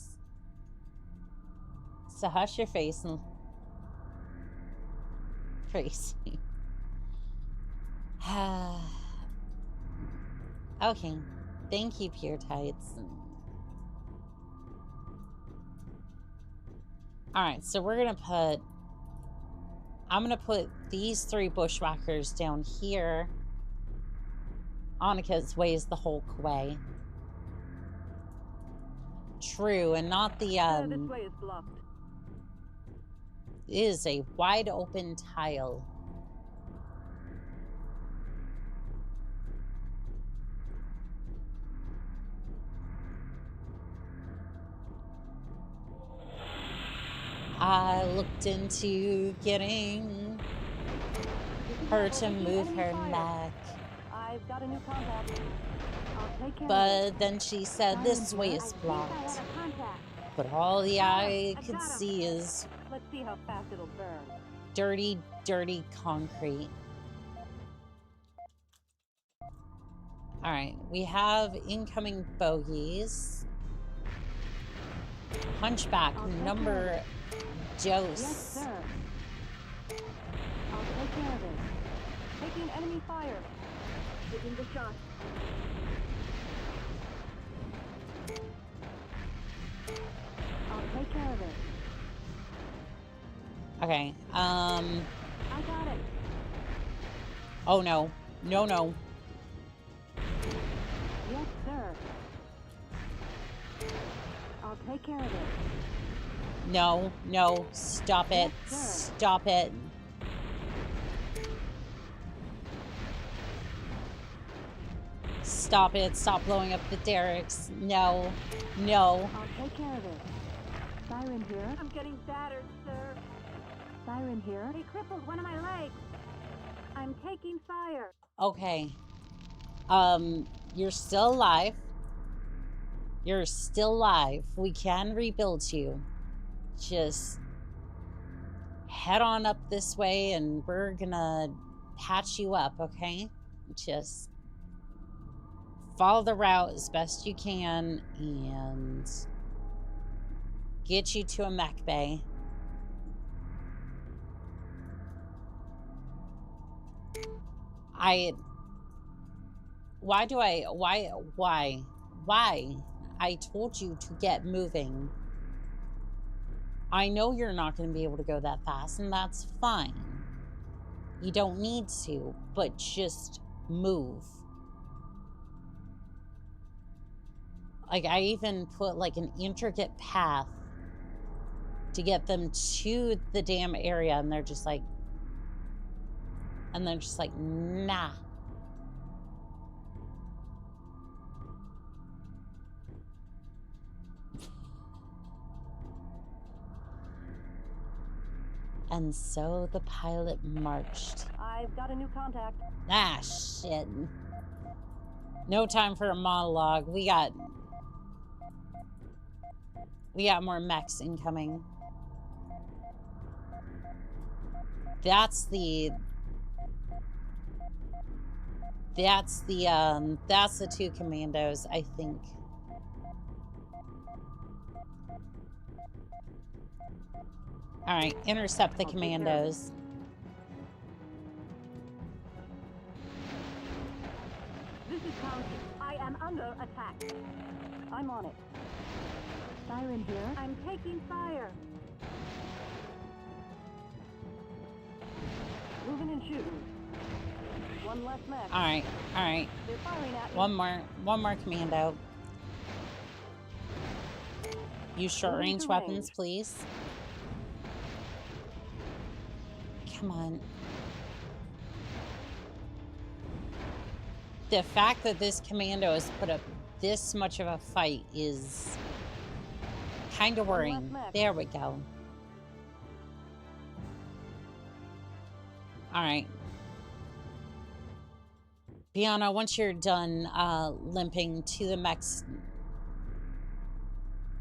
So hush your face and... Crazy. Okay. Thank you, Pure Tights. Alright, so we're gonna put... I'm gonna put these 3 bushwhackers down here. Anika's way is the Hulk way. True, and not the, this way is blocked. It is a wide open tile. I looked into getting her to move her neck. I've got a new contact. I'll take care But then she said this way is blocked. But all the eye could see is Let's see how fast it'll burn. dirty, dirty concrete. Alright, we have incoming bogeys. Hunchback, number dose. Yes, sir. I'll take care of it. Taking enemy fire. Taking the shot. I'll take care of it. Okay, I got it. oh no. No, no. Yes, sir. I'll take care of it. No, no, stop it. Yes, sir. Stop it. Stop it. Stop blowing up the derricks. No, no. I'll take care of it. Siren here. I'm getting battered, sir. Siren here. They crippled one of my legs. I'm taking fire. Okay. You're still alive. You're still alive. We can rebuild you. Just head on up this way and we're gonna patch you up, okay? Just follow the route as best you can and get you to a mech bay. Why? I told you to get moving. I know you're not going to be able to go that fast, and that's fine. You don't need to, but just move. Like, I even put, like, an intricate path to get them to the damn area, and they're just like... nah. And so the pilot marched. I've got a new contact. Ah, shit. No time for a monologue. We got more mechs incoming. That's the two commandos, I think. All right, intercept the commandos. This is County. I am under attack. I'm on it. Siren here. I'm taking fire. Moving and shooting. One less mech. All right. They're firing at me. One more commando. Use short-range weapons, please. Come on. The fact that this commando has put up this much of a fight is kind of worrying. There we go. All right. Bianna, once you're done limping to the mechs,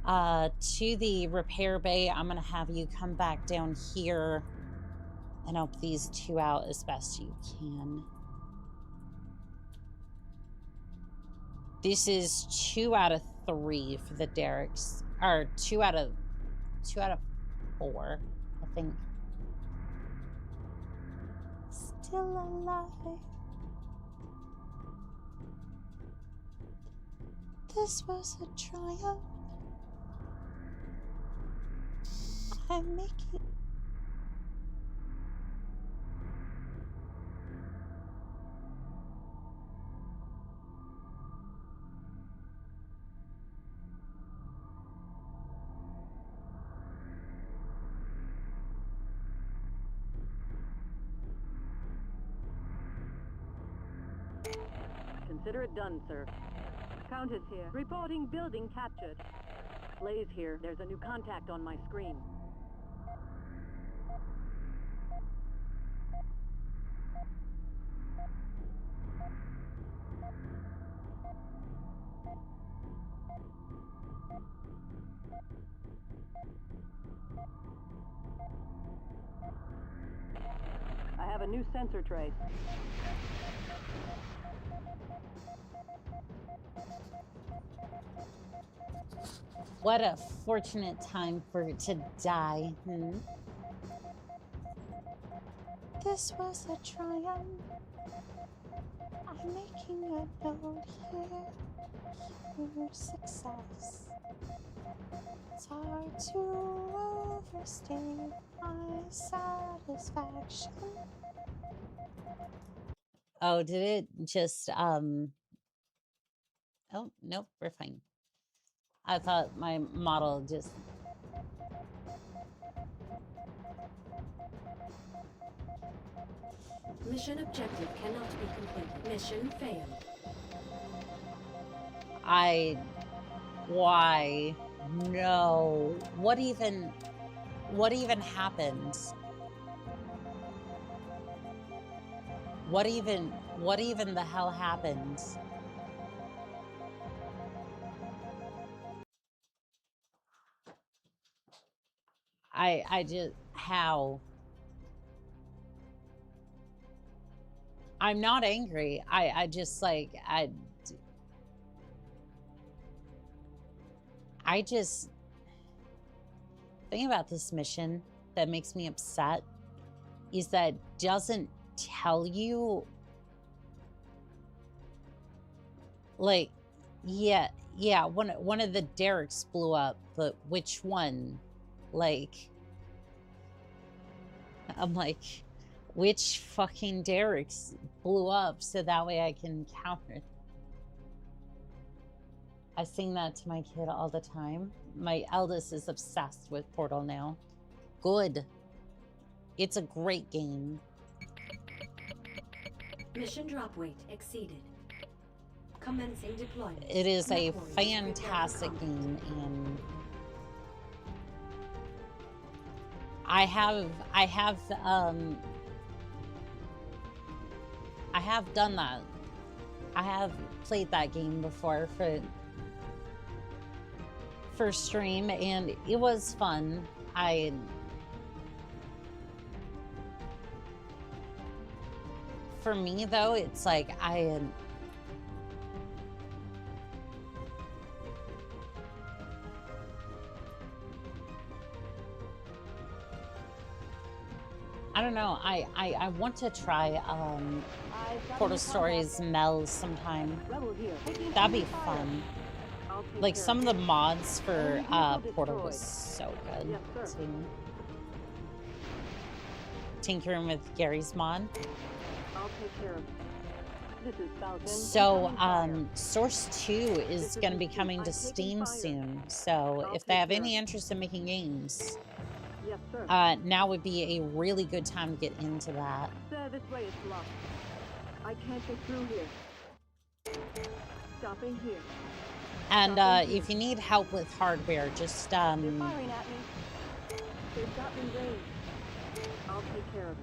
to the repair bay, I'm going to have you come back down here and help these two out as best you can. This is 2 out of 3 for the derricks, or 2 out of 4, I think. Still alive. This was a triumph. I'm making... Consider it done, sir. Countess here. Reporting building captured. Blaze here. There's a new contact on my screen. I have a new sensor trace. What a fortunate time for it to die. This was a triumph. I'm making a note here. Your success. It's hard to overstate my satisfaction. Oh, did it just, oh, nope, we're fine. I thought my model just... Mission objective cannot be completed. Mission failed. Why? No. What even happened? What even the hell happened? I just, how? I'm not angry. I just like, I just, thing about this mission that makes me upset is that it doesn't tell you, like, yeah, one of the derricks blew up, but which one? Like, I'm like, which fucking derricks blew up so that way I can counter it? I sing that to my kid all the time. My eldest is obsessed with Portal now. Good. It's a great game. Mission drop weight exceeded. Commencing deployment. It is a Mech warriors fantastic prepare for combat. game, and I have done that. I have played that game before for stream, and it was fun. For me though, it's like I don't know. I want to try Portal Stories Mel sometime. That'd be fun. Like some of the mods for Portal was so good. Too. Tinkering with Gary's mod. I'll take care of it. This is Falcon. So Source 2 is going to be coming to Steam soon. So if they have any interest in making games, Yes, sir. now would be a really good time to get into that. Sir, this way is blocked. I can't get through here. Stopping here. And if you need help with hardware, just They're firing at me. They've got me range. I'll take care of it.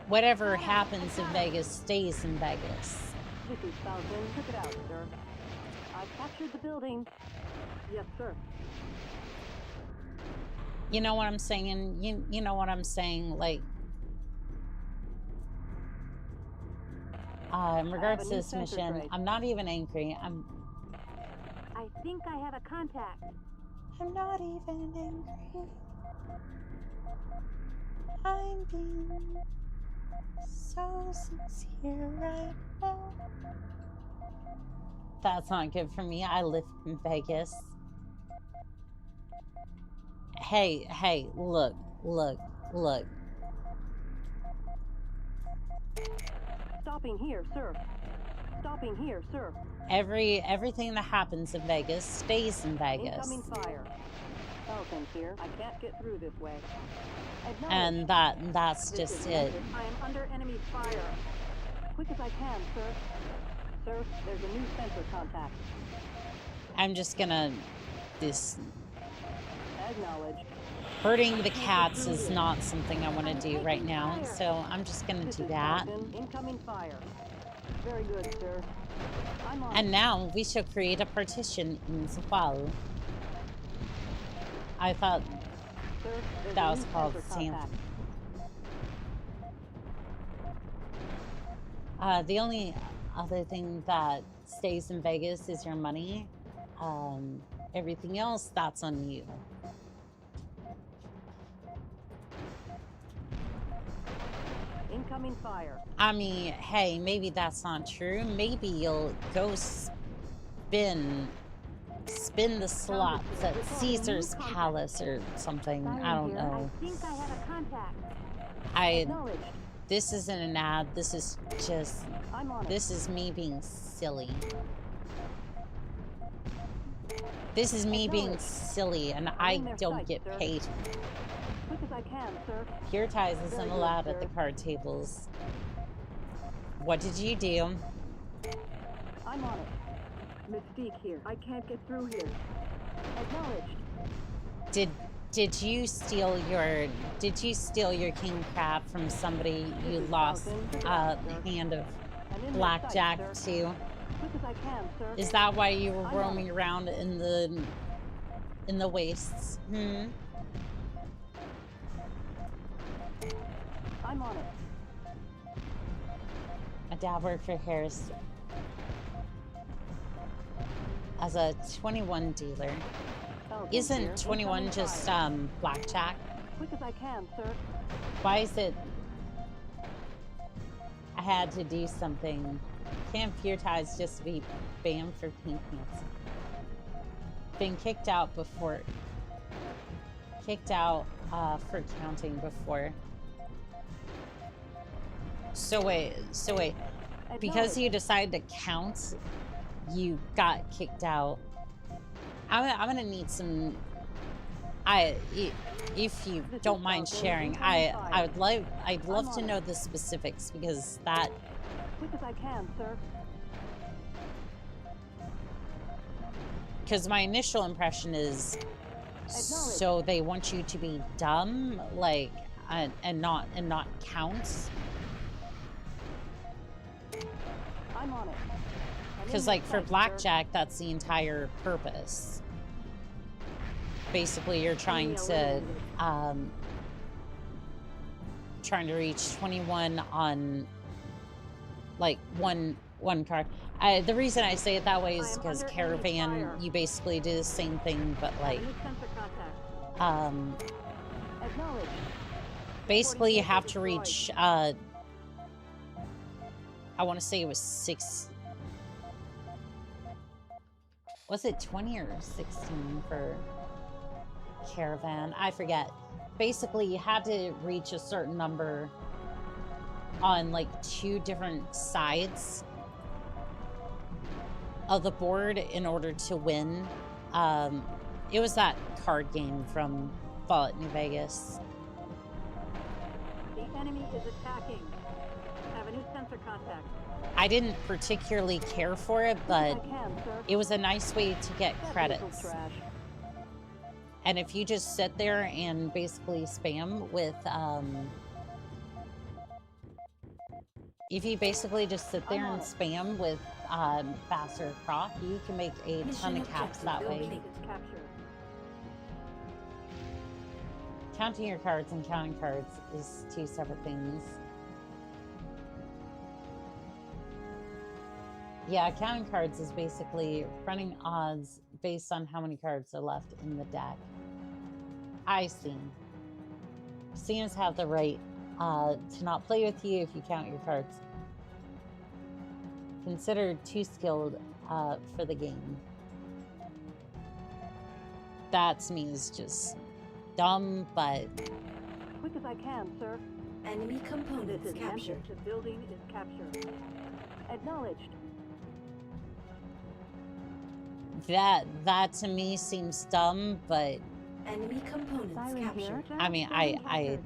whatever happens in Vegas stays in Vegas. This is Falcon. Check it out, sir. I captured the building. Yes, sir. You know what I'm saying? You know what I'm saying? Like, in regards to this mission, I'm not even angry. I think I have a contact. I'm not even angry. I'm being so sincere right now. That's not good for me. I live in Vegas. Hey, look. Stopping here, sir. Stopping here, sir. Everything that happens in Vegas stays in Vegas. Incoming fire. Falcon's here. I can't get through this way. And that's This just is it. Memphis. I am under enemy fire. Quick as I can, sir. Sir, there's a new sensor contact. I'm just gonna Acknowledged. hurting the cats is not something I want to do right now, so I'm just gonna This do is that. Falcon. Incoming fire. Very good, sir. I'm on. And now we shall create a partition in Zapal. I thought Sir, there's that a was new called sensor Sam. contact. The only other thing that stays in Vegas is your money. Everything else, that's on you. Incoming fire. I mean, hey, maybe that's not true. Maybe you'll go spin the slots at Caesar's Palace or something. I don't know. I think I have a contact. Acknowledged. This isn't an ad. This is just, I'm on it. this is me being silly. This is me being silly, and I don't get paid. Quick as I can, sir. Pure ties isn't Very good, allowed at sir. the card tables. What did you do? I'm on it. Mystique here. I can't get through here. Acknowledged. Did you steal your king crab from somebody you lost a hand of I'm in blackjack their sight, to? sir. Quick as I can, sir. Is that why you were I'm on roaming around in the wastes? I'm on it. My dad worked for Harris as a 21 dealer. Falcon Isn't here. 21 Incoming just fire. blackjack? Quick as I can, sir. Why is it I had to do something? Computerized just to be banned for pink pants. Been kicked out before. Kicked out for counting before. So wait. Because you decided to count, you got kicked out. I'm gonna need some. If you don't mind sharing, I'd love to know the specifics because that. Quick as I can, sir. Because my initial impression is, so they want you to be dumb, like, and not count. I'm on it. Because, like, for blackjack, that's the entire purpose. Basically, you're trying to reach 21 on, like, one card. The reason I say it that way is because Caravan, you basically do the same thing, but, like, basically you have to reach, I want to say it was 6. Was it 20 or 16 for Caravan? I forget. Basically, you had to reach a certain number on like 2 different sides of the board in order to win. It was that card game from Fallout New Vegas. The enemy is attacking. Have a new sensor contact. I didn't particularly care for it, but it was a nice way to get credits. And if you just sit there and basically spam with, if you basically just sit there and spam with faster proc, you can make a ton of caps that way. Counting your cards and counting cards is 2 separate things. Yeah, counting cards is basically running odds based on how many cards are left in the deck. I see. Casinos have the right to not play with you if you count your cards. Considered too skilled for the game. That to me is just dumb, but... Quick as I can, sir. Enemy components captured. The building is captured. Acknowledged. That to me seems dumb, but enemy components captured. I mean, I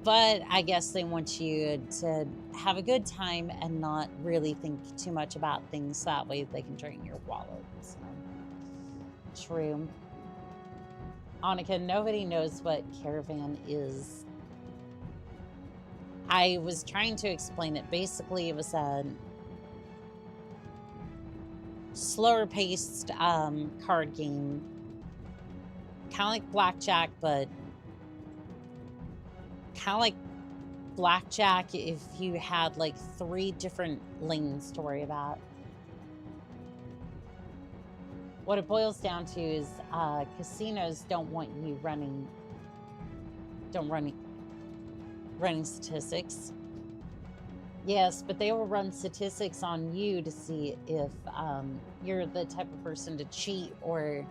but I guess they want you to have a good time and not really think too much about things, so that way they can drain your wallet. So. True. Oni-chan, nobody knows what Caravan is. I was trying to explain it. Basically, it was a slower paced card game. Kind of like blackjack, but kind of like blackjack if you had like 3 different lanes to worry about. What it boils down to is casinos don't want you running statistics. Yes, but they will run statistics on you to see if you're the type of person to cheat or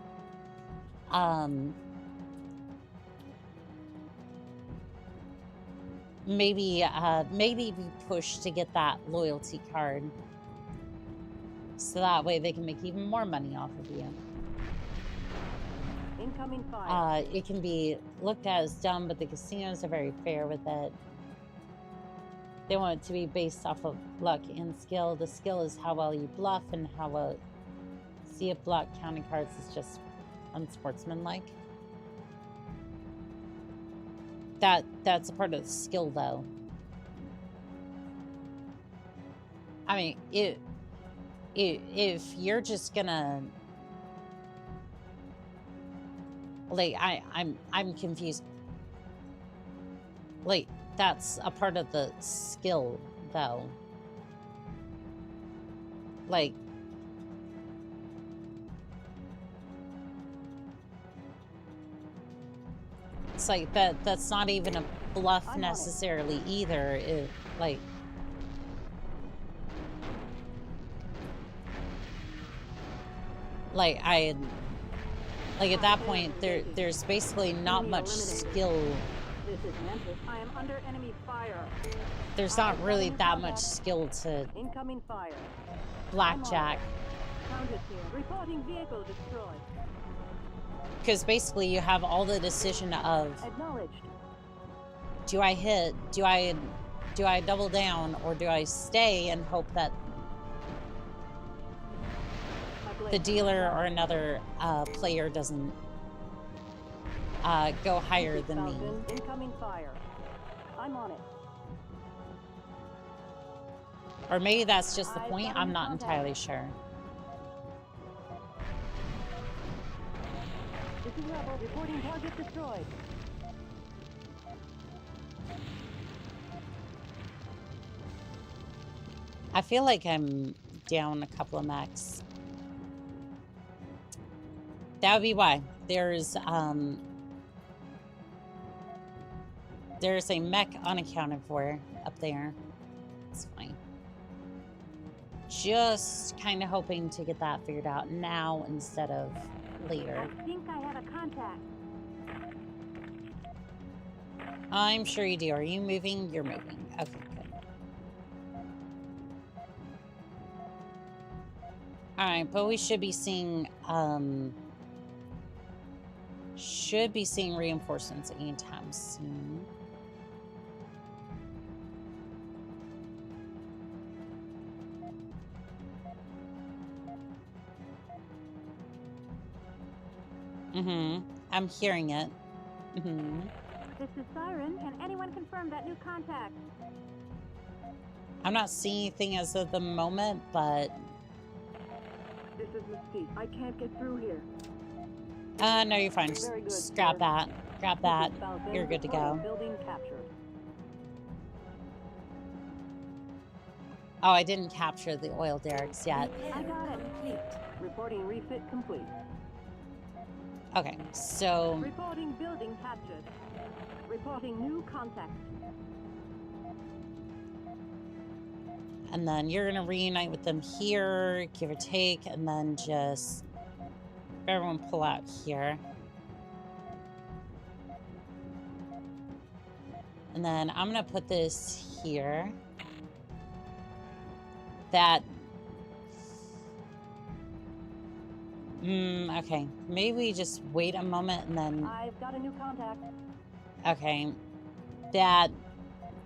maybe be pushed to get that loyalty card. So that way they can make even more money off of you. Incoming fire. It can be looked at as dumb, but the casinos are very fair with it. They want it to be based off of luck and skill. The skill is how well you bluff and how well... See if bluff counting cards is just unsportsmanlike. That's a part of the skill, though. I mean, if you're just gonna Like, I'm confused. Like, that's a part of the skill, though. Like... It's like, that's not even a bluff necessarily either. It, like... Like, like, at that point, there's basically not much skill. This is Memphis. I am under enemy fire. There's not really that much skill to Incoming fire. blackjack. Countess here. Reporting vehicle destroyed. Because basically you have all the decision of, Acknowledged. do I hit, do I double down, or do I stay and hope that the dealer or another player doesn't go higher than me. Incoming fire. I'm on it. Or maybe that's just the point. I'm not entirely sure. This is Rebel reporting target destroyed. I feel like I'm down a couple of mechs. That would be why. There's a mech unaccounted for up there. It's fine. Just kind of hoping to get that figured out now instead of later. I think I have a contact. I'm sure you do. Are you moving? You're moving. Okay, good. Alright, but we should be seeing reinforcements anytime soon. I'm hearing it. This is Siren. Can anyone confirm that new contact? I'm not seeing anything as of the moment, but... This is Mystique. I can't get through here. No, you're fine. Just grab that. Grab that. You're good to go. Building captured. Oh, I didn't capture the oil derricks yet. I got it. Complete. Reporting refit complete. Okay, so... Reporting building captured. Reporting new contact. And then you're gonna reunite with them here, give or take, and then just... everyone pull out here. And then I'm gonna put this here. That... okay. Maybe we just wait a moment and then... I've got a new contact. Okay. That...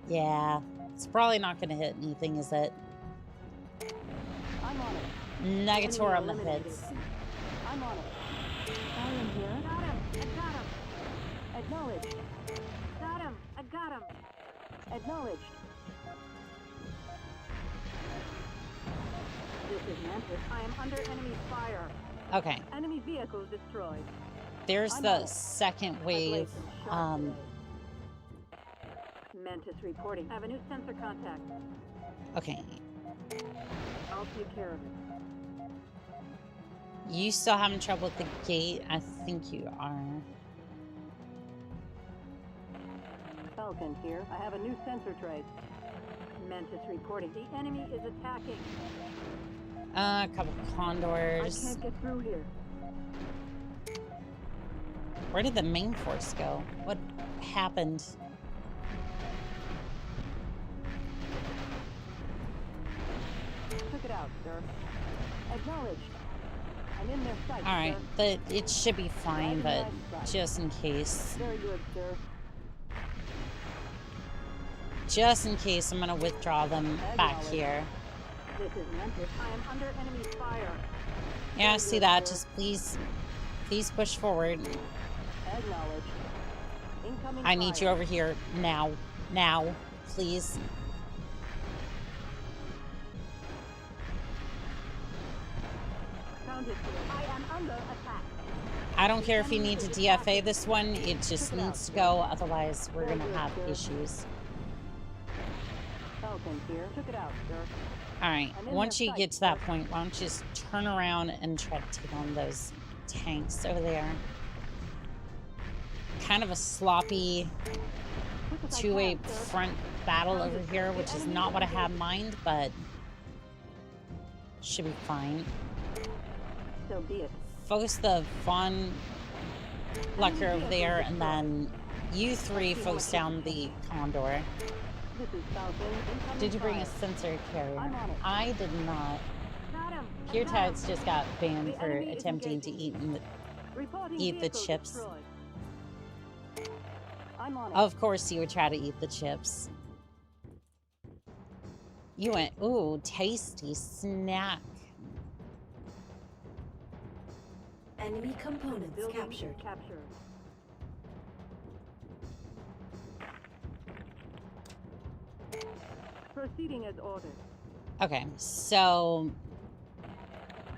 yeah. It's probably not gonna hit anything, is it? I'm on it. Negator on the Enemy eliminated. hits. I'm on it. I am here. Got him. I got him. Acknowledged. Got him. I got him. Acknowledged. This is Memphis. I am under enemy fire. Okay. Enemy vehicles destroyed. There's I'm the on it. second wave. Mantis reporting. I have a new sensor contact. Okay. I'll take care of it. You still having trouble with the gate? I think you are. Falcon here. I have a new sensor trace. Mantis reporting. The enemy is attacking. A couple I condors. can't get through here. Where did the main force go? What happened? Took it out, sir. Acknowledged. I'm in their sight, Alright, sir. it should be fine, but just in case. Very good, sir. Just in case, I'm gonna withdraw them back here. This is Memphis. I am under enemy fire. Yeah, I see that. Just please push forward. Acknowledged. Incoming I need you fire. over here now. Now, please. Counted here. I am under attack. I don't care if you need to DFA this one, it just needs to go, otherwise we're gonna have issues. Falcon here. Took it out, sir. Alright, once you get to that point, why don't you just turn around and try to take on those tanks over there. Kind of a sloppy two-way front battle over here, which is not what I had in mind, but should be fine. So be it. Focus the Fawn Lucker over there, and then you three focus down the Condor. This is Falcon. Did you bring a sensor carrier? I'm on it. I did not. Got him. Pure Tides just got banned for attempting to eat the chips. Destroyed. I'm on it. Of course you would try to eat the chips. You went, ooh, tasty snack. Enemy components Building captured. Captured. Proceeding as ordered. Okay, so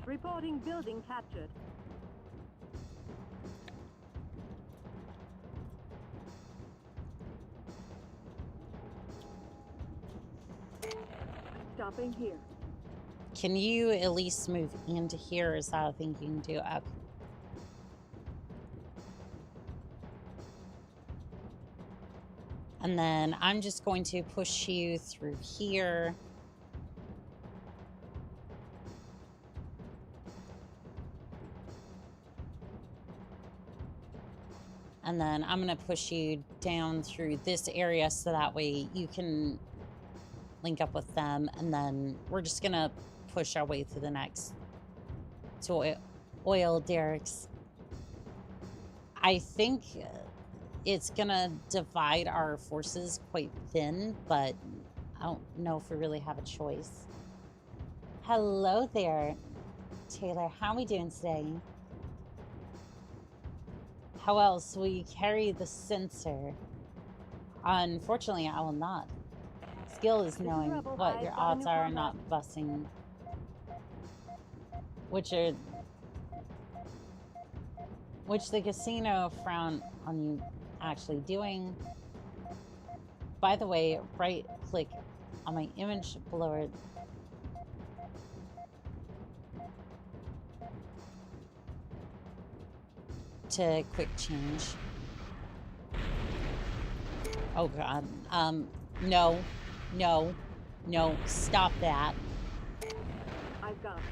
Reporting building captured. Stopping here. can you at least move into here? Is that a thing you can do? Okay. And then I'm just going to push you through here. And then I'm going to push you down through this area so that way you can link up with them. And then we're just going to push our way to the next to oil derricks. I think it's going to divide our forces quite thin, but I don't know if we really have a choice. Hello there, Taylor. How are we doing today? How else will you carry the sensor? Unfortunately, I will not. Skill is knowing what your odds are not busting. Which the casino frown on you actually doing. By the way, right click on my image blower to quick change. Oh god. No, stop that. I've got it.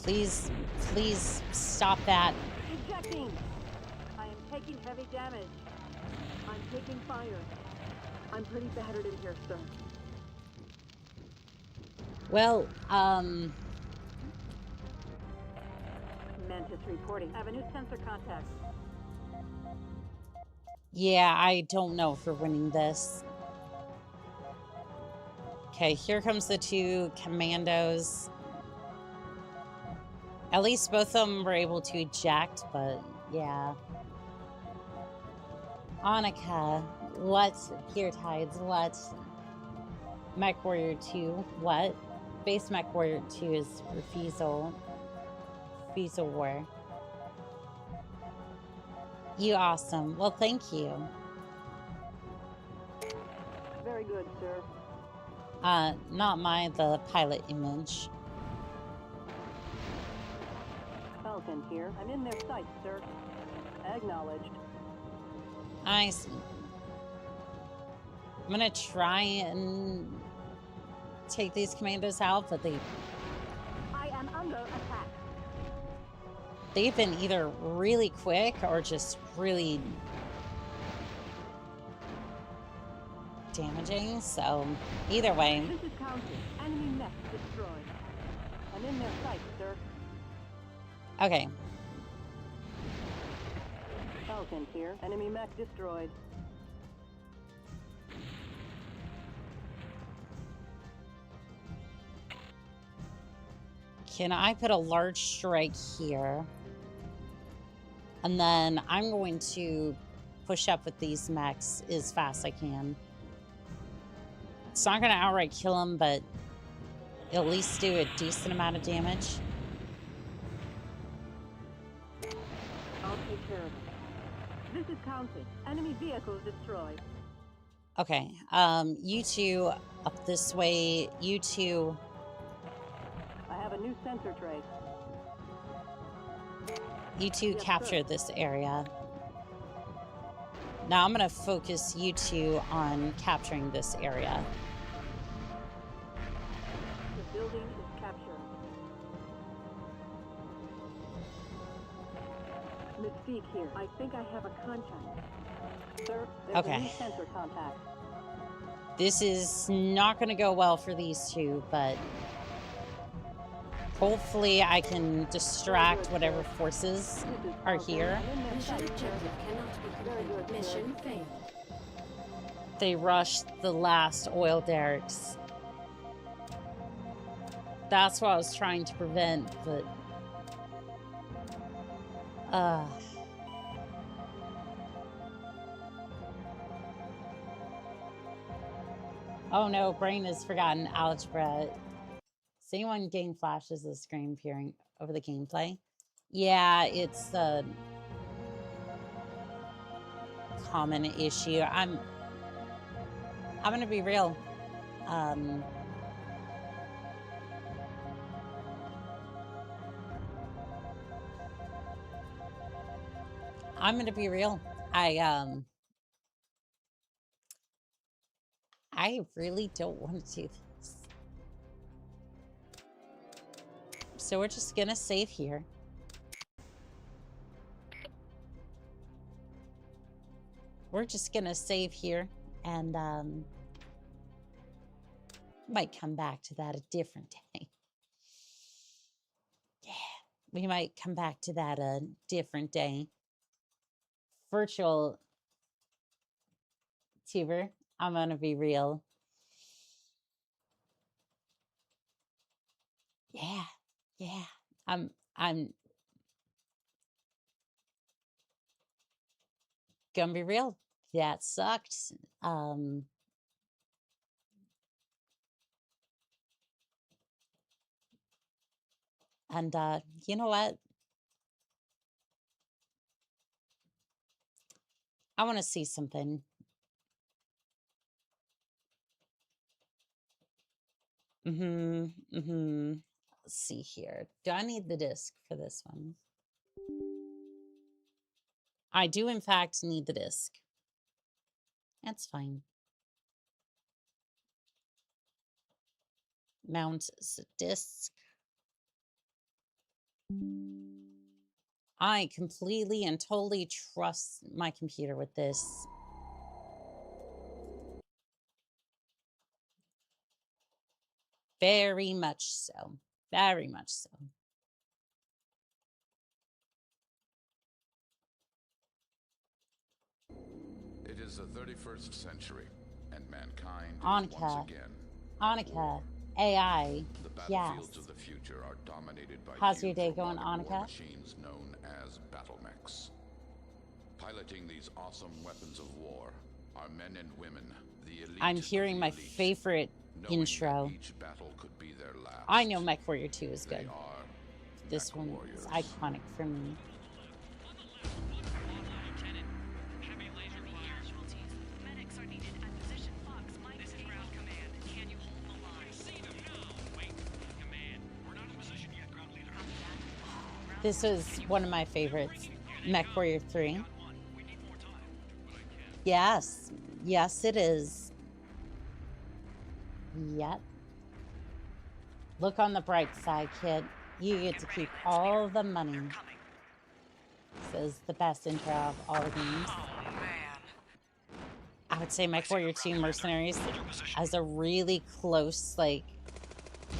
Please stop that. Ejecting! I am taking heavy damage. I'm taking fire. I'm pretty battered in here, sir. Well, Mantis reporting. I have a new sensor contact. yeah, I don't know if we're winning this. Okay, here comes the two commandos. At least both of them were able to eject, but yeah. Annika, what? Pure Tides, what? Mech Warrior 2, what? Base Mech Warrior 2 is refusal. Refusal war. You awesome. Well, thank you. Very good, sir. Not the pilot image. Falcon here. I'm in their sights, sir. Acknowledged. I see. I'm gonna try and take these commandos out, but I am under attack. they've been either really quick or just really damaging, so either way. This is counted. Enemy mech destroyed. I'm in their sights, sir. Okay. Falcon here. Enemy mech destroyed. Can I put a large strike here? And then I'm going to push up with these mechs as fast as I can. It's not going to outright kill them, but at least do a decent amount of damage. I'll take care of it. This is counted. Enemy vehicles destroyed. Okay, you two up this way. You two. I have a new sensor trace. You two Yes, capture sir. this area. Now I'm gonna focus you two on capturing this area. The building is captured. Mystique here. I think I have a contact. Sir, there's Okay. a new sensor contact. This is not gonna go well for these two, but hopefully I can distract whatever forces This is are counted. here. I'm in their Mission sight, sir. objective cannot be Very completed. good, sir. Mission failed. They rushed the last oil derricks. That's what I was trying to prevent, but oh no, brain has forgotten algebra. Does anyone gain flashes of screen appearing over the gameplay? Yeah, it's a common issue. I'm gonna be real. I'm gonna be real. I really don't want to do this. So we're just gonna save here. We're just gonna save here and might come back to that a different day. Yeah, we might come back to that a different day. Virtual tuber, I'm gonna be real. Yeah. I'm gonna be real. That sucked. And you know what? I want to see something. Let's see here. Do I need the disc for this one? I do, in fact, need the disc. That's fine. Mount disc. I completely and totally trust my computer with this. Very much so. Very much so. It is the 31st century, and mankind is Oni-chan. once again. Oni-chan, AI, The yes. battlefields of the future are dominated by How's your huge day going, robotic war Oni-chan? machines known as battle mechs. Piloting these awesome weapons of war are men and women, the elite. I'm of the hearing my elite, favorite knowing intro. that each battle could be their last. I know Mech Warrior 2 is They good. are This Mech one warriors. is iconic for me. Heavy laser fire. Medics are needed at position Fox. This is ground command. Can you hold the line? See them now. Wait, command. We're not in position yet, ground leader. This was one of my favorites. Mech Warrior 3. We need more time. Yes. Yes, it is. Yep. Look on the bright side, kid. You get to keep all the money. This is the best intro of all the games. I would say Mech Warrior 2 Mercenaries has a really close, like,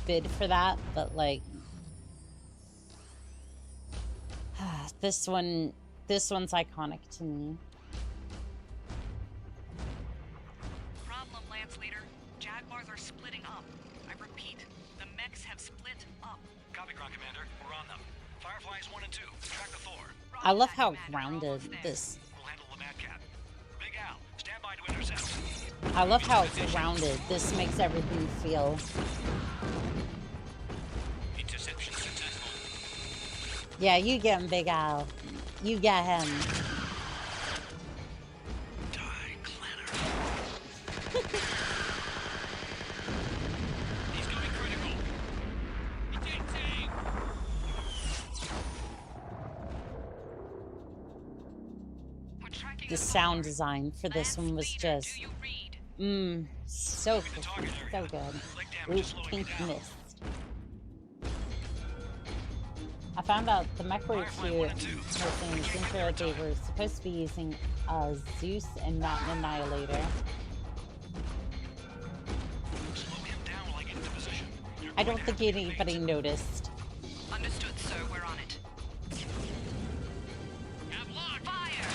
bid for that, but, like, this one's iconic to me. Problem, Lance Leader. Jaguars are splitting up. I repeat, the mechs have split up. Copy, Ground Commander. We're on them. Fireflies 1 and 2. Track the Thor. I love how grounded this. We'll handle the Mad Cat. Big Al, stand by to intercept. I love how grounded this makes everything feel. Yeah, you get him, Big Al. You get him. Die, Clanner. He's going critical. We're tracking The the sound caller. design for this Lance one was Leader, just, do you read? so Moving the cool, target so area. good. Leg damage Ooh, is slowing me pink down. mist. I found out the Mechwarrior Firefly 2 1 and 2. person in the intro they were supposed to be using Zeus and not an Annihilator. Slow him down while I get into position. You're I going don't to think have to get anybody bait. noticed. Understood, sir. We're on it. Have luck. Fire!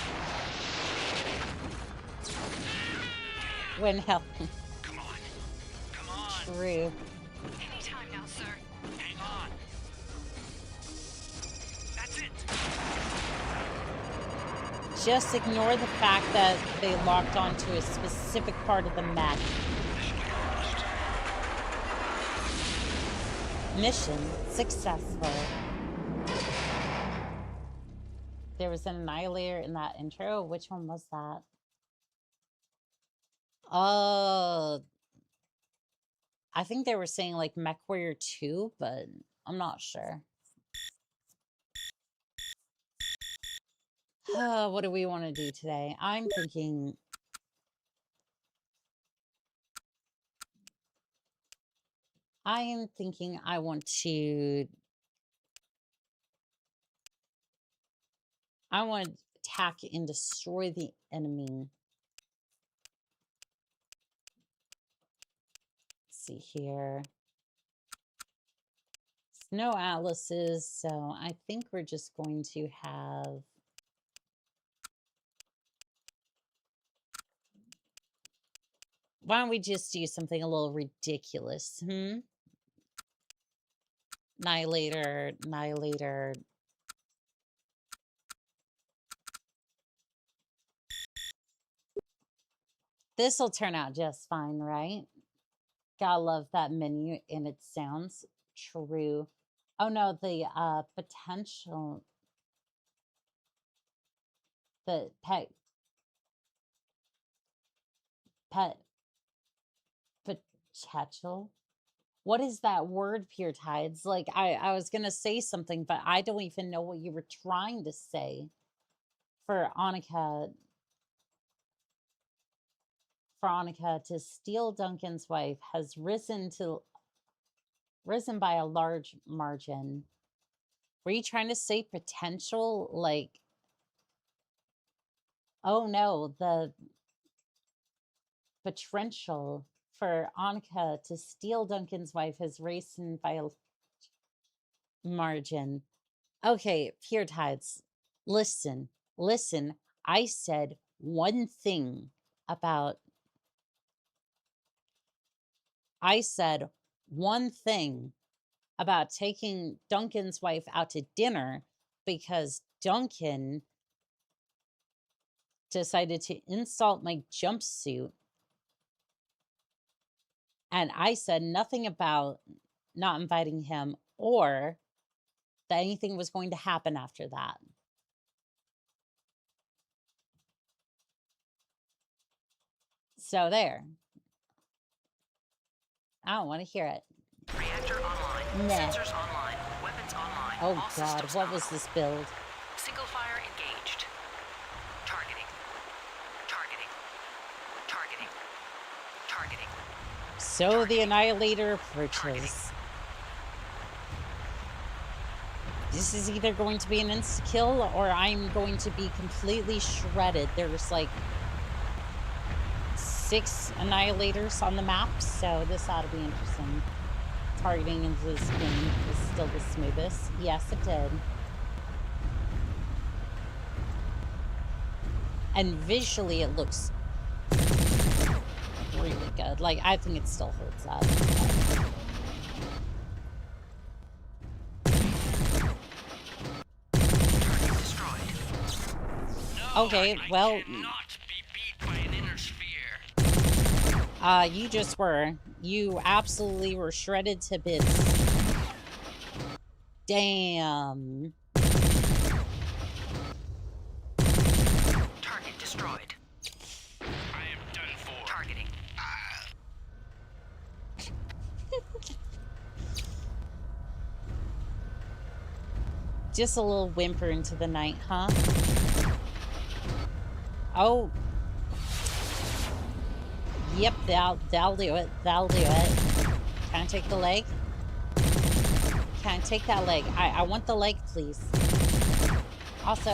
When hell, Come on. Come on. true. Anytime now, sir. Hang on. That's it. Just ignore the fact that they locked onto a specific part of the map. Mission successful. There was an Annihilator in that intro. Which one was that? Oh, I think they were saying like Mechwarrior 2, but I'm not sure. What do we want to do today? I'm thinking I want to attack and destroy the enemy. Let's see here. No atlases, so I think we're just going to have why don't we just do something a little ridiculous? Annihilator, Annihilator. This'll turn out just fine, right? Gotta love that menu and it sounds true. Oh no, the potential, the potential. What is that word, Pure Tides? Like I was gonna say something, but I don't even know what you were trying to say. For Annika to steal Duncan's wife has risen by a large margin. Were you trying to say potential? Like, oh no, the potential for Annika to steal Duncan's wife has risen by a margin. Okay, Pure Tides, listen. I said one thing about taking Duncan's wife out to dinner because Duncan decided to insult my jumpsuit. And I said nothing about not inviting him or that anything was going to happen after that. So there. I don't want to hear it. Reactor online. Nah. Sensors online. Weapons online. Oh All god, systems what was nominal. this build? Single fire engaged. Targeting. So the Annihilator approaches. This is either going to be an insta-kill or I'm going to be completely shredded. There's like 6 Annihilators on the map, so this ought to be interesting. Targeting into this game is still the smoothest. Yes, it did. And visually it looks really good. Like, I think it still holds up. Okay, well, you just were. You absolutely were shredded to bits. Damn. destroyed. I am done for. Targeting. Just a little whimper into the night, huh? Oh. Yep, that'll do it. That'll do it. Can I take the leg? Can I take that leg? I want the leg, please. Also,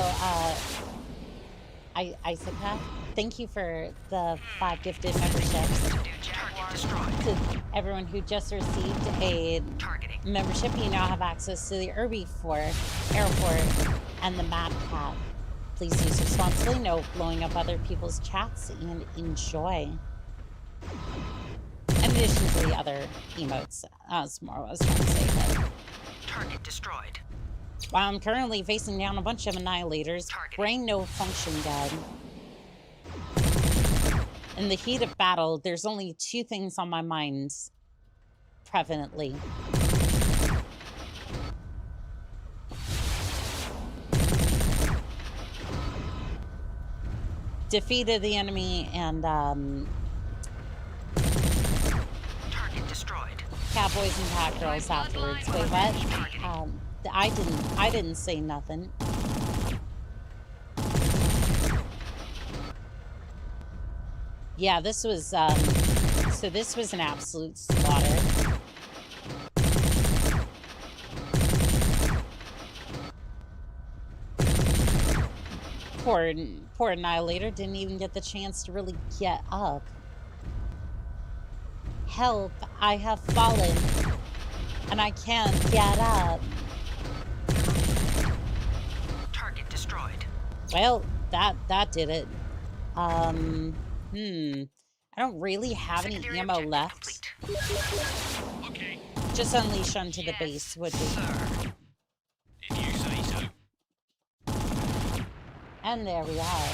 Isaaca, thank you for the 5 gifted memberships. To everyone who just received a membership, you now have access to the Irby for Airport and the Mad Cat. Please use responsibly, no blowing up other people's chats, and enjoy. In addition to the other emotes, that's more what I was trying to say. But Target destroyed. while I'm currently facing down a bunch of annihilators, brain no function dead. In the heat of battle, there's only 2 things on my mind prevalently. Defeat of the enemy and Target destroyed. Cowboys and Cat Girls afterwards. Wait, what? I didn't say nothing. Yeah, this was so this was an absolute slaughter. Poor Annihilator didn't even get the chance to really get up. Help, I have fallen, and I can't get up. Target destroyed. Well, that did it. I don't really have any ammo left. Okay. Just unleash onto the base would be. Sir. If you say so. And there we are.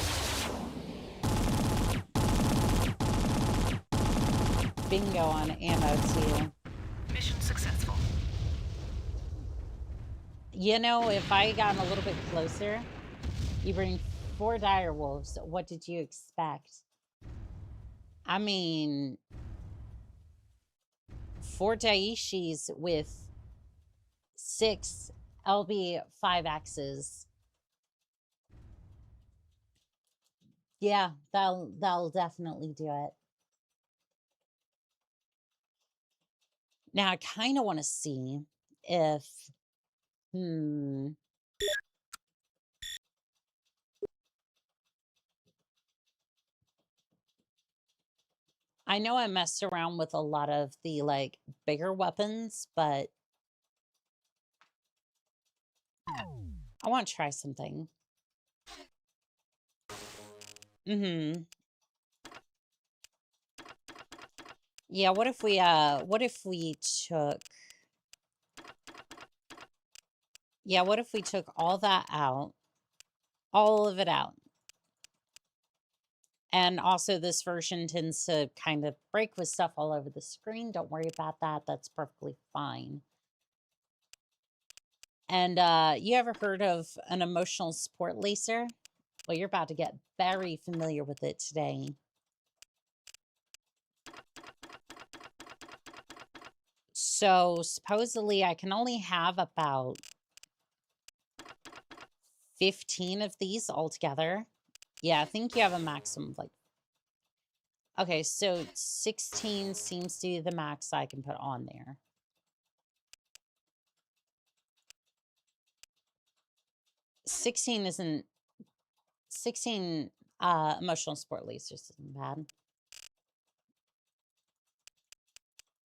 Bingo on ammo too. Mission successful. You know, if I had gotten a little bit closer, you bring 4 dire wolves. What did you expect? I mean, 4 Daishis with 6 LB 5Xs. Yeah, that'll definitely do it. Now I kind of want to see if I know I messed around with a lot of the like bigger weapons, but I want to try something. Yeah, what if we took what if we took all that out? All of it out. And also this version tends to kind of break with stuff all over the screen. Don't worry about that. That's perfectly fine. And you ever heard of an emotional support laser? Well, you're about to get very familiar with it today. So supposedly I can only have about 15 of these altogether. Yeah, I think you have a maximum of like... Okay, so 16 seems to be the max I can put on there. Sixteen emotional support lasers isn't bad.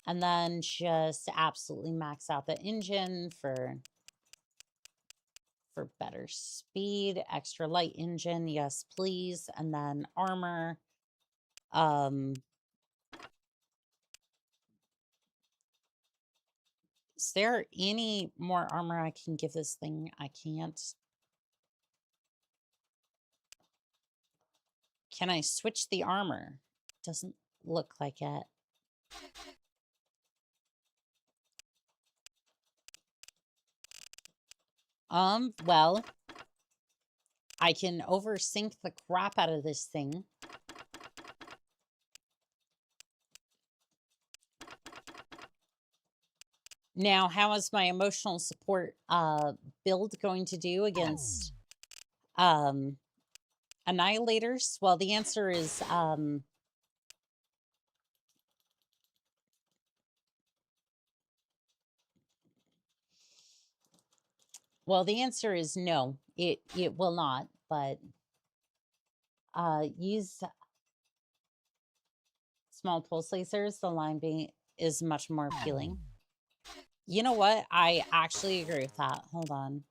And then just absolutely max out the engine for better speed. Extra light engine, yes please. And then armor. Is there any more armor I can give this thing? I can't. Can I switch the armor? Doesn't look like it. Well, I can oversync the crap out of this thing. Now, how is my emotional support build going to do against annihilators? Well, the answer is no. It will not, but use small pulse lasers. The line being is much more appealing. You know what? I actually agree with that. Hold on.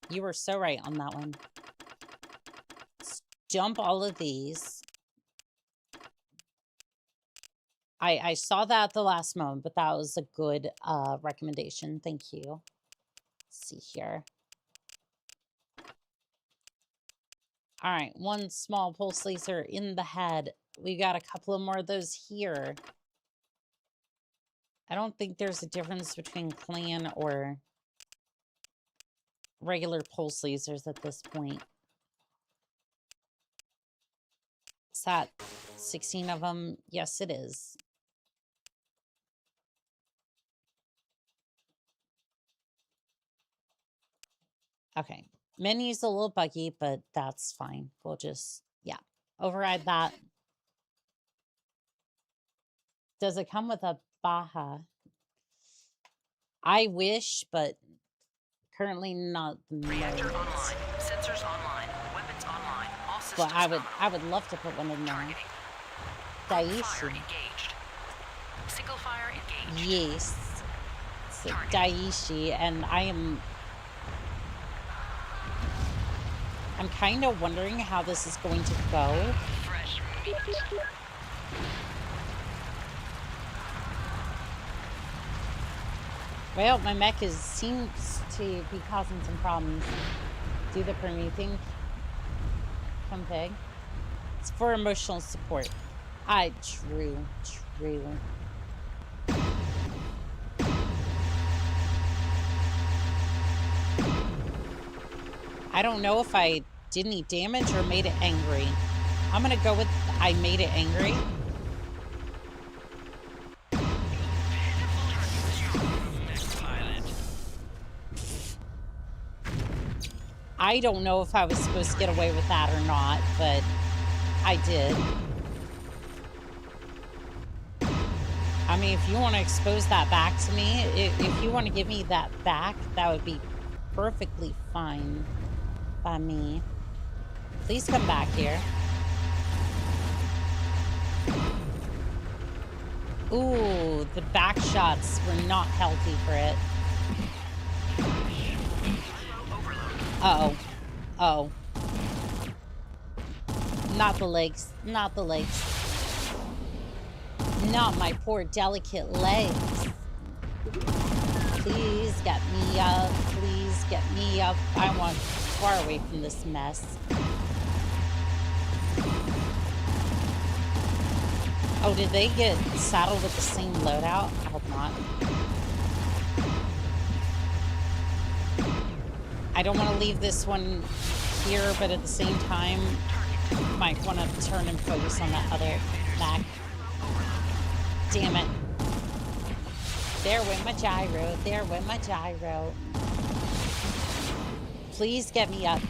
You were so right on that one. Let's dump all of these. I saw that at the last moment, but that was a good recommendation. Thank you. Let's see here. All right, one small pulse laser in the head. We got a couple of more of those here. I don't think there's a difference between clan or regular pulse lasers at this point. Is that 16 of them? Yes, it is. Okay. Menu's a little buggy, but that's fine. We'll just, yeah, override that. Does it come with a Baja? I wish, but currently not the Reactor most. online. Sensors online. Weapons online. All systems But nominal. I would love to put one in there. Targeting. Fire Daiichi. engaged. Single fire engaged. Yes. It's a Daiichi, and I'm kind of wondering how this is going to go. Fresh meat. Well, my mech seems to be causing some problems. Do the perm, you think? Come big. It's for emotional support. True. I don't know if I did any damage or made it angry. I'm gonna go with I made it angry. I don't know if I was supposed to get away with that or not, but I did. I mean, if you want to expose that back to me, if you want to give me that back, that would be perfectly fine by me. Please come back here. Ooh, the back shots were not healthy for it. Uh-oh. Uh-oh. Not the legs. Not the legs. Not my poor delicate legs. Please get me up. Please get me up. I want far away from this mess. Oh, did they get saddled with the same loadout? I hope not. I don't want to leave this one here, but at the same time, might want to turn and focus on that other back. Damn it. There went my gyro. There went my gyro. Please get me up.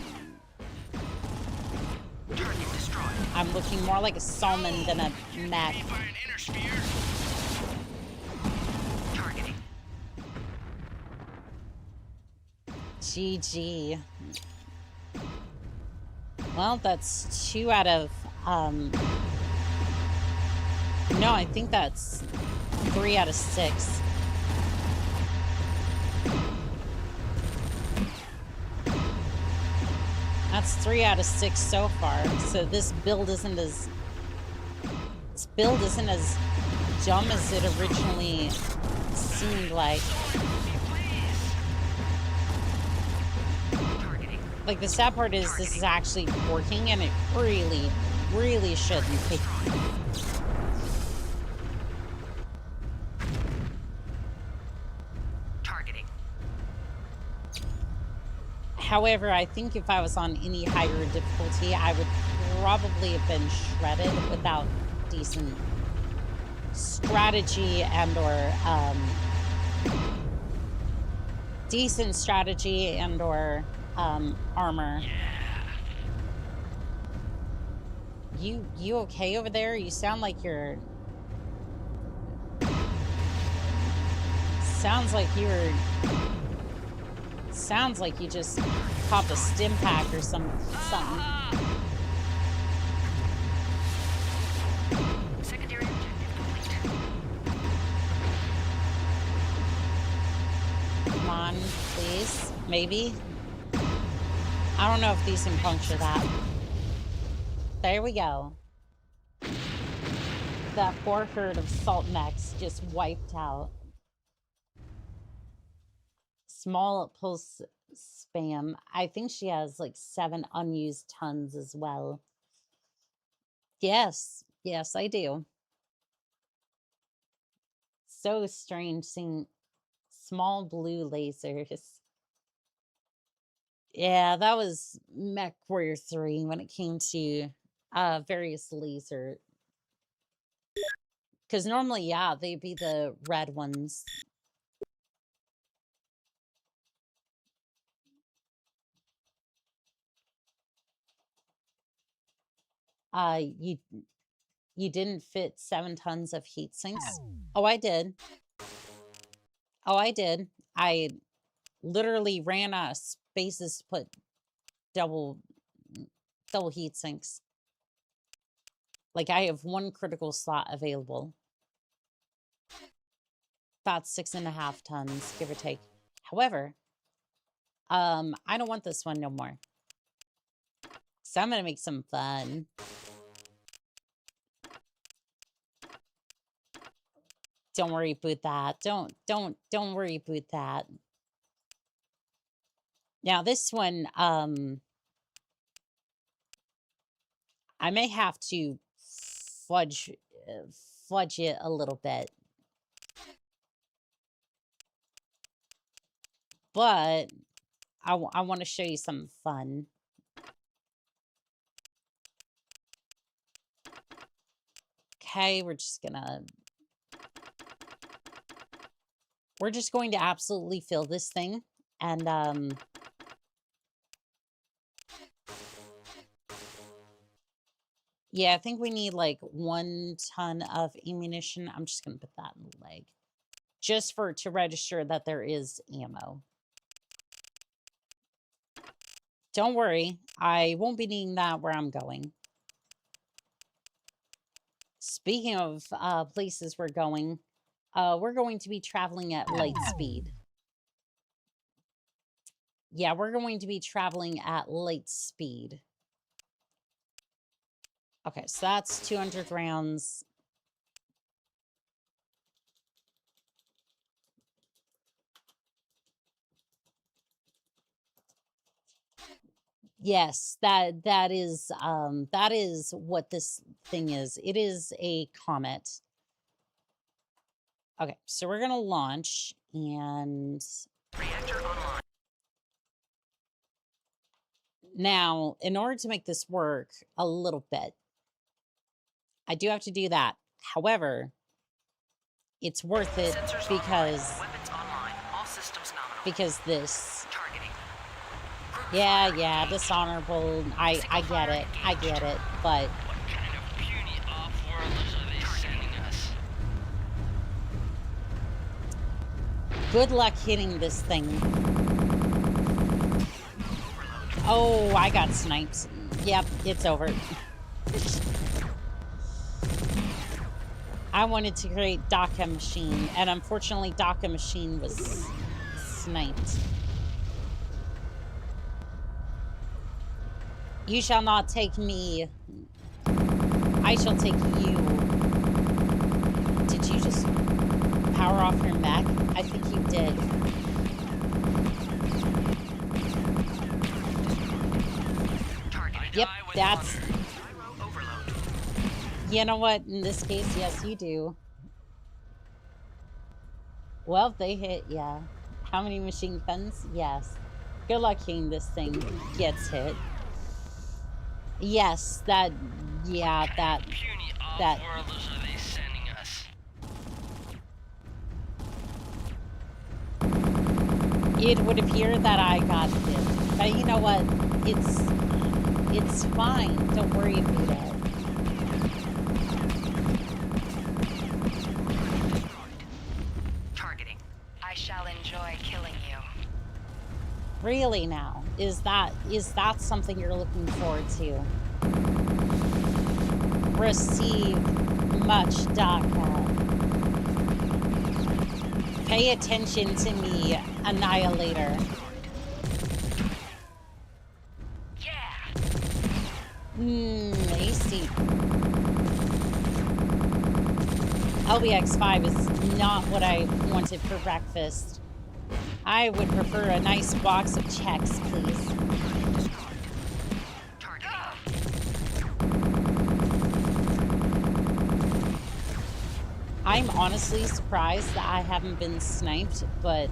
I'm looking more like a salmon than a mech. GG. Well, that's 2 out of, no, I think that's 3 out of 6. That's 3 out of 6 so far. So this build isn't as dumb as it originally seemed like. Like, the sad part is this is actually working, and it really, really shouldn't be. However, I think if I was on any higher difficulty, I would probably have been shredded without decent strategy and or armor. You okay over there? You sound like you're... Sounds like you just popped a stim pack or something. Secondary objective complete. Come on, please. Maybe. I don't know if these can puncture that. There we go. That poor herd of salt mechs just wiped out. Small pulse spam. I think she has like 7 unused tons as well. Yes, yes, I do. So strange seeing small blue lasers. Yeah, that was Mech Warrior 3 when it came to various laser. Because normally, yeah, they'd be the red ones. You didn't fit 7 tons of heat sinks? Oh, I did. Oh, I did. I literally ran out of spaces to put double heat sinks. Like, I have 1 critical slot available. About 6.5 tons, give or take. However, I don't want this one no more. So I'm gonna make some fun. Don't worry about that. Don't worry about that. Now this one, I may have to fudge it a little bit. But I want to show you some fun. Okay, we're just going to absolutely fill this thing. And, yeah, I think we need like 1 ton of ammunition. I'm just going to put that in the leg. Just to register that there is ammo. Don't worry, I won't be needing that where I'm going. Speaking of places we're going to be traveling at light speed. Yeah, we're going to be traveling at light speed. Okay, so that's 200 rounds. Yes, that is what this thing is. It is a comet. Okay, so we're gonna launch and Reactor online. now in order to make this work a little bit, I do have to do that. However, it's worth it Sensors because online. Weapons online. All systems nominal. because this. Targeting. Yeah, dishonorable. I get it. I get it. But What kind of puny off-worlders are they sending us? good luck hitting this thing. Oh, I got sniped. Yep, it's over. I wanted to create Daka Machine, and unfortunately Daka Machine was sniped. You shall not take me. I shall take you. Did you just power off your mech? I think you did. Yep, that's... You know what? In this case, yes, you do. Well, they hit, yeah. How many machine guns? Yes. Good luck seeing this thing gets hit. Yes, that, yeah, that, Puny that. off-worlders are they sending us? It would appear that I got hit. But you know what? It's fine. Don't worry about it. Targeting. I shall enjoy killing you. Really now? Is that something you're looking forward to? Receive much DACA. Pay attention to me, Annihilator. AC. LBX5 is not what I wanted for breakfast. I would prefer a nice box of checks, please. I'm honestly surprised that I haven't been sniped, but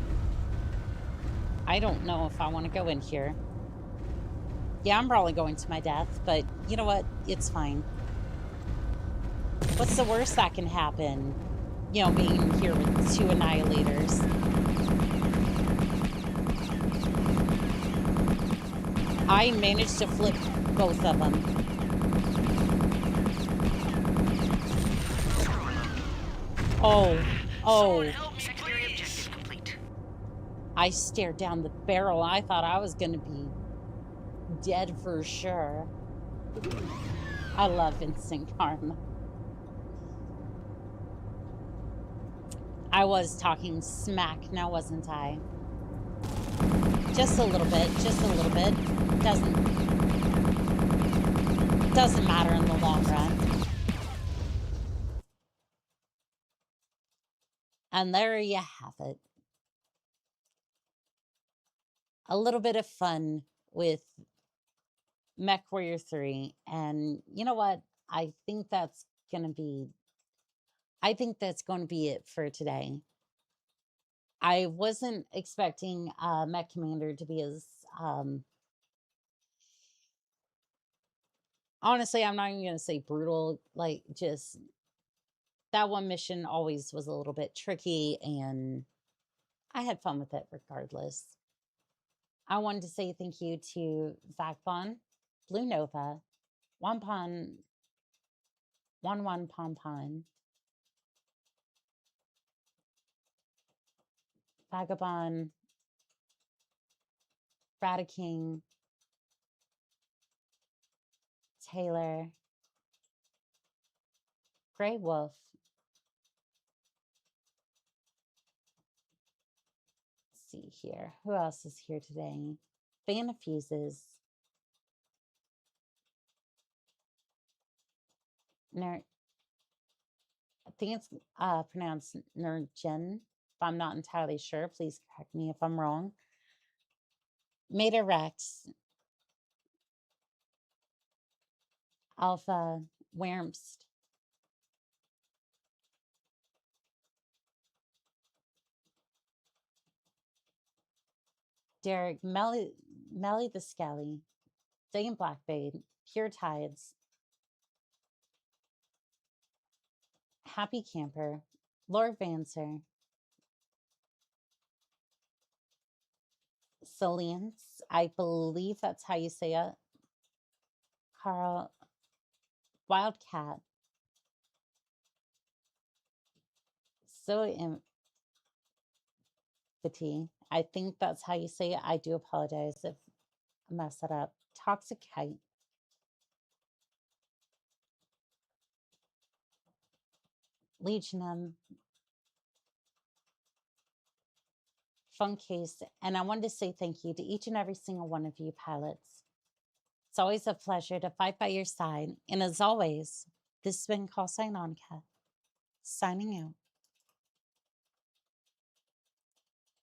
I don't know if I want to go in here. Yeah, I'm probably going to my death, but you know what? It's fine. What's the worst that can happen? You know, being here with 2 annihilators. I managed to flip both of them. Oh. Secondary objective complete. I stared down the barrel. I thought I was going to be dead for sure. I love instant karma. I was talking smack now, wasn't I? Just a little bit, just a little bit. Doesn't matter in the long run. And there you have it. A little bit of fun with MechWarrior 3. And you know what? I think that's going to be it for today. I wasn't expecting Mechcommander to be as honestly, I'm not even going to say brutal, like just that one mission always was a little bit tricky and I had fun with it regardless. I wanted to say thank you to Vagabond, Blue Nova, Wampan, 11 Pompon, Vagabond, Radiking, Taylor, Grey Wolf, let's see here. Who else is here today? Fan of Fuses, I think it's pronounced Nerdgen. If I'm not entirely sure, please correct me if I'm wrong. Meta Rex, Alpha, Wermst, Derek, Melly the Skelly, Dane Blackbade, Pure Tides, Happy Camper, Lord Vancer, Soliance, I believe that's how you say it, Carl, Wildcat, So Empathy, I think that's how you say it. I do apologize if I mess that up. Toxic Kite, Legionum, Fun Case, and I wanted to say thank you to each and every single one of you pilots. It's always a pleasure to fight by your side, and as always, this has been Call Sign Onka, signing out.